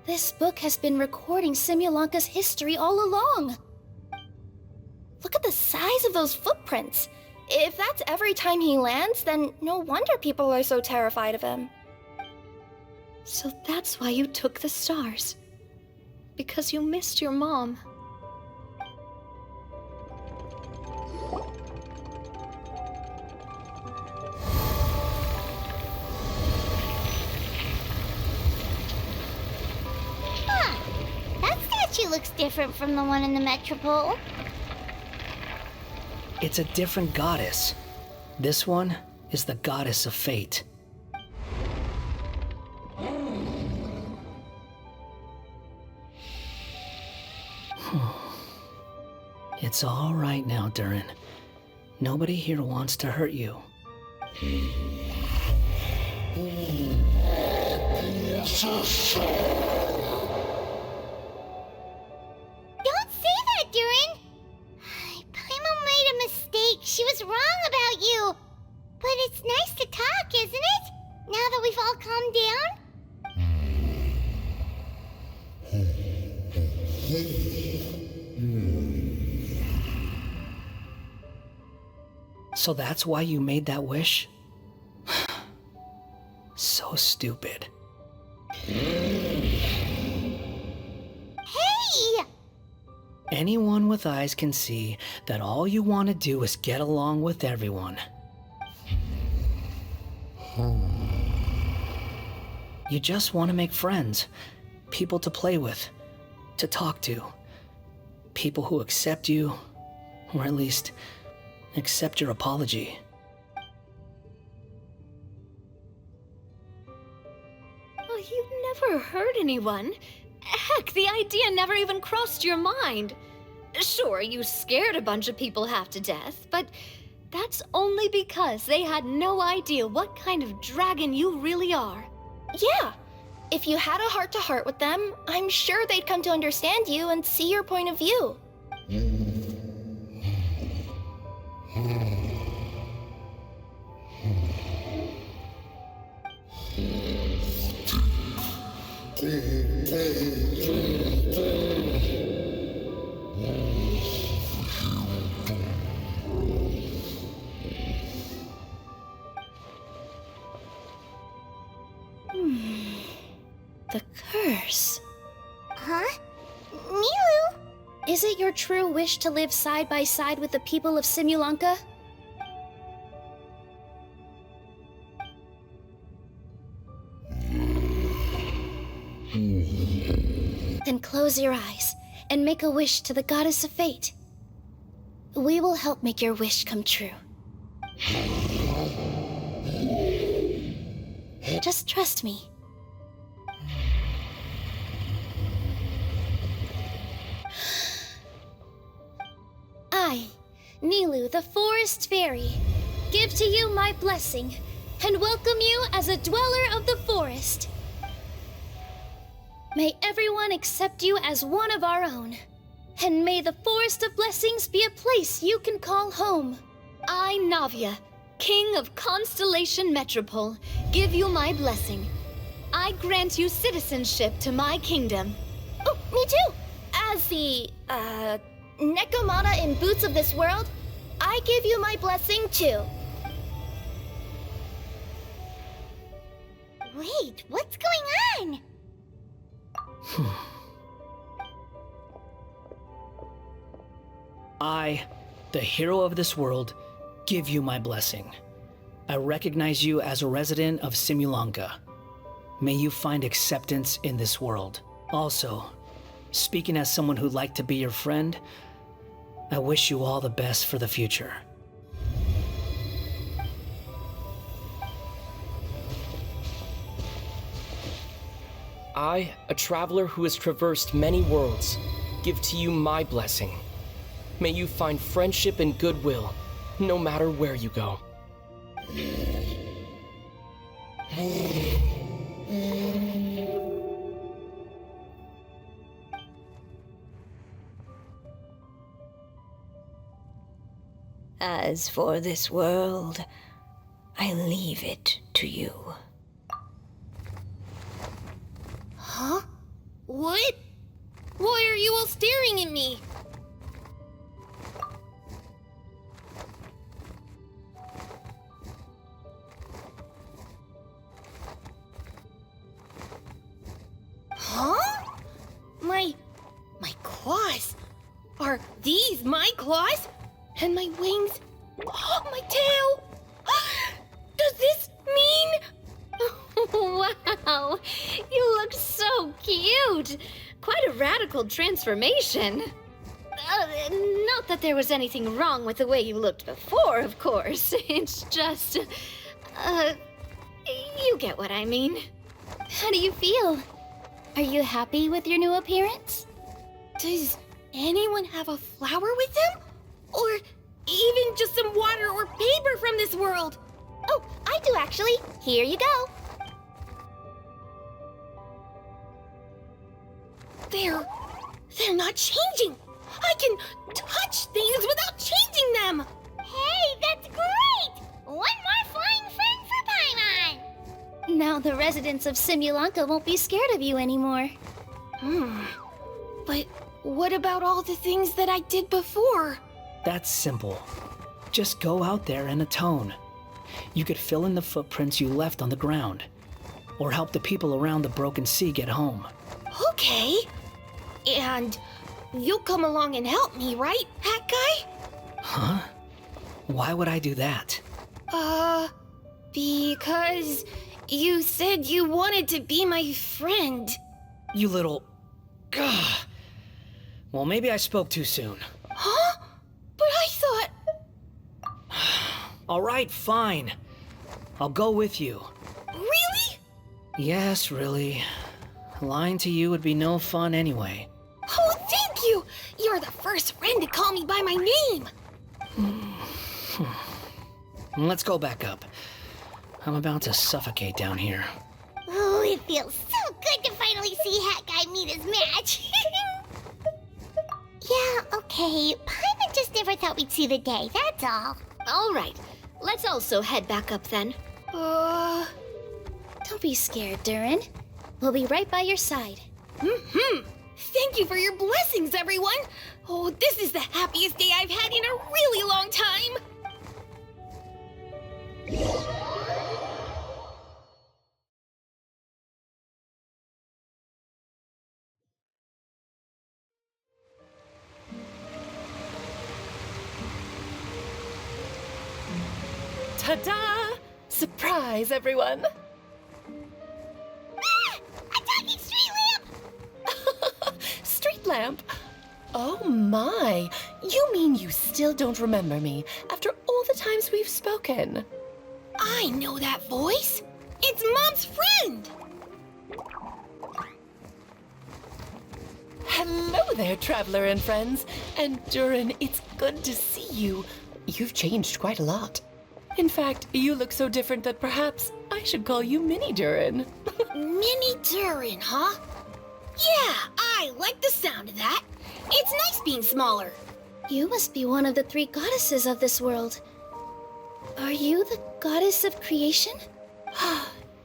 This book has been recording Simulanka's history all along. Look at the size of those footprints. If that's every time he lands, then no wonder people are so terrified of him. So that's why you took the stars. Because you missed your mom. That statue looks different from the one in the Metropole. It's a different goddess. This one is the goddess of fate. It's all right now, Durin. Nobody here wants to hurt you. Don't say that, Durin! Paimon made a mistake. She was wrong about you. But it's nice to talk, isn't it? Now that we've all calmed down? So that's why you made that wish? So stupid. Hey! Anyone with eyes can see that all you want to do is get along with everyone. You just want to make friends, people to play with, to talk to, people who accept you, or at least accept your apology. Oh, you've never hurt anyone. Heck, the idea never even crossed your mind. Sure, you scared a bunch of people half to death, but that's only because they had no idea what kind of dragon you really are. Yeah. If you had a heart-to-heart with them, I'm sure they'd come to understand you and see your point of view. The curse. Huh? Milu? Is it your true wish to live side by side with the people of Simulanka? Then close your eyes and make a wish to the goddess of fate. We will help make your wish come true. Just trust me. I, Nilu, the Forest Fairy, give to you my blessing and welcome you as a dweller of the forest. May everyone accept you as one of our own, and may the Forest of Blessings be a place you can call home. I, Navia, King of Constellation Metropole, give you my blessing. I grant you citizenship to my kingdom. Oh, me too! As the, Nekomata in Boots of this world, I give you my blessing too. Wait, what's going on? I, the hero of this world, give you my blessing. I recognize you as a resident of Simulanka. May you find acceptance in this world. Also, speaking as someone who'd like to be your friend, I wish you all the best for the future. I, a traveler who has traversed many worlds, give to you my blessing. May you find friendship and goodwill, no matter where you go. As for this world, I leave it to you. Huh? What? Why are you all staring at me? Huh? My claws? Are these my claws? And my wings? Oh, my tail! Does this mean... Wow, you look so cute. Quite a radical transformation. Not that there was anything wrong with the way you looked before, of course. It's just, you get what I mean. How do you feel? Are you happy with your new appearance? Does anyone have a flower with them? Or even just some water or paper from this world? Oh, I do actually. Here you go. They're not changing. I can touch things without changing them. Hey, that's great! One more flying friend for Paimon! Now the residents of Simulanka won't be scared of you anymore. But what about all the things that I did before? That's simple. Just go out there and atone. You could fill in the footprints you left on the ground, or help the people around the broken sea get home. Okay. And you'll come along and help me, right, Hat Guy? Huh? Why would I do that? Because you said you wanted to be my friend. You little... Gah. Well, maybe I spoke too soon. Huh? But I thought... All right, fine. I'll go with you. Really? Yes, really. Lying to you would be no fun anyway. Oh, thank you! You're the first friend to call me by my name! Let's go back up. I'm about to suffocate down here. Oh, it feels so good to finally see Hat Guy meet his match. Yeah, okay. Paimon just never thought we'd see the day, that's all. All right. Let's also head back up then. Don't be scared, Durin. We'll be right by your side. Thank you for your blessings, everyone! Oh, this is the happiest day I've had in a really long time! Ta-da! Surprise, everyone! A talking street lamp! Street lamp? Oh my! You mean you still don't remember me after all the times we've spoken? I know that voice! It's Mom's friend! Hello there, traveler and friends. And Durin, it's good to see you. You've changed quite a lot. In fact, you look so different that perhaps I should call you Mini Durin. Mini Durin, huh? Yeah, I like the sound of that. It's nice being smaller. You must be one of the 3 goddesses of this world. Are you the goddess of creation?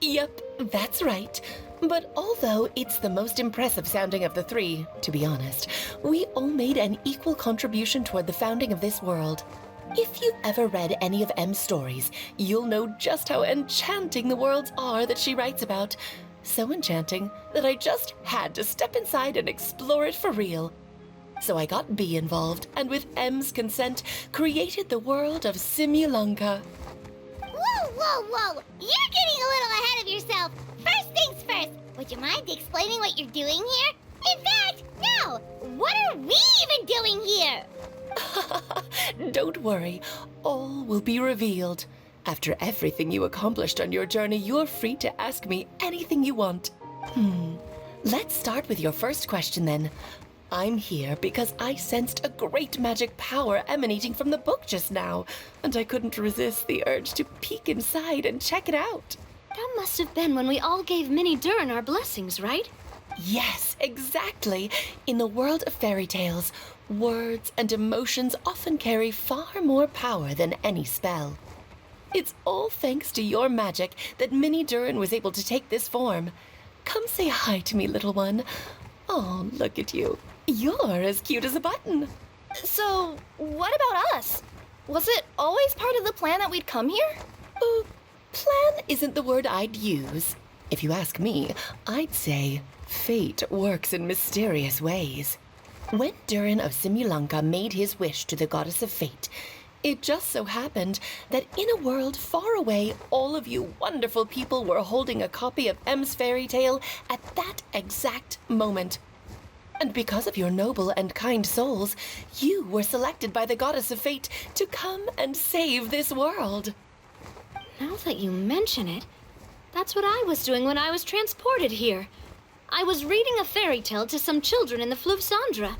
Yep, that's right. But although it's the most impressive sounding of the 3, to be honest, we all made an equal contribution toward the founding of this world. If you've ever read any of M's stories, you'll know just how enchanting the worlds are that she writes about. So enchanting that I just had to step inside and explore it for real. So I got B involved, and with M's consent, created the world of Simulanka. Whoa, whoa, whoa! You're getting a little ahead of yourself. First things first, would you mind explaining what you're doing here? In fact, no! What are we even doing here? Don't worry, all will be revealed. After everything you accomplished on your journey, you're free to ask me anything you want. Let's start with your first question then. I'm here because I sensed a great magic power emanating from the book just now, and I couldn't resist the urge to peek inside and check it out. That must have been when we all gave Mini Durin our blessings, right? Yes, exactly. In the world of fairy tales, words and emotions often carry far more power than any spell. It's all thanks to your magic that Mini Durin was able to take this form. Come say hi to me, little one. Oh, look at you. You're as cute as a button. So, what about us? Was it always part of the plan that we'd come here? Plan isn't the word I'd use. If you ask me, I'd say fate works in mysterious ways. When Durin of Simulanka made his wish to the goddess of fate, it just so happened that in a world far away, all of you wonderful people were holding a copy of M's fairy tale at that exact moment. And because of your noble and kind souls, you were selected by the goddess of fate to come and save this world. Now that you mention it, that's what I was doing when I was transported here. I was reading a fairy tale to some children in the Fleuve Cendra.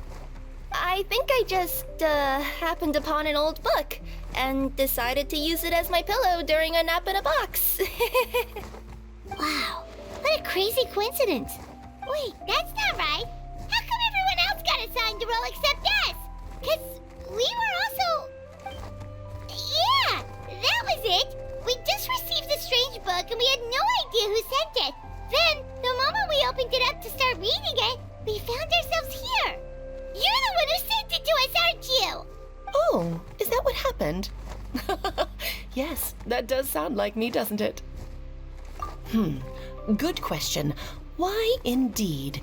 I think I just, happened upon an old book and decided to use it as my pillow during a nap in a box. Wow, what a crazy coincidence. Wait, that's not right. How come everyone else got assigned a role except us? 'Cause we were also... Yeah, that was it. We just received a strange book and we had no idea who sent it. Then, the moment we opened it up to start reading it, we found ourselves here. You're the one who sent it to us, aren't you? Oh, is that what happened? Yes, that does sound like me, doesn't it? Good question. Why indeed?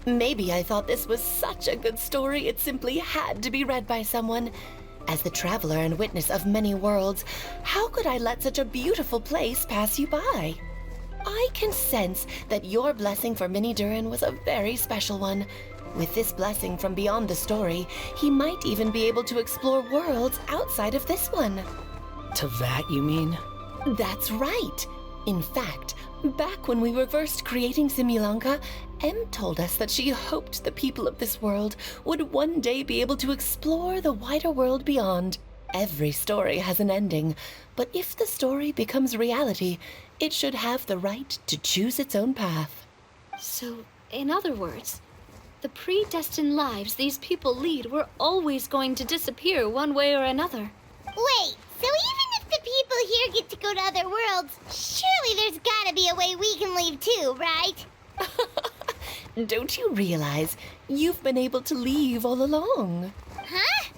Maybe I thought this was such a good story it simply had to be read by someone. As the traveler and witness of many worlds, how could I let such a beautiful place pass you by? I can sense that your blessing for Minnie Durin was a very special one. With this blessing from beyond the story, he might even be able to explore worlds outside of this one. To that, you mean? That's right. In fact, back when we were first creating Simulanka, Em told us that she hoped the people of this world would one day be able to explore the wider world beyond. Every story has an ending, but if the story becomes reality, it should have the right to choose its own path. So, in other words, the predestined lives these people lead were always going to disappear one way or another. Wait, so even if the people here get to go to other worlds, surely there's gotta be a way we can leave too, right? Don't you realize you've been able to leave all along? Huh?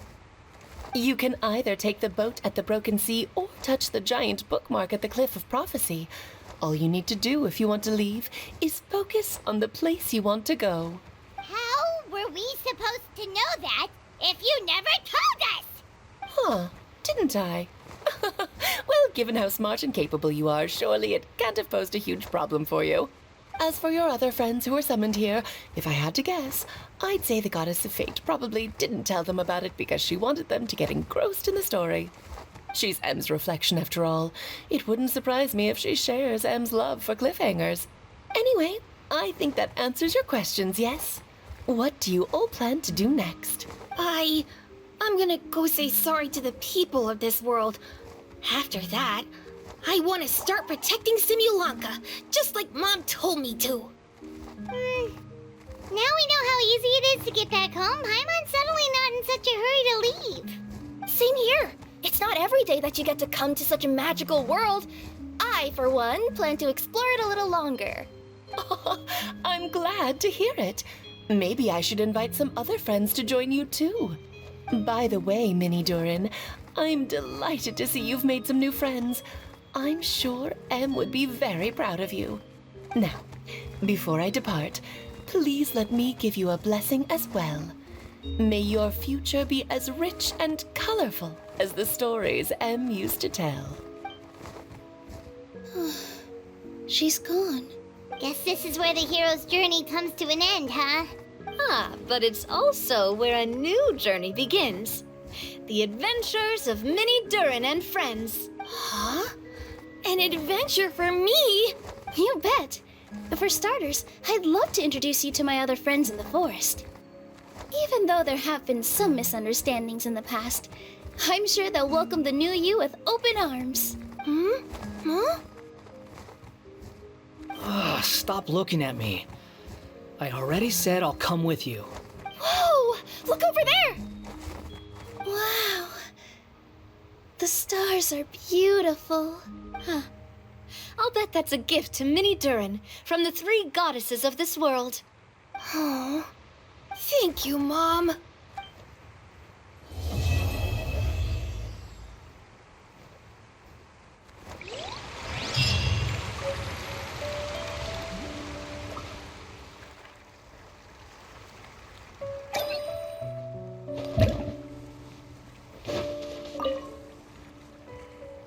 You can either take the boat at the Broken Sea or touch the giant bookmark at the Cliff of Prophecy. All you need to do if you want to leave is focus on the place you want to go. How were we supposed to know that if you never told us? Huh, didn't I? Well, given how smart and capable you are, surely it can't have posed a huge problem for you. As for your other friends who were summoned here, if I had to guess, I'd say the Goddess of Fate probably didn't tell them about it because she wanted them to get engrossed in the story. She's Em's reflection, after all. It wouldn't surprise me if she shares Em's love for cliffhangers. Anyway, I think that answers your questions, yes? What do you all plan to do next? I'm gonna go say sorry to the people of this world. After that, I want to start protecting Simulanka, just like Mom told me to. Now we know how easy it is to get back home. Paimon's suddenly not in such a hurry to leave. Same here. It's not every day that you get to come to such a magical world. I, for one, plan to explore it a little longer. I'm glad to hear it. Maybe I should invite some other friends to join you too. By the way, Minnie Durin, I'm delighted to see you've made some new friends. I'm sure Em would be very proud of you. Now, before I depart, please let me give you a blessing as well. May your future be as rich and colorful as the stories Em used to tell. She's gone. Guess this is where the hero's journey comes to an end, huh? Ah, but it's also where a new journey begins. The adventures of Minnie Durin and friends. Huh? An adventure for me? You bet. For starters, I'd love to introduce you to my other friends in the forest. Even though there have been some misunderstandings in the past, I'm sure they'll welcome the new you with open arms. Huh? Stop looking at me. I already said I'll come with you. Whoa! Look over there! Wow. The stars are beautiful. Huh. I'll bet that's a gift to Minnie Durin from the three goddesses of this world. Oh, thank you, Mom.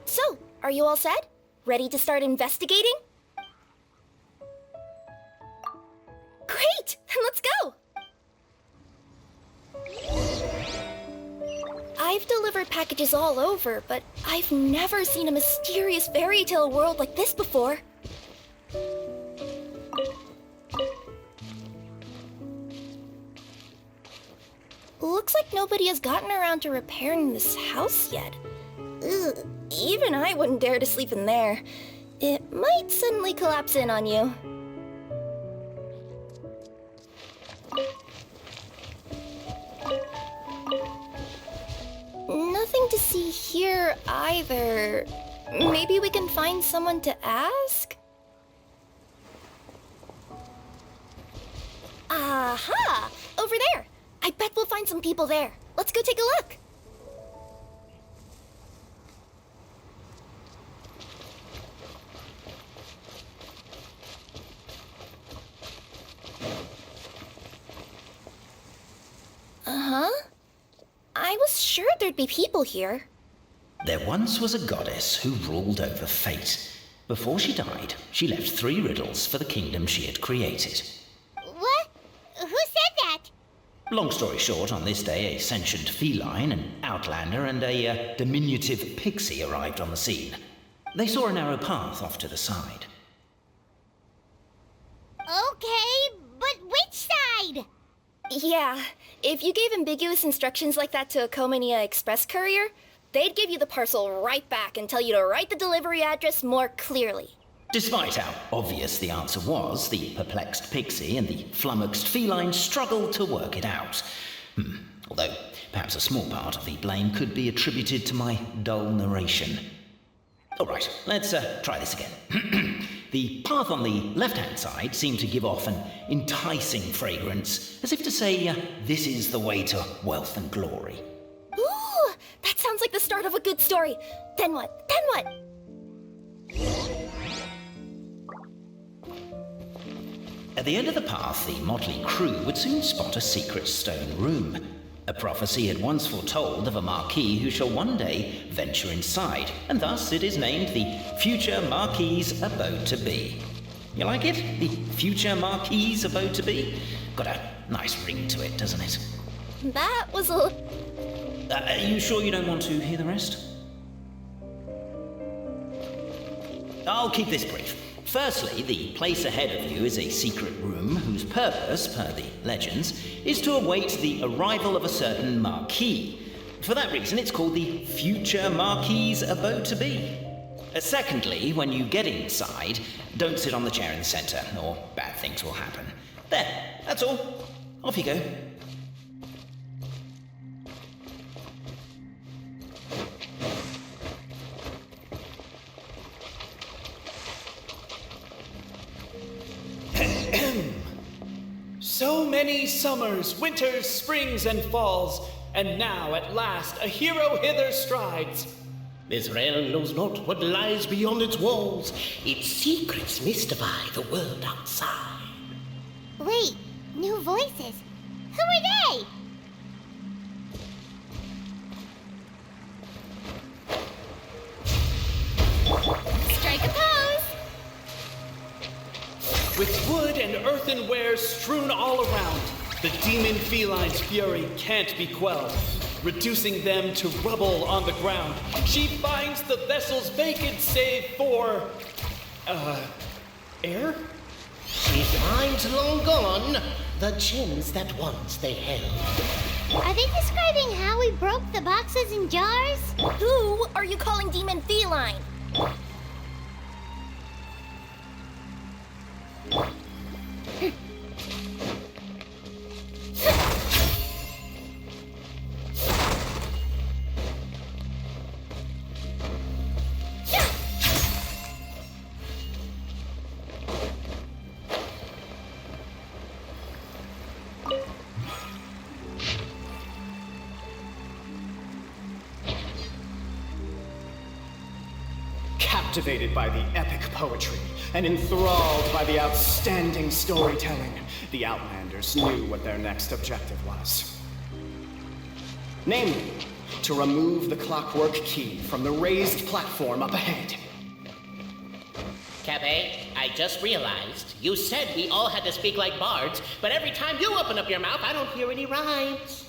So, are you all set? Ready to start investigating? Great! Then let's go! I've delivered packages all over, but I've never seen a mysterious fairy tale world like this before. Looks Looks like nobody has gotten around to repairing this house yet. Ugh, even I wouldn't dare to sleep in there. It might suddenly collapse in on you. Nothing to see here either. Maybe we can find someone to ask? Aha! Over there! I bet we'll find some people there. Let's go take a look. Uh-huh. I was sure there'd be people here. There once was a goddess who ruled over fate. Before she died, she left 3 riddles for the kingdom she had created. What? Who said that? Long story short, on this day, a sentient feline, an outlander, and a diminutive pixie arrived on the scene. They saw a narrow path off to the side. Okay, but which side? Yeah, if you gave ambiguous instructions like that to a Komania Express courier, they'd give you the parcel right back and tell you to write the delivery address more clearly. Despite how obvious the answer was, the perplexed pixie and the flummoxed feline struggled to work it out. Although, perhaps a small part of the blame could be attributed to my dull narration. Alright, let's try this again. The path on the left-hand side seemed to give off an enticing fragrance, as if to say, this is the way to wealth and glory. Ooh, that sounds like the start of a good story. Then what? Then what? At the end of the path, the motley crew would soon spot a secret stone room. A prophecy had once foretold of a marquis who shall one day venture inside, and thus it is named the future marquis's abode to be. You like it? The future marquis's abode to be? Got a nice ring to it, doesn't it? That was a... Are you sure you don't want to hear the rest? I'll keep this brief. Firstly, the place ahead of you is a secret room whose purpose, per the legends, is to await the arrival of a certain marquis. For that reason, it's called the future marquis's abode to be. Secondly, when you get inside, don't sit on the chair in the center, or bad things will happen. There, that's all. Off you go. So many summers, winters, springs, and falls, and now at last a hero hither strides. This realm knows not what lies beyond its walls. Its secrets mystify the world outside. Wait, new voices. Who are they? Strike a pose! With wood and earthenware strewn all around, the demon feline's fury can't be quelled. Reducing them to rubble on the ground, she finds the vessel's vacant save for... air? She finds long gone the gems that once they held. Are they describing how we broke the boxes and jars? Who are you calling demon feline? Captivated by the epic poetry and enthralled by the outstanding storytelling, the Outlanders knew what their next objective was. Namely, to remove the clockwork key from the raised platform up ahead. Cabe, I just realized you said we all had to speak like bards, but every time you open up your mouth, I don't hear any rhymes.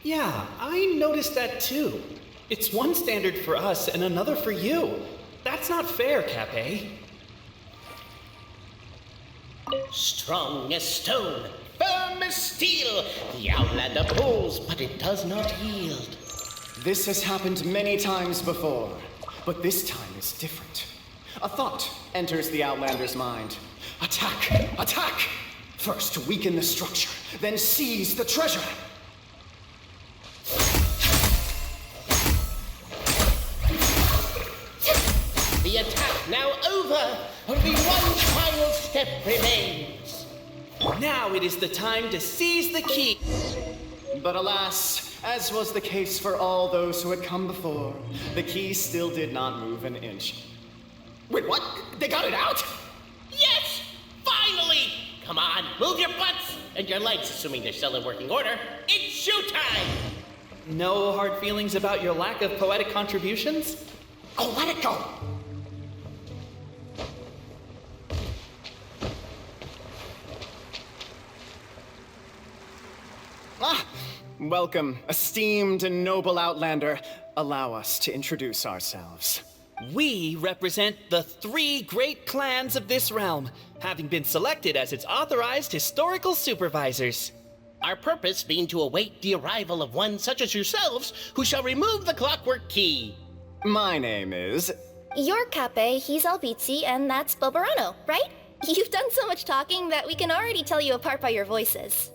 Yeah, I noticed that too. It's one standard for us and another for you. That's not fair, Cape. Strong as stone, firm firm as steel. The Outlander pulls, but it does not yield. This has happened many times before, but this time is different. A thought enters the Outlander's mind. Attack! Attack! First weaken the structure, then seize the treasure. The attack now over. Only one final step remains. Now it is the time to seize the key. But alas, as was the case for all those who had come before, the key still did not move an inch. Wait, what? They got it out? Yes! Finally! Come on, move your butts and your legs, assuming they're still in working order. It's showtime! No hard feelings about your lack of poetic contributions? Oh, let it go! Ah! Welcome, esteemed and noble Outlander. Allow us to introduce ourselves. We represent the 3 great clans of this realm, having been selected as its authorized historical supervisors. Our purpose being to await the arrival of one such as yourselves who shall remove the clockwork key. My name is... You're Cape, he's Albizzi, and that's Bobarano, right? You've done so much talking that we can already tell you apart by your voices.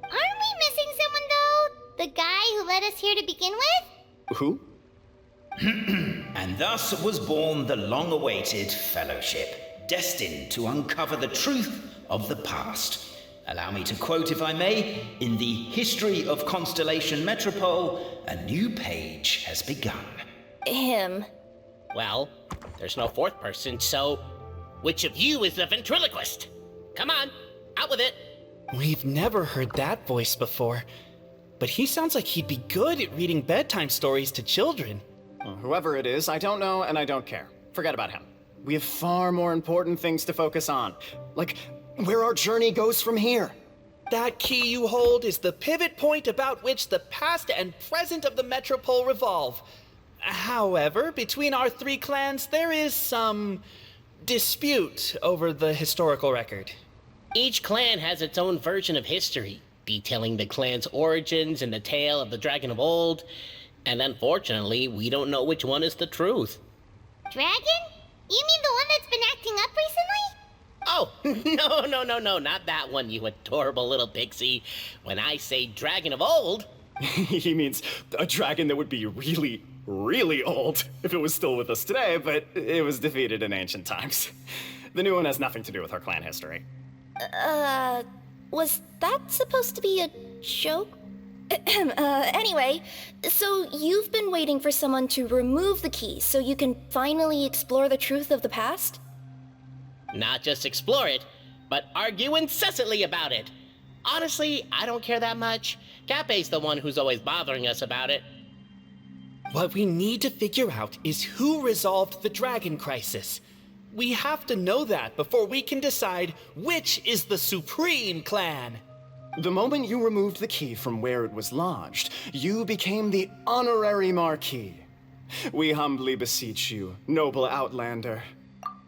Aren't we missing someone, though? The guy who led us here to begin with? Who? And thus was born the long-awaited Fellowship, destined to uncover the truth of the past. Allow me to quote, if I may, in the history of Constellation Metropole, a new page has begun. Him. Well, there's no fourth person, so which of you is the ventriloquist? Come on, out with it. We've never heard that voice before, but he sounds like he'd be good at reading bedtime stories to children. Well, whoever it is, I don't know and I don't care. Forget about him. We have far more important things to focus on, like where our journey goes from here. That key you hold is the pivot point about which the past and present of the Metropole revolve. However, between our 3 clans, there is some dispute over the historical record. Each clan has its own version of history, detailing the clan's origins and the tale of the dragon of old, and unfortunately, we don't know which one is the truth. Dragon? You mean the one that's been acting up recently? Oh, no, not that one, you adorable little pixie. When I say dragon of old... He means a dragon that would be really, really old if it was still with us today, but it was defeated in ancient times. The new one has nothing to do with our clan history. Was that supposed to be a joke? Anyway, so you've been waiting for someone to remove the key so you can finally explore the truth of the past? Not just explore it, but argue incessantly about it. Honestly, I don't care that much. Cape's the one who's always bothering us about it. What we need to figure out is who resolved the dragon crisis. We have to know that before we can decide which is the supreme clan. The moment you removed the key from where it was lodged, you became the honorary Marquis. We humbly beseech you, noble Outlander.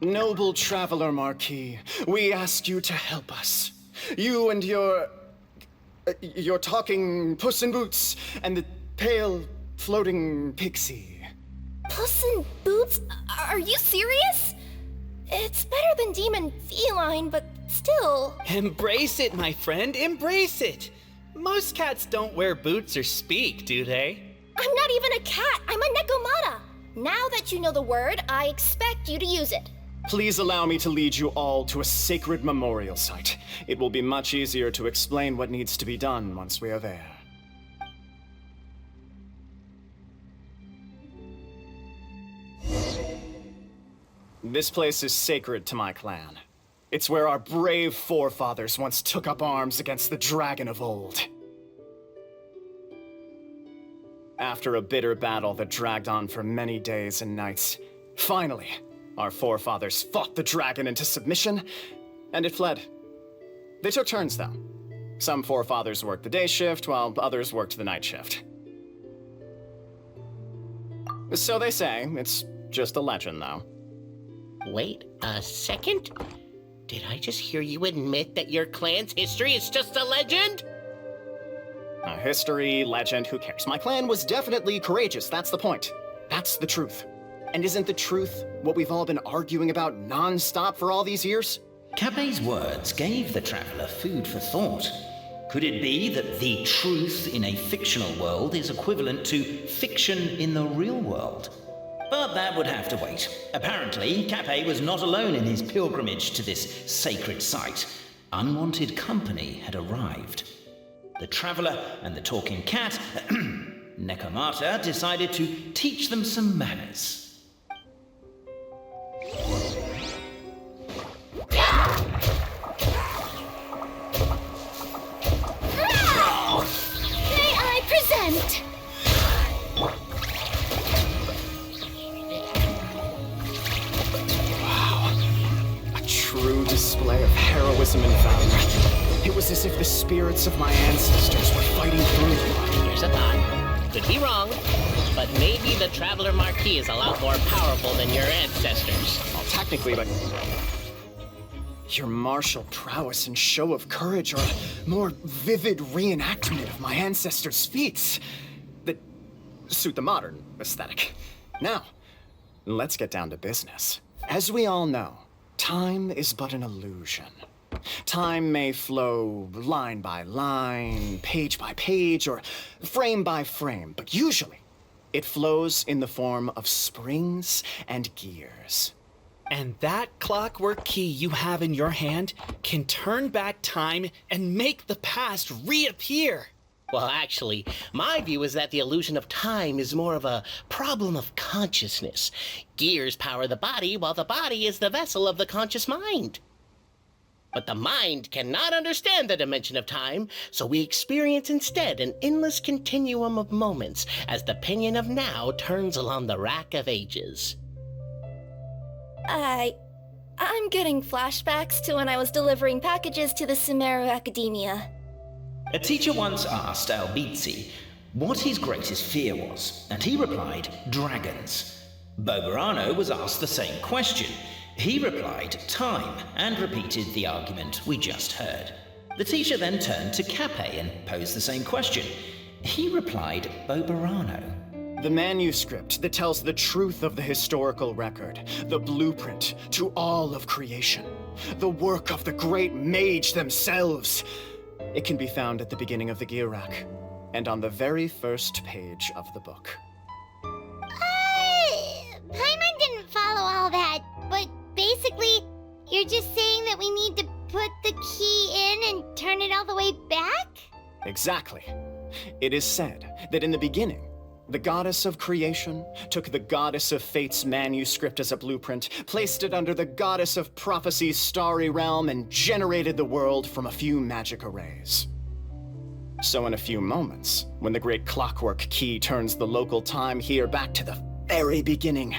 Noble Traveler Marquis, we ask you to help us. You and your talking Puss in Boots and the pale floating pixie. Puss in Boots? Are you serious? It's better than demon feline, but still. Embrace it, my friend, embrace it. Most cats don't wear boots or speak, do they? I'm not even a cat, I'm a Nekomata. Now that you know the word, I expect you to use it. Please allow me to lead you all to a sacred memorial site. It will be much easier to explain what needs to be done once we are there. This place is sacred to my clan. It's where our brave forefathers once took up arms against the dragon of old. After a bitter battle that dragged on for many days and nights, finally, our forefathers fought the dragon into submission, and it fled. They took turns, though. Some forefathers worked the day shift, while others worked the night shift. So they say. It's just a legend, though. Wait a second. Did I just hear you admit that your clan's history is just a legend? History, legend, who cares? My clan was definitely courageous, that's the point. That's the truth. And isn't the truth what we've all been arguing about non-stop for all these years? Capet's words gave the traveler food for thought. Could it be that the truth in a fictional world is equivalent to fiction in the real world? But that would have to wait. Apparently, Capet was not alone in his pilgrimage to this sacred site. Unwanted company had arrived. The traveler and the talking cat, Nekomata, decided to teach them some manners. May I present? A true display of heroism and valor. It was as if the spirits of my ancestors were fighting through. Here's a thought. Could be wrong, but maybe the Traveler Marquis is a lot more powerful than your ancestors. Well, technically, but your martial prowess and show of courage are a more vivid reenactment of my ancestors' feats that suit the modern aesthetic. Now, let's get down to business. As we all know, time is but an illusion. Time may flow line by line, page by page, or frame by frame, but usually it flows in the form of springs and gears. And that clockwork key you have in your hand can turn back time and make the past reappear. Well, actually, my view is that the illusion of time is more of a problem of consciousness. Gears power the body, while the body is the vessel of the conscious mind. But the mind cannot understand the dimension of time, so we experience instead an endless continuum of moments as the pinion of now turns along the rack of ages. I'm getting flashbacks to when I was delivering packages to the Sumeru Academia. A teacher once asked Albizzi what his greatest fear was, and he replied, dragons. Boberano was asked the same question. He replied, time, and repeated the argument we just heard. The teacher then turned to Capet and posed the same question. He replied, Boberano. The manuscript that tells the truth of the historical record, the blueprint to all of creation, the work of the great mage themselves. It can be found at the beginning of the Girac, and on the very first page of the book. Paimon didn't follow all that, but basically, you're just saying that we need to put the key in and turn it all the way back? Exactly. It is said that in the beginning, the goddess of creation took the goddess of fate's manuscript as a blueprint, placed it under the goddess of prophecy's starry realm, and generated the world from a few magic arrays. So in a few moments, when the great clockwork key turns the local time here back to the very beginning,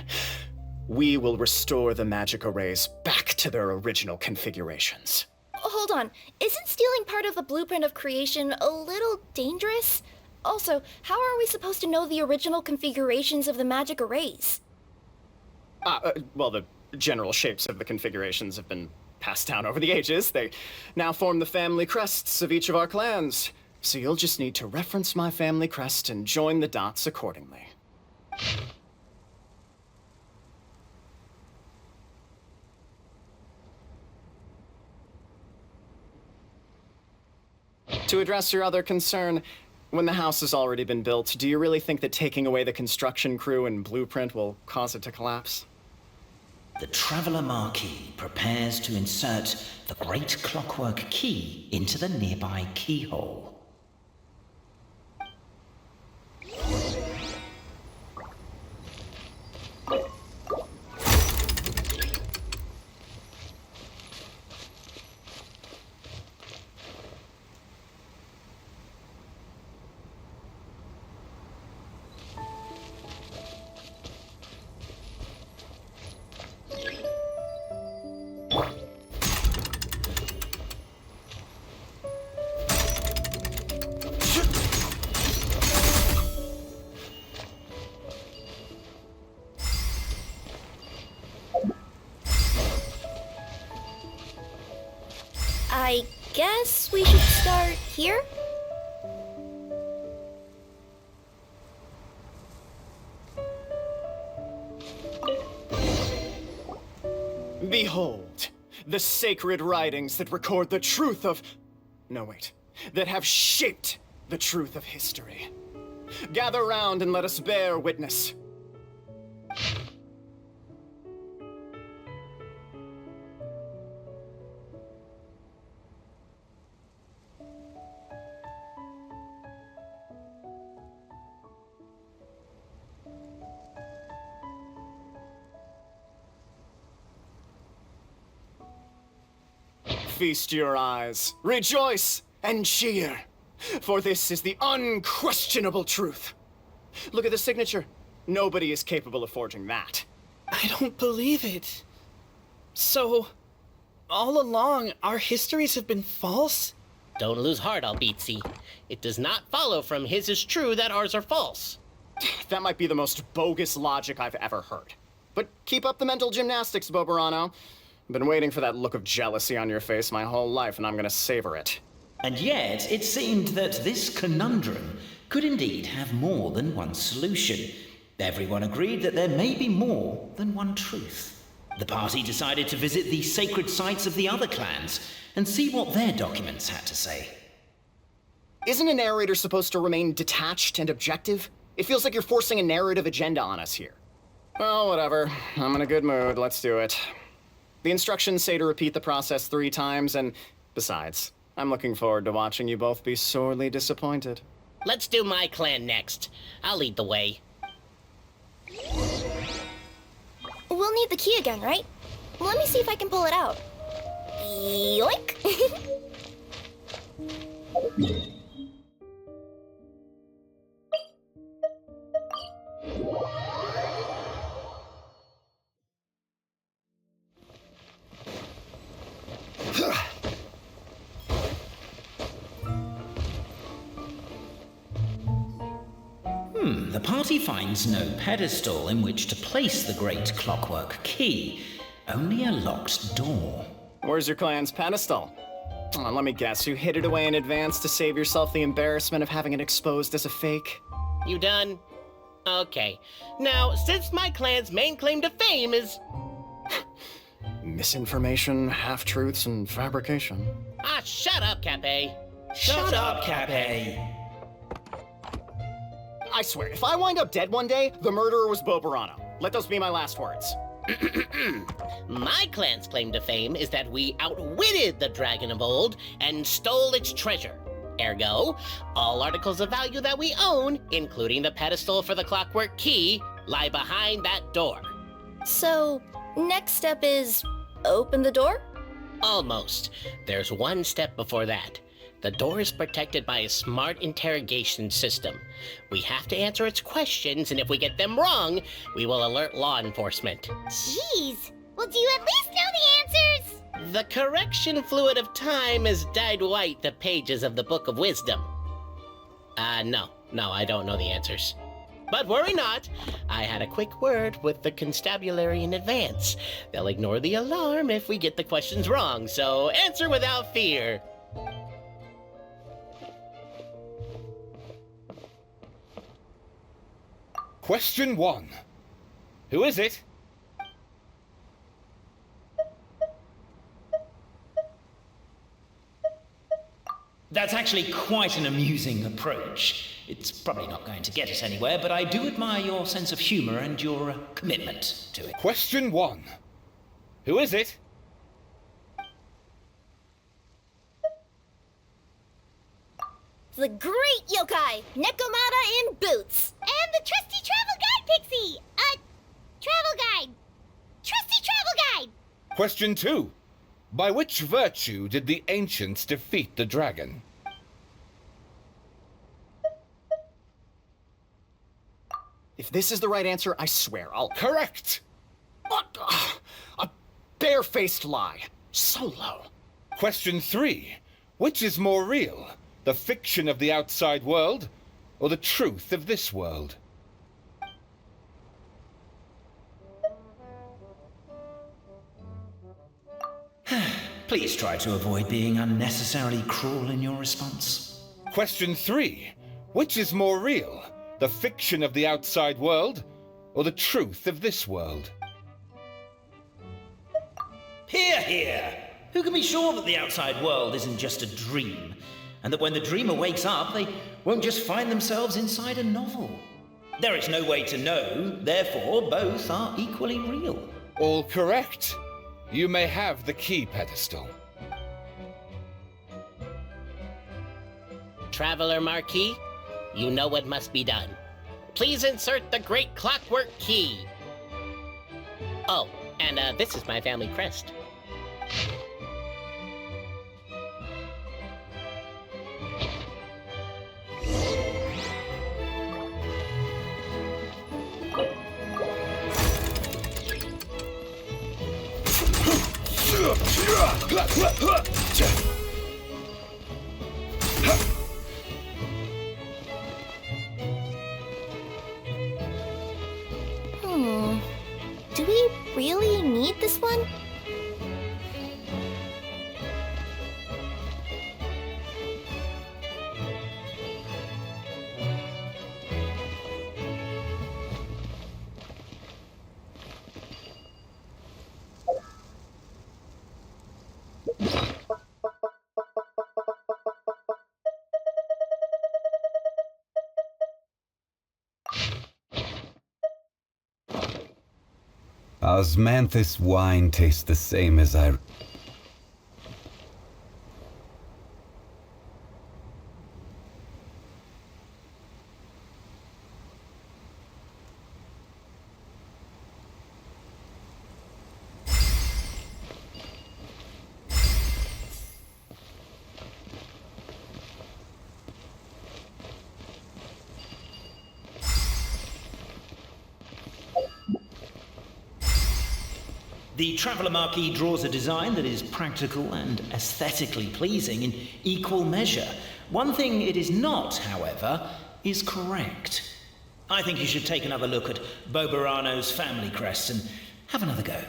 we will restore the magic arrays back to their original configurations. Hold on, isn't stealing part of the blueprint of creation a little dangerous? Also, how are we supposed to know the original configurations of the magic arrays? Well, the general shapes of the configurations have been passed down over the ages. They now form the family crests of each of our clans. So you'll just need to reference my family crest and join the dots accordingly. To address your other concern, when the house has already been built, do you really think that taking away the construction crew and blueprint will cause it to collapse? The Traveler Marquis prepares to insert the great clockwork key into the nearby keyhole. I guess we should start here? Behold, the sacred writings that record the truth of... No, wait. That have shaped the truth of history. Gather round and let us bear witness. Feast your eyes, rejoice, and cheer, for this is the unquestionable truth. Look at the signature. Nobody is capable of forging that. I don't believe it. So, all along, our histories have been false? Don't lose heart, Albizzi. It does not follow from his is true that ours are false. That might be the most bogus logic I've ever heard. But keep up the mental gymnastics, Boberano. I've been waiting for that look of jealousy on your face my whole life, and I'm gonna savor it. And yet, it seemed that this conundrum could indeed have more than one solution. Everyone agreed that there may be more than one truth. The party decided to visit the sacred sites of the other clans and see what their documents had to say. Isn't a narrator supposed to remain detached and objective? It feels like you're forcing a narrative agenda on us here. Well, whatever. I'm in a good mood. Let's do it. The instructions say to repeat the process 3 times, and besides, I'm looking forward to watching you both be sorely disappointed. Let's do my clan next. I'll lead the way. We'll need the key again, right? Let me see if I can pull it out. Yoink! The party finds no pedestal in which to place the great clockwork key, only a locked door. Where's your clan's pedestal? Let me guess, you hid it away in advance to save yourself the embarrassment of having it exposed as a fake? You done? Okay. Now, since my clan's main claim to fame is... Misinformation, half-truths, and fabrication. Ah, shut up, Cape. Shut up, Cape. I swear, if I wind up dead one day, the murderer was Boberano. Let those be my last words. My clan's claim to fame is that we outwitted the dragon of old and stole its treasure. Ergo, all articles of value that we own, including the pedestal for the clockwork key, lie behind that door. So, next step is open the door? Almost. There's one step before that. The door is protected by a smart interrogation system. We have to answer its questions, and if we get them wrong, we will alert law enforcement. Jeez. Well, do you at least know the answers? The correction fluid of time has dyed white the pages of the Book of Wisdom. No, I don't know the answers. But worry not, I had a quick word with the constabulary in advance. They'll ignore the alarm if we get the questions wrong, so answer without fear. Question 1. Who is it? That's actually quite an amusing approach. It's probably not going to get us anywhere, but I do admire your sense of humor and your commitment to it. Question 1. Who is it? The great yokai, Nekomata in boots. And the trusty travel guide, Pixie! Travel guide! Trusty travel guide! Question 2. By which virtue did the ancients defeat the dragon? If this is the right answer, I swear I'll... Correct! What? A barefaced lie. So low. Question 3. Which is more real? The fiction of the outside world, or the truth of this world? Please try to avoid being unnecessarily cruel in your response. Question 3. Which is more real? The fiction of the outside world, or the truth of this world? Hear, hear! Who can be sure that the outside world isn't just a dream? And that when the dreamer wakes up, they won't just find themselves inside a novel? There is no way to know, therefore both are equally real. All correct. You may have the key pedestal. Traveler Marquis, you know what must be done. Please insert the great clockwork key. Oh, and this is my family crest. Do we really need this one? Osmanthus wine tastes the same as I... The Traveller Marquis draws a design that is practical and aesthetically pleasing in equal measure. One thing it is not, however, is correct. I think you should take another look at Boberano's family crest and have another go.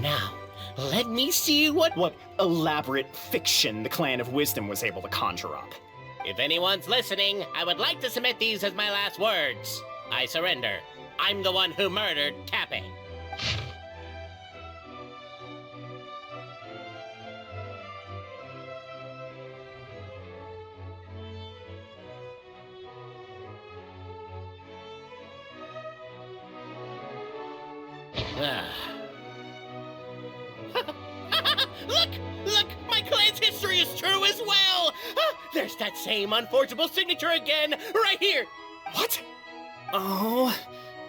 Now, let me see what elaborate fiction the Clan of Wisdom was able to conjure up. If anyone's listening, I would like to submit these as my last words. I surrender. I'm the one who murdered Tappy. Look! My clan's history is true as well! There's that same unforgeable signature again, right here! What? Oh,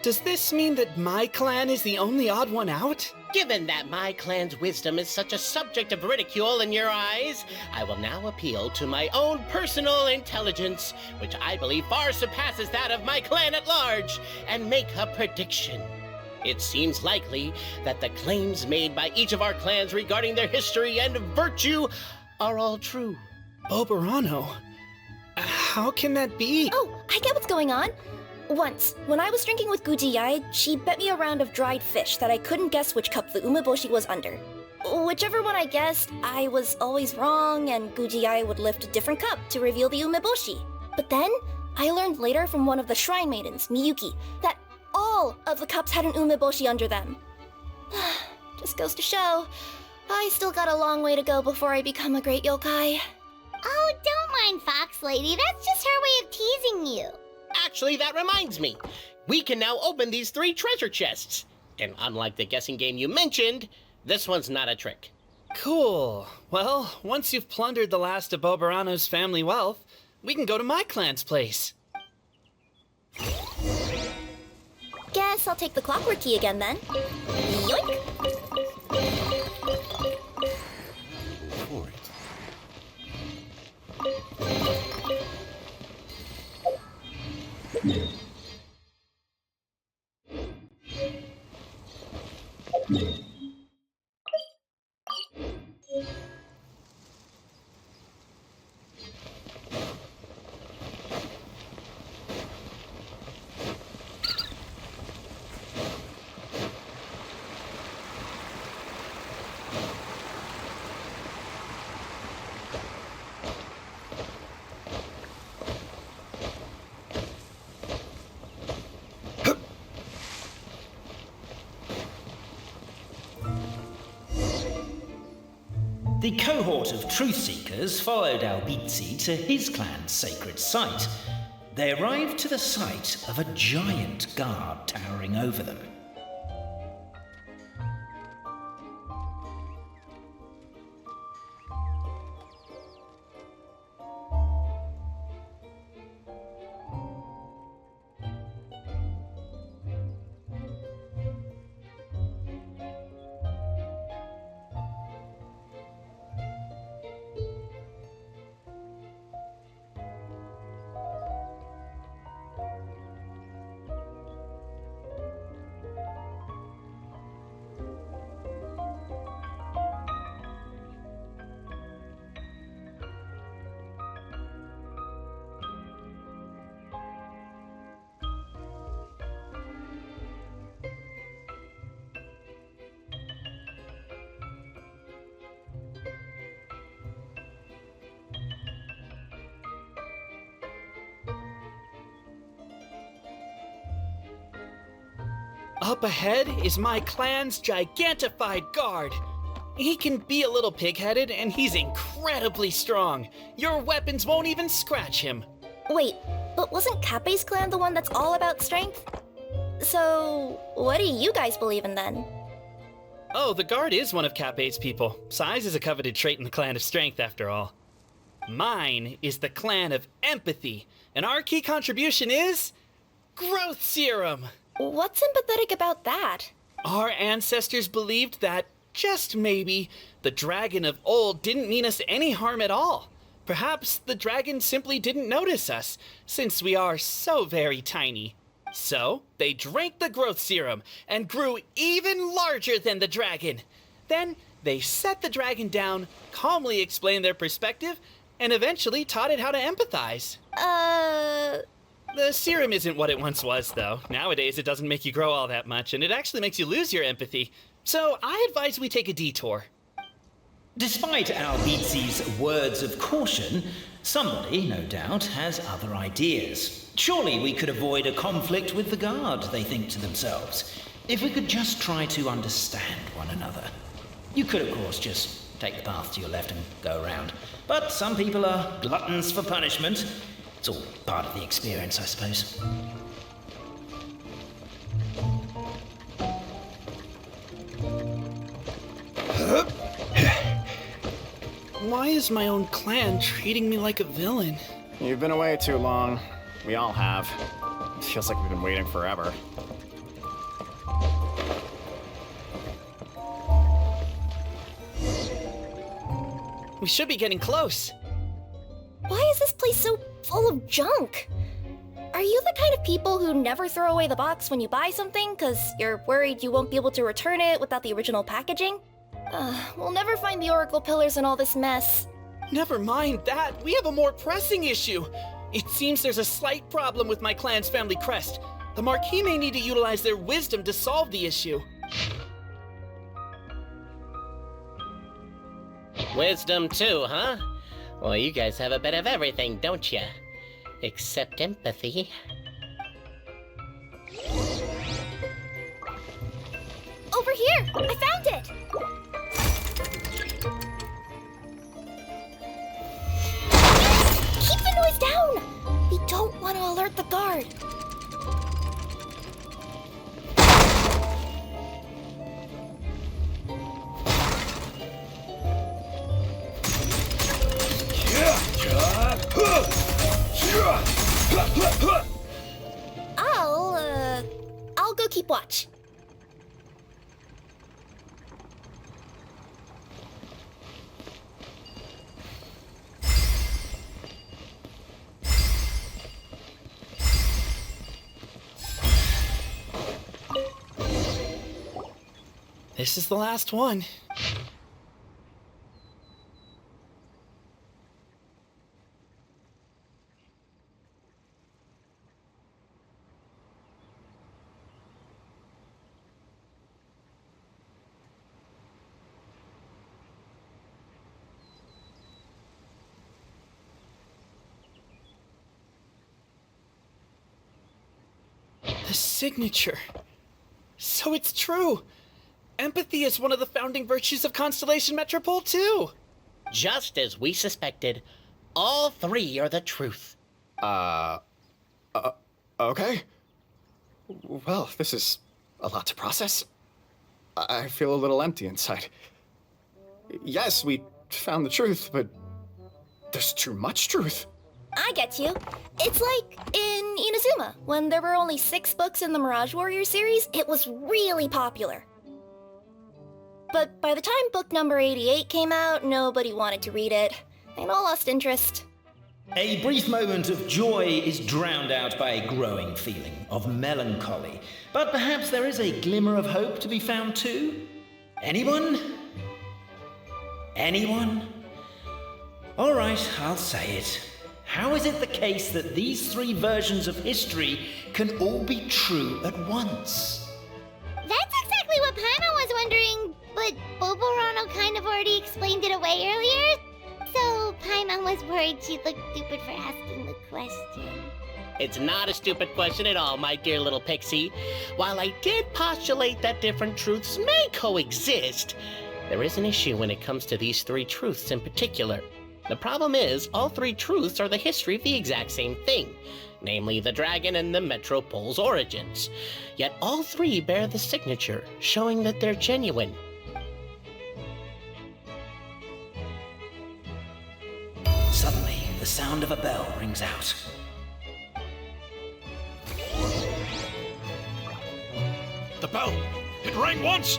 does this mean that my clan is the only odd one out? Given that my clan's wisdom is such a subject of ridicule in your eyes, I will now appeal to my own personal intelligence, which I believe far surpasses that of my clan at large, and make a prediction. It seems likely that the claims made by each of our clans regarding their history and virtue are all true. Boberano? How can that be? Oh, I get what's going on. Once, when I was drinking with Gujiyai, she bet me a round of dried fish that I couldn't guess which cup the umeboshi was under. Whichever one I guessed, I was always wrong, and Gujiyai would lift a different cup to reveal the umeboshi. But then, I learned later from one of the shrine maidens, Miyuki, that all of the cups had an umeboshi under them. Just goes to show, I still got a long way to go before I become a great yokai. Oh, don't mind Fox Lady. That's just her way of teasing you. Actually, that reminds me. We can now open these 3 treasure chests. And unlike the guessing game you mentioned, this one's not a trick. Cool. Well, once you've plundered the last of Boberano's family wealth, we can go to my clan's place. Guess I'll take the clockwork key again then. Yoink! For it. The cohort of truth seekers followed Albizzi to his clan's sacred site. They arrived to the site of a giant guard towering over them. Up ahead is my clan's gigantified guard. He can be a little pig-headed, and he's incredibly strong. Your weapons won't even scratch him. Wait, but wasn't Kappei's clan the one that's all about strength? So, what do you guys believe in then? Oh, the guard is one of Kappei's people. Size is a coveted trait in the clan of strength, after all. Mine is the clan of empathy, and our key contribution is... growth serum! What's sympathetic about that? Our ancestors believed that, just maybe, the dragon of old didn't mean us any harm at all. Perhaps the dragon simply didn't notice us, since we are so very tiny. So, they drank the growth serum and grew even larger than the dragon. Then, they set the dragon down, calmly explained their perspective, and eventually taught it how to empathize. The serum isn't what it once was, though. Nowadays, it doesn't make you grow all that much, and it actually makes you lose your empathy. So, I advise we take a detour. Despite Albizzi's words of caution, somebody, no doubt, has other ideas. Surely we could avoid a conflict with the guard, they think to themselves, if we could just try to understand one another. You could, of course, just take the path to your left and go around. But some people are gluttons for punishment. It's all part of the experience, I suppose. Why is my own clan treating me like a villain? You've been away too long. We all have. It feels like we've been waiting forever. We should be getting close. Why is this place so full of junk? Are you the kind of people who never throw away the box when you buy something because you're worried you won't be able to return it without the original packaging? We'll never find the Oracle Pillars in all this mess. Never mind that. We have a more pressing issue. It seems there's a slight problem with my clan's family crest. The Marquis may need to utilize their wisdom to solve the issue. Wisdom too, huh? Well, you guys have a bit of everything, don't you? Except empathy. Over here! I found it! Keep the noise down! We don't want to alert the guard. I'll go keep watch. This is the last one. The signature. So it's true. Empathy is one of the founding virtues of Constellation Metropole, too. Just as we suspected, all three are the truth. Okay. Well, this is a lot to process. I feel a little empty inside. Yes, we found the truth, but there's too much truth. I get you. It's like in Inazuma, when there were only 6 books in the Mirage Warrior series, it was really popular. But by the time book number 88 came out, nobody wanted to read it. They'd all lost interest. A brief moment of joy is drowned out by a growing feeling of melancholy. But perhaps there is a glimmer of hope to be found too? Anyone? Anyone? All right, I'll say it. How is it the case that these 3 versions of history can all be true at once? That's exactly what Paimon was wondering, but Boborano kind of already explained it away earlier. So Paimon was worried she'd look stupid for asking the question. It's not a stupid question at all, my dear little pixie. While I did postulate that different truths may coexist, there is an issue when it comes to these 3 truths in particular. The problem is, all 3 truths are the history of the exact same thing, namely the dragon and the Metropole's origins. Yet all 3 bear the signature, showing that they're genuine. Suddenly, the sound of a bell rings out. The bell! It rang once!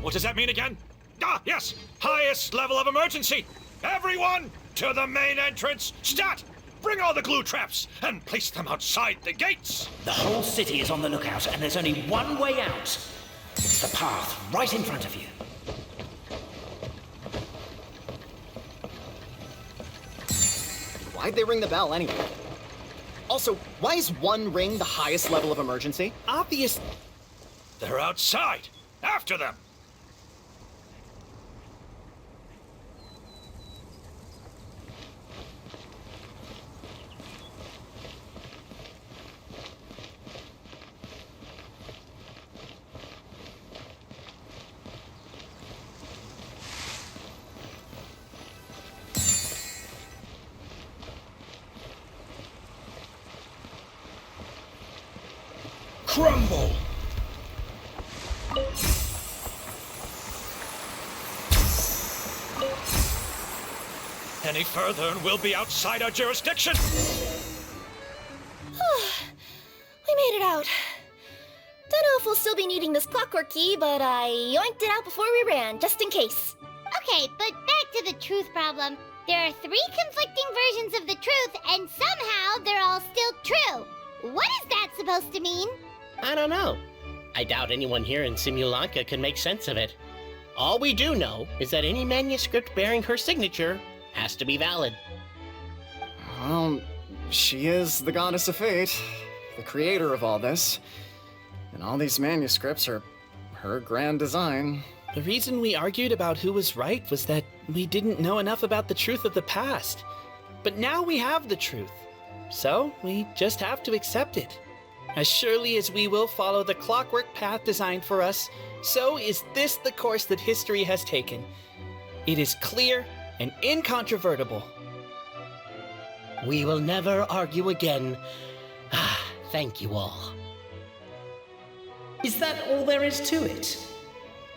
What does that mean again? Ah, yes! Highest level of emergency! Everyone, to the main entrance! Stat! Bring all the glue traps and place them outside the gates! The whole city is on the lookout, and there's only one way out. It's the path right in front of you. Why'd they ring the bell anyway? Also, why is 1 ring the highest level of emergency? Obvious. They're outside! After them! Crumble! Any further and we'll be outside our jurisdiction! We made it out. Don't know if we'll still be needing this clockwork key, but I yoinked it out before we ran, just in case. Okay, but back to the truth problem. There are 3 conflicting versions of the truth, and somehow they're all still true. What is that supposed to mean? I don't know. I doubt anyone here in Simulanka can make sense of it. All we do know is that any manuscript bearing her signature has to be valid. Well, she is the goddess of fate, the creator of all this. And all these manuscripts are her grand design. The reason we argued about who was right was that we didn't know enough about the truth of the past. But now we have the truth. So we just have to accept it. As surely as we will follow the clockwork path designed for us, so is this the course that history has taken. It is clear and incontrovertible. We will never argue again. Thank you all. Is that all there is to it?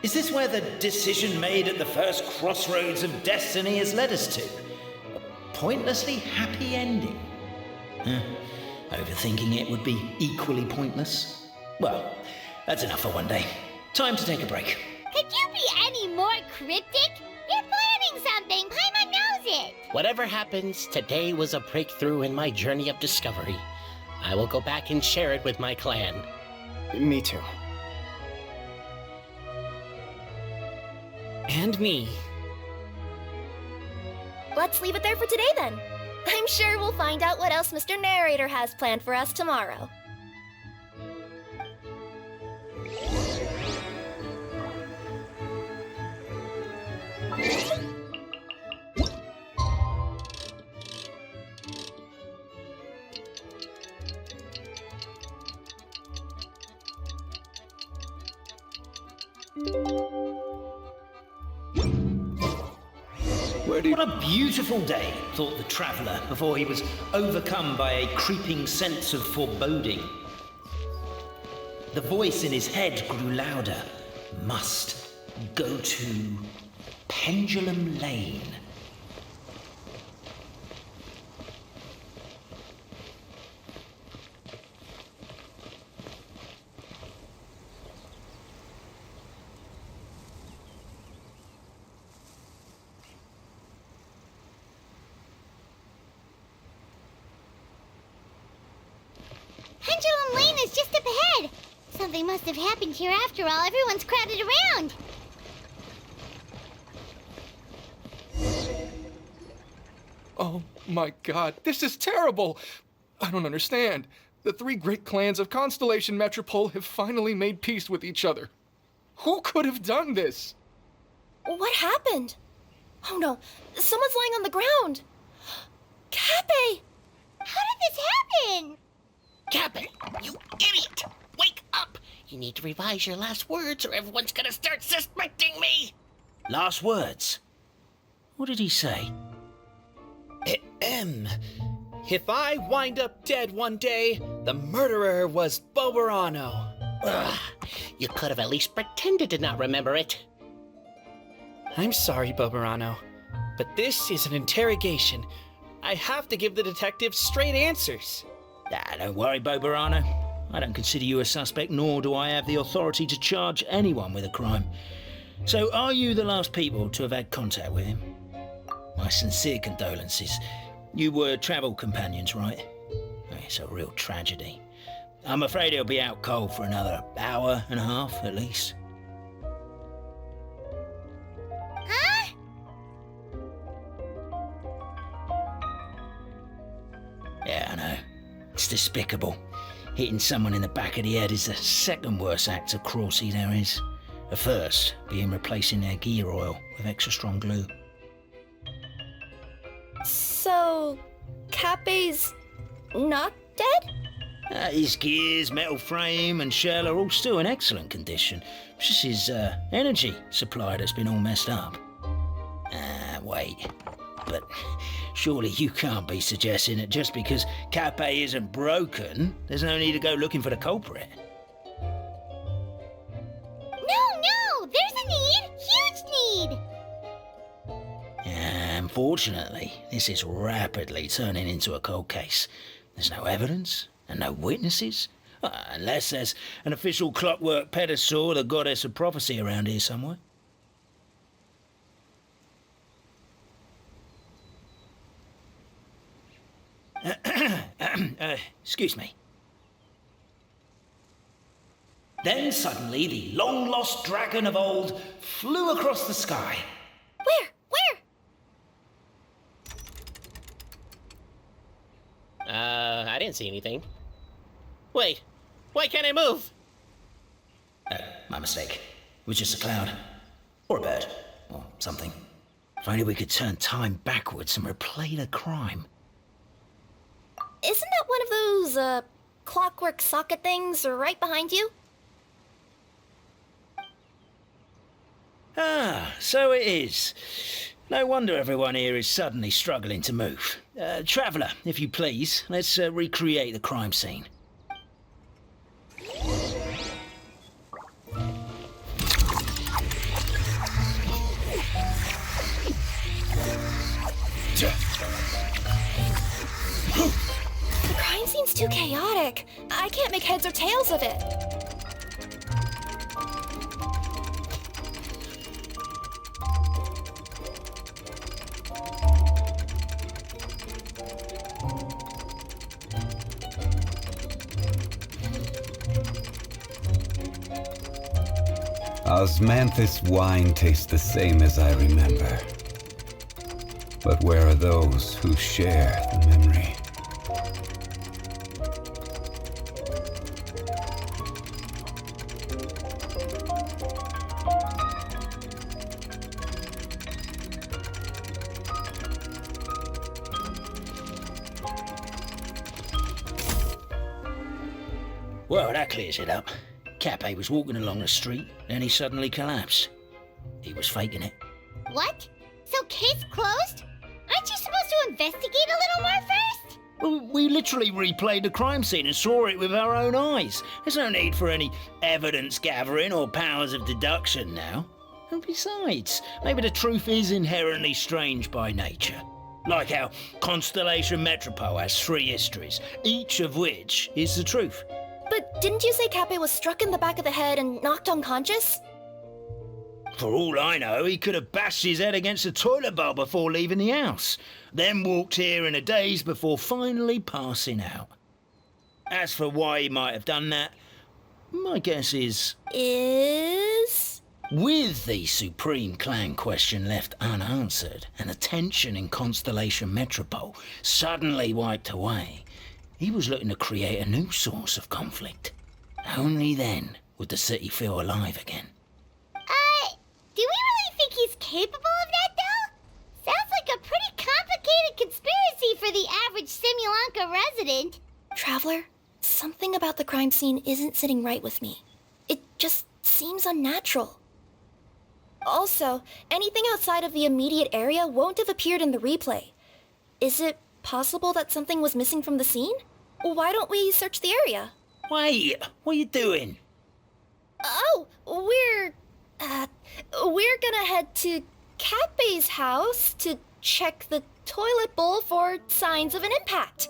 Is this where the decision made at the first crossroads of destiny has led us to? A pointlessly happy ending? Overthinking it would be equally pointless. Well, That's enough for one day. Time to take a break. Could you be any more cryptic? You're planning something. Paimon knows it. Whatever happens, today was a breakthrough in my journey of discovery. I will go back and share it with my clan. Me too. And me. Let's leave it there for today then. I'm sure we'll find out what else Mr. Narrator has planned for us tomorrow. What a beautiful day, thought the traveller before he was overcome by a creeping sense of foreboding. The voice in his head grew louder. Must go to Pendulum Lane. Pendulum Lane is just up ahead. Something must have happened here after all. Everyone's crowded around. Oh my god, this is terrible! I don't understand. The three great clans of Constellation Metropole have finally made peace with each other. Who could have done this? What happened? Oh no, someone's lying on the ground. Cappe! How did this happen? Cappe, you idiot! Wake up! You need to revise your last words or everyone's gonna start suspecting me! Last words? What did he say? If I wind up dead one day, the murderer was Boberano. Ugh, you could have at least pretended to not remember it. I'm sorry, Boberano, but this is an interrogation. I have to give the detective straight answers. Don't worry, Boberano. I don't consider you a suspect, nor do I have the authority to charge anyone with a crime. So, are you the last people to have had contact with him? My sincere condolences. You were travel companions, right? It's a real tragedy. I'm afraid he'll be out cold for another hour and a half, at least. Huh? Yeah, I know. It's despicable. Hitting someone in the back of the head is the second worst act of cruelty there is. The first being replacing their gear oil with extra strong glue. So, Cappe's not dead? His gears, metal frame and shell are all still in excellent condition. It's just his energy supply that's been all messed up. Wait. But surely you can't be suggesting that just because Cappe isn't broken, there's no need to go looking for the culprit. No! There's a need! Huge need! Unfortunately, this is rapidly turning into a cold case. There's no evidence and no witnesses. Unless there's an official clockwork pedestal, the goddess of prophecy around here somewhere. Excuse me. Then suddenly the long-lost dragon of old flew across the sky. Where? I didn't see anything. Wait, why can't I move? My mistake. It was just a cloud. Or a bird. Or something. If only we could turn time backwards and replay the crime. Isn't that one of those, clockwork socket things right behind you? So it is. No wonder everyone here is suddenly struggling to move. Traveller, if you please, let's recreate the crime scene. The crime scene's too chaotic. I can't make heads or tails of it. Osmanthus wine tastes the same as I remember. But where are those who share the memory? Well, that clears it up. Cappe was walking along the street, then he suddenly collapsed. He was faking it. What? So case closed? Aren't you supposed to investigate a little more first? Well, we literally replayed the crime scene and saw it with our own eyes. There's no need for any evidence gathering or powers of deduction now. And besides, maybe the truth is inherently strange by nature. Like how Constellation Metropole has 3 histories, each of which is the truth. But didn't you say Cappe was struck in the back of the head and knocked unconscious? For all I know, he could have bashed his head against the toilet bowl before leaving the house, then walked here in a daze before finally passing out. As for why he might have done that, my guess is... With the Supreme Clan question left unanswered and the tension in Constellation Metropole suddenly wiped away, he was looking to create a new source of conflict. Only then would the city feel alive again. Do we really think he's capable of that, though? Sounds like a pretty complicated conspiracy for the average Simulanka resident. Traveler, something about the crime scene isn't sitting right with me. It just seems unnatural. Also, anything outside of the immediate area won't have appeared in the replay. Is it possible that something was missing from the scene? Why don't we search the area? Wait, what are you doing? Oh, we're gonna head to Cappe's house to check the toilet bowl for signs of an impact.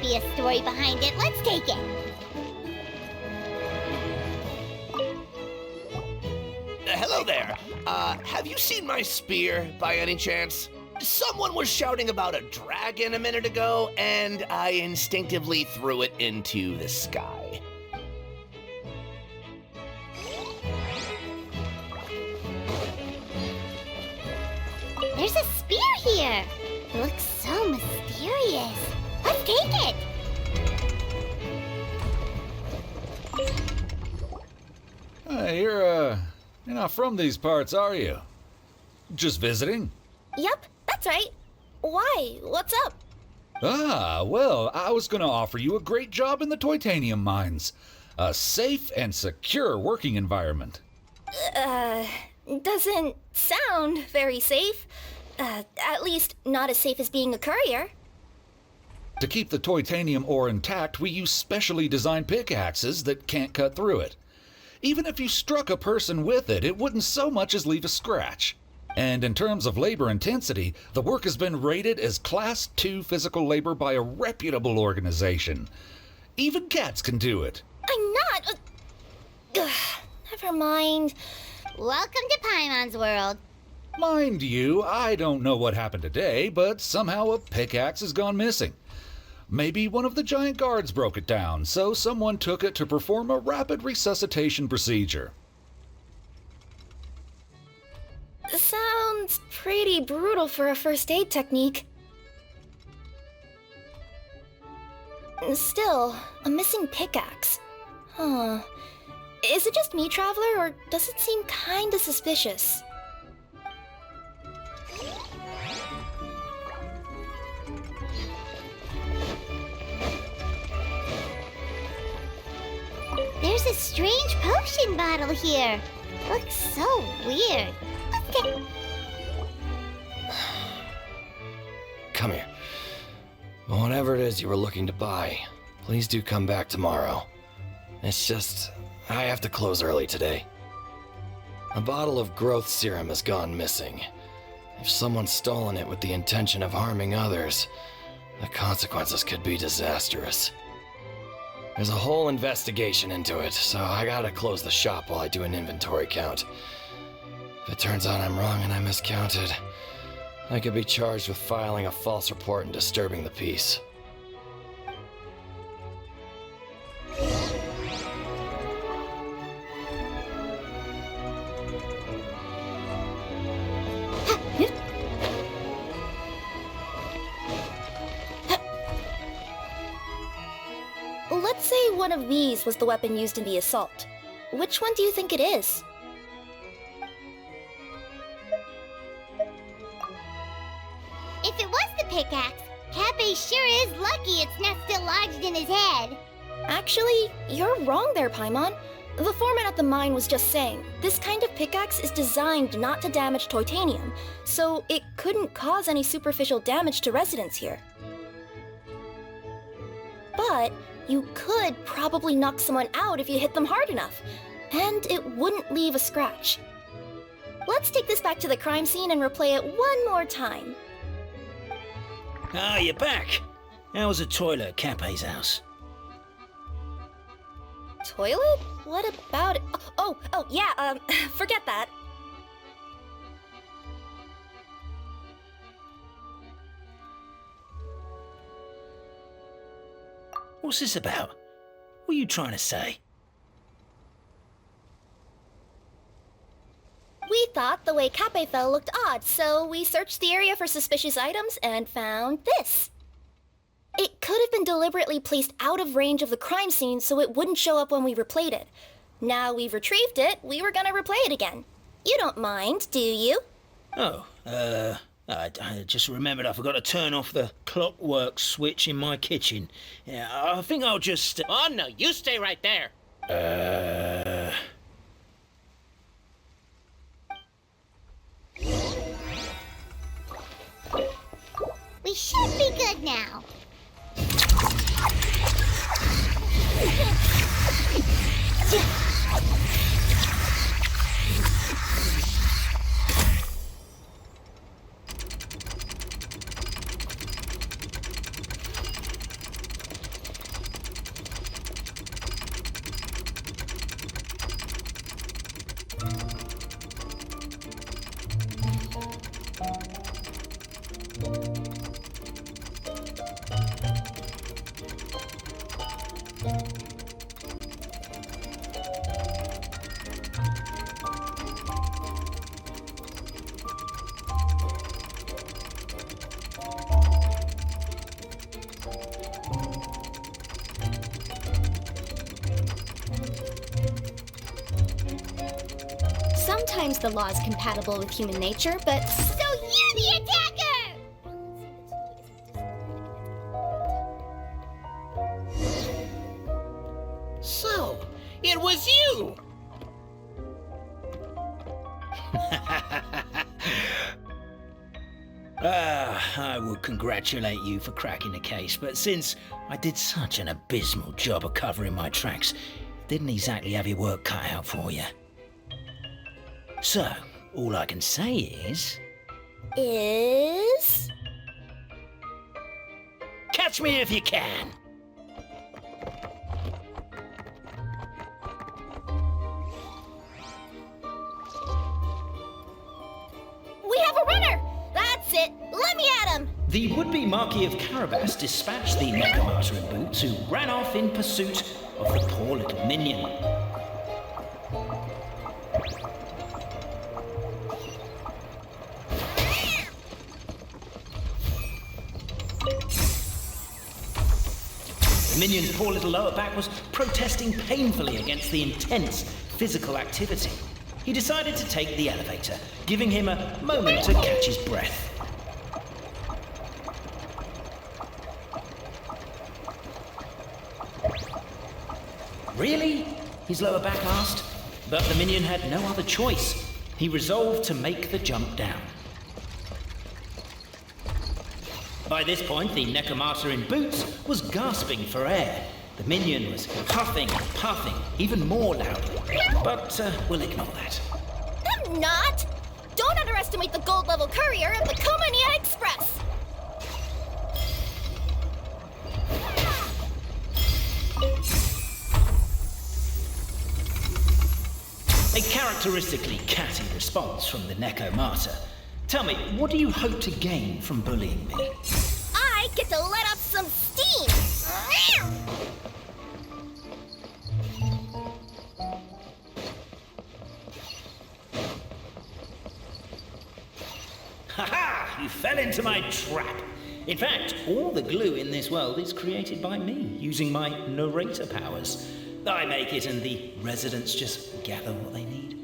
Be a story behind it. Let's take it. Hello there. Have you seen my spear by any chance? Someone was shouting about a dragon a minute ago, and I instinctively threw it into the sky. There's a spear here. It looks so mysterious. Let's take it! You're not from these parts, are you? Just visiting? Yep, that's right. Why? What's up? Well, I was gonna offer you a great job in the Titanium mines. A safe and secure working environment. Doesn't sound very safe. At least not as safe as being a courier. To keep the titanium ore intact, we use specially designed pickaxes that can't cut through it. Even if you struck a person with it, it wouldn't so much as leave a scratch. And in terms of labor intensity, the work has been rated as Class 2 physical labor by a reputable organization. Even cats can do it. I'm not... never mind. Welcome to Paimon's world. Mind you, I don't know what happened today, but somehow a pickaxe has gone missing. Maybe one of the giant guards broke it down, so someone took it to perform a rapid resuscitation procedure. Sounds pretty brutal for a first aid technique. Still, a missing pickaxe. Huh. Is it just me, Traveler, or does it seem kinda suspicious? this strange potion bottle here. Looks so weird. Let's get... Come here. Whatever it is you were looking to buy, please do come back tomorrow. It's just, I have to close early today. A bottle of growth serum has gone missing. If someone's stolen it with the intention of harming others, the consequences could be disastrous. There's a whole investigation into it, so I gotta close the shop while I do an inventory count. If it turns out I'm wrong and I miscounted, I could be charged with filing a false report and disturbing the peace. Let's say one of these was the weapon used in the assault. Which one do you think it is? If it was the pickaxe, Cappy sure is lucky it's not still lodged in his head. Actually, you're wrong there, Paimon. The foreman at the mine was just saying, this kind of pickaxe is designed not to damage titanium, so it couldn't cause any superficial damage to residents here. But you could probably knock someone out if you hit them hard enough, and it wouldn't leave a scratch. Let's take this back to the crime scene and replay it one more time. Ah, you're back. How was the toilet at Cape's house? Toilet? What about it? Oh, yeah, forget that. What's this about? What are you trying to say? We thought the way Cape fell looked odd, so we searched the area for suspicious items and found this. It could have been deliberately placed out of range of the crime scene so it wouldn't show up when we replayed it. Now we've retrieved it, we were gonna replay it again. You don't mind, do you? Oh, I just remembered I forgot to turn off the clockwork switch in my kitchen. Yeah, I think I'll just... Oh no, you stay right there. We should be good now. Sometimes the law is compatible with human nature, but... So you're the attacker! So, it was you! I would congratulate you for cracking the case, but since I did such an abysmal job of covering my tracks, didn't exactly have your work cut out for you. So, all I can say is... Catch me if you can! We have a runner! That's it! Let me at him! The would-be Marquis of Carabas dispatched the necromancer in boots who ran off in pursuit of the poor little minion. The minion's poor little lower back was protesting painfully against the intense physical activity. He decided to take the elevator, giving him a moment to catch his breath. Really? his lower back asked. But the minion had no other choice. He resolved to make the jump down. By this point, the Necromata in boots was gasping for air. The minion was huffing and puffing, even more loudly. But we'll ignore that. I'm not! Don't underestimate the gold level courier of the Komania Express! A characteristically catty response from the Necromata. Tell me, what do you hope to gain from bullying me? I get to let off some steam! Ha-ha! You fell into my trap. In fact, all the glue in this world is created by me, using my narrator powers. I make it and the residents just gather what they need.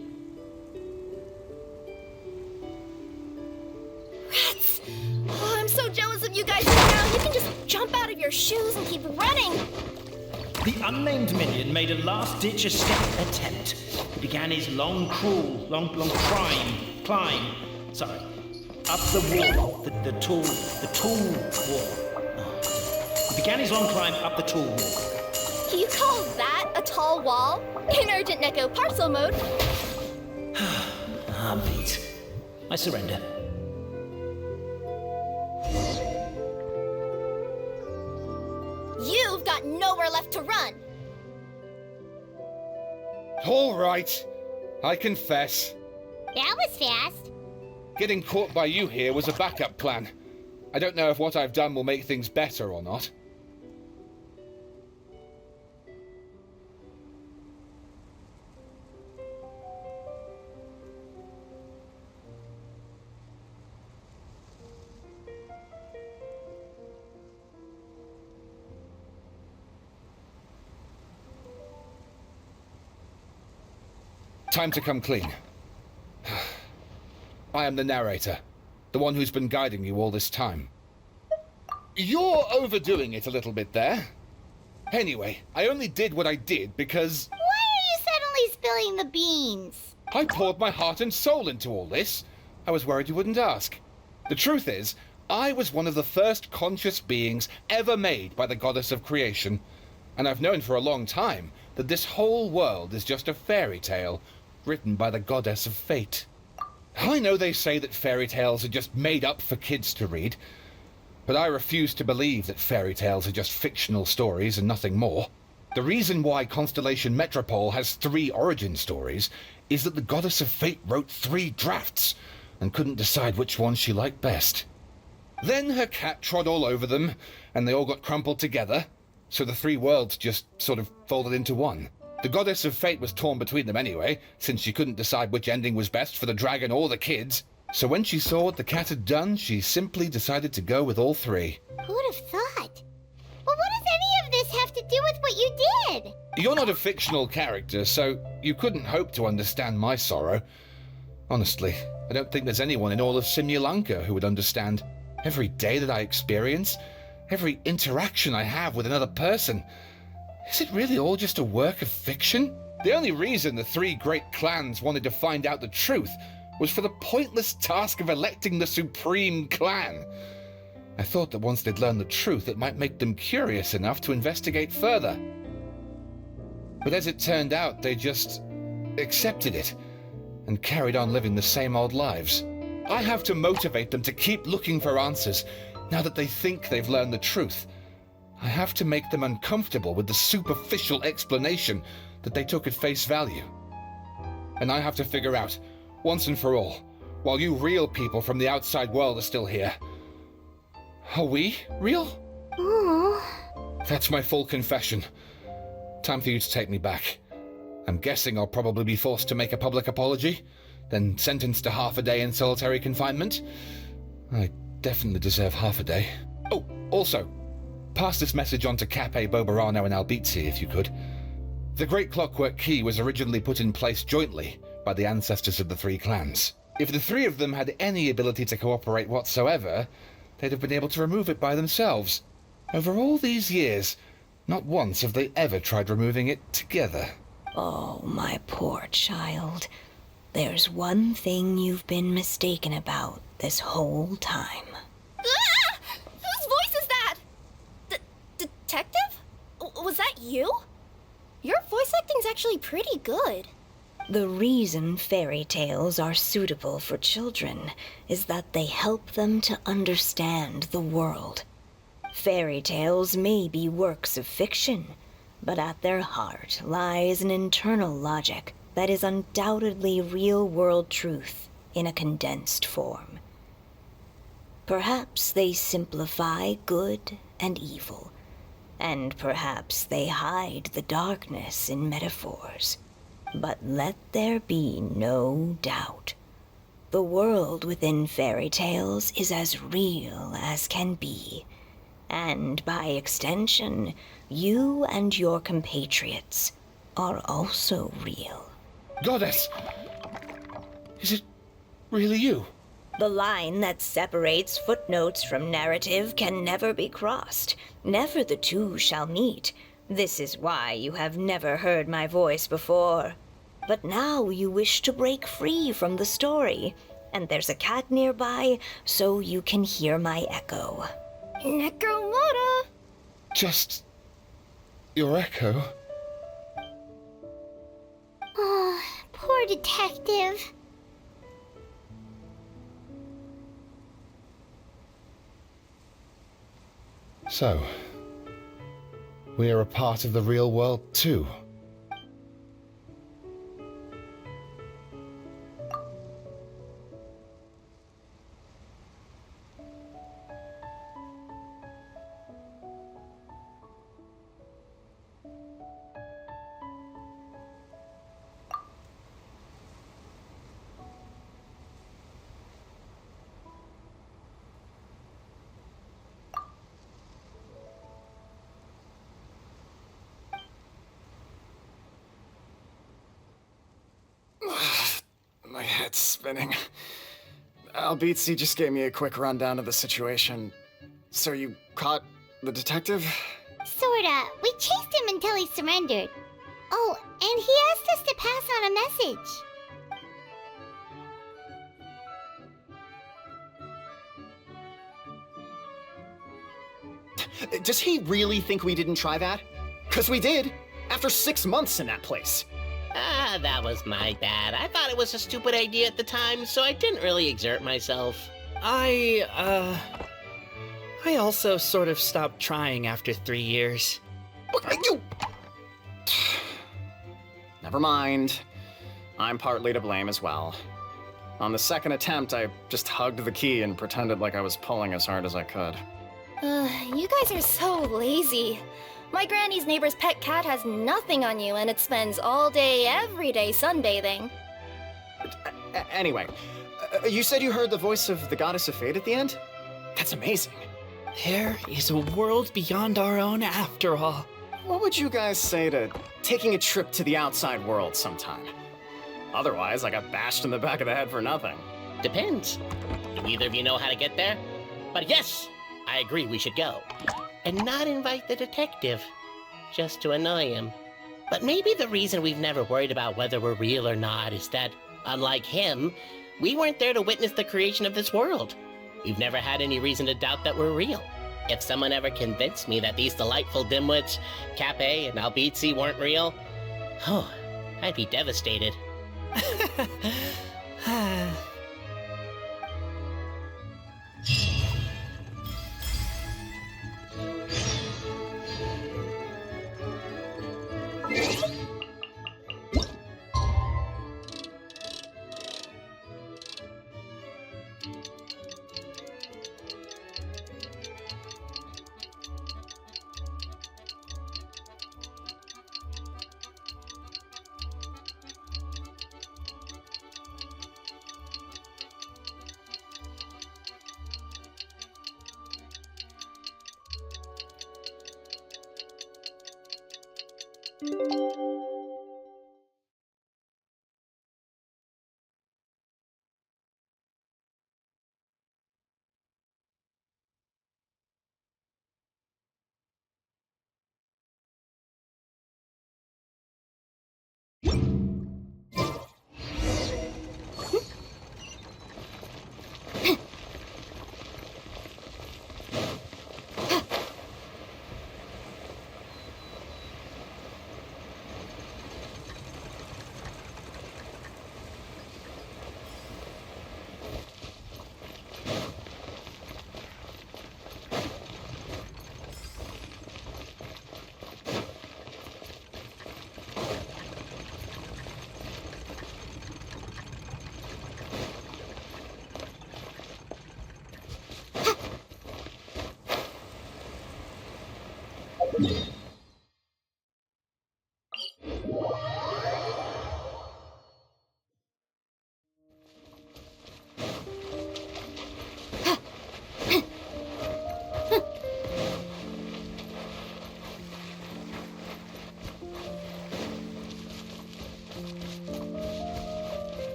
Rats! Oh, I'm so jealous of you guys right now. You can just jump out of your shoes and keep running. The unnamed minion made a last-ditch escape attempt. He began his long climb, up the wall, the tall wall. Oh. He began his long climb up the tall wall. You call that a tall wall? In urgent Neko parcel mode. Beat. I surrender. You've got nowhere left to run. All right. I confess. That was fast. Getting caught by you here was a backup plan. I don't know if what I've done will make things better or not. Time to come clean. I am the narrator, the one who's been guiding you all this time. You're overdoing it a little bit there. Anyway, I only did what I did because... Why are you suddenly spilling the beans? I poured my heart and soul into all this. I was worried you wouldn't ask. The truth is, I was one of the first conscious beings ever made by the goddess of creation. And I've known for a long time that this whole world is just a fairy tale written by the goddess of fate. I know they say that fairy tales are just made up for kids to read, but I refuse to believe that fairy tales are just fictional stories and nothing more. The reason why Constellation Metropole has 3 origin stories is that the goddess of fate wrote 3 drafts and couldn't decide which one she liked best. Then her cat trod all over them, and they all got crumpled together, so the 3 worlds just sort of folded into one. The goddess of fate was torn between them anyway, since she couldn't decide which ending was best for the dragon or the kids. So when she saw what the cat had done, she simply decided to go with all 3. Who'd have thought? But what does any of this have to do with what you did? You're not a fictional character, so you couldn't hope to understand my sorrow. Honestly, I don't think there's anyone in all of Simulanka who would understand. Every day that I experience, every interaction I have with another person, is it really all just a work of fiction? The only reason the 3 great clans wanted to find out the truth was for the pointless task of electing the supreme clan. I thought that once they'd learned the truth, it might make them curious enough to investigate further. But as it turned out, they just accepted it and carried on living the same old lives. I have to motivate them to keep looking for answers now that they think they've learned the truth. I have to make them uncomfortable with the superficial explanation that they took at face value. And I have to figure out, once and for all, while you real people from the outside world are still here, are we real? Aww. That's my full confession. Time for you to take me back. I'm guessing I'll probably be forced to make a public apology, then sentenced to half a day in solitary confinement. I definitely deserve half a day. Oh, also, pass this message on to Cape, Bobarano, and Albizzi, if you could. The Great Clockwork Key was originally put in place jointly by the ancestors of the 3 clans. If the 3 of them had any ability to cooperate whatsoever, they'd have been able to remove it by themselves. Over all these years, not once have they ever tried removing it together. Oh, my poor child. There's one thing you've been mistaken about this whole time. Ah! Whose voice is that? Detective? Was that you? Your voice acting's actually pretty good. The reason fairy tales are suitable for children is that they help them to understand the world. Fairy tales may be works of fiction, but at their heart lies an internal logic that is undoubtedly real-world truth in a condensed form. Perhaps they simplify good and evil, and perhaps they hide the darkness in metaphors. But let there be no doubt. The world within fairy tales is as real as can be. And by extension, you and your compatriots are also real. Goddess! Is it really you? The line that separates footnotes from narrative can never be crossed. Never the two shall meet. This is why you have never heard my voice before. But now you wish to break free from the story, and there's a cat nearby, so you can hear my echo. Necromora! Just your echo? Oh, poor detective. So, we are a part of the real world too. My head's spinning. Albizzi just gave me a quick rundown of the situation. So you caught the detective? Sorta. We chased him until he surrendered. Oh, and he asked us to pass on a message. Does he really think we didn't try that? 'Cause we did! After 6 months in that place! Ah, that was my bad. I thought it was a stupid idea at the time, so I didn't really exert myself. I also sort of stopped trying after 3 years. You... Never mind. I'm partly to blame as well. On the second attempt, I just hugged the key and pretended like I was pulling as hard as I could. You guys are so lazy. My granny's neighbor's pet cat has nothing on you, and it spends all day, every day sunbathing. Anyway, you said you heard the voice of the Goddess of Fate at the end? That's amazing. There is a world beyond our own after all. What would you guys say to taking a trip to the outside world sometime? Otherwise, I got bashed in the back of the head for nothing. Depends. Do either of you know how to get there? But yes, I agree we should go. And not invite the detective, just to annoy him. But maybe the reason we've never worried about whether we're real or not is that, unlike him, we weren't there to witness the creation of this world. We've never had any reason to doubt that we're real. If someone ever convinced me that these delightful dimwits, Cape and Albizzi, weren't real, oh, I'd be devastated.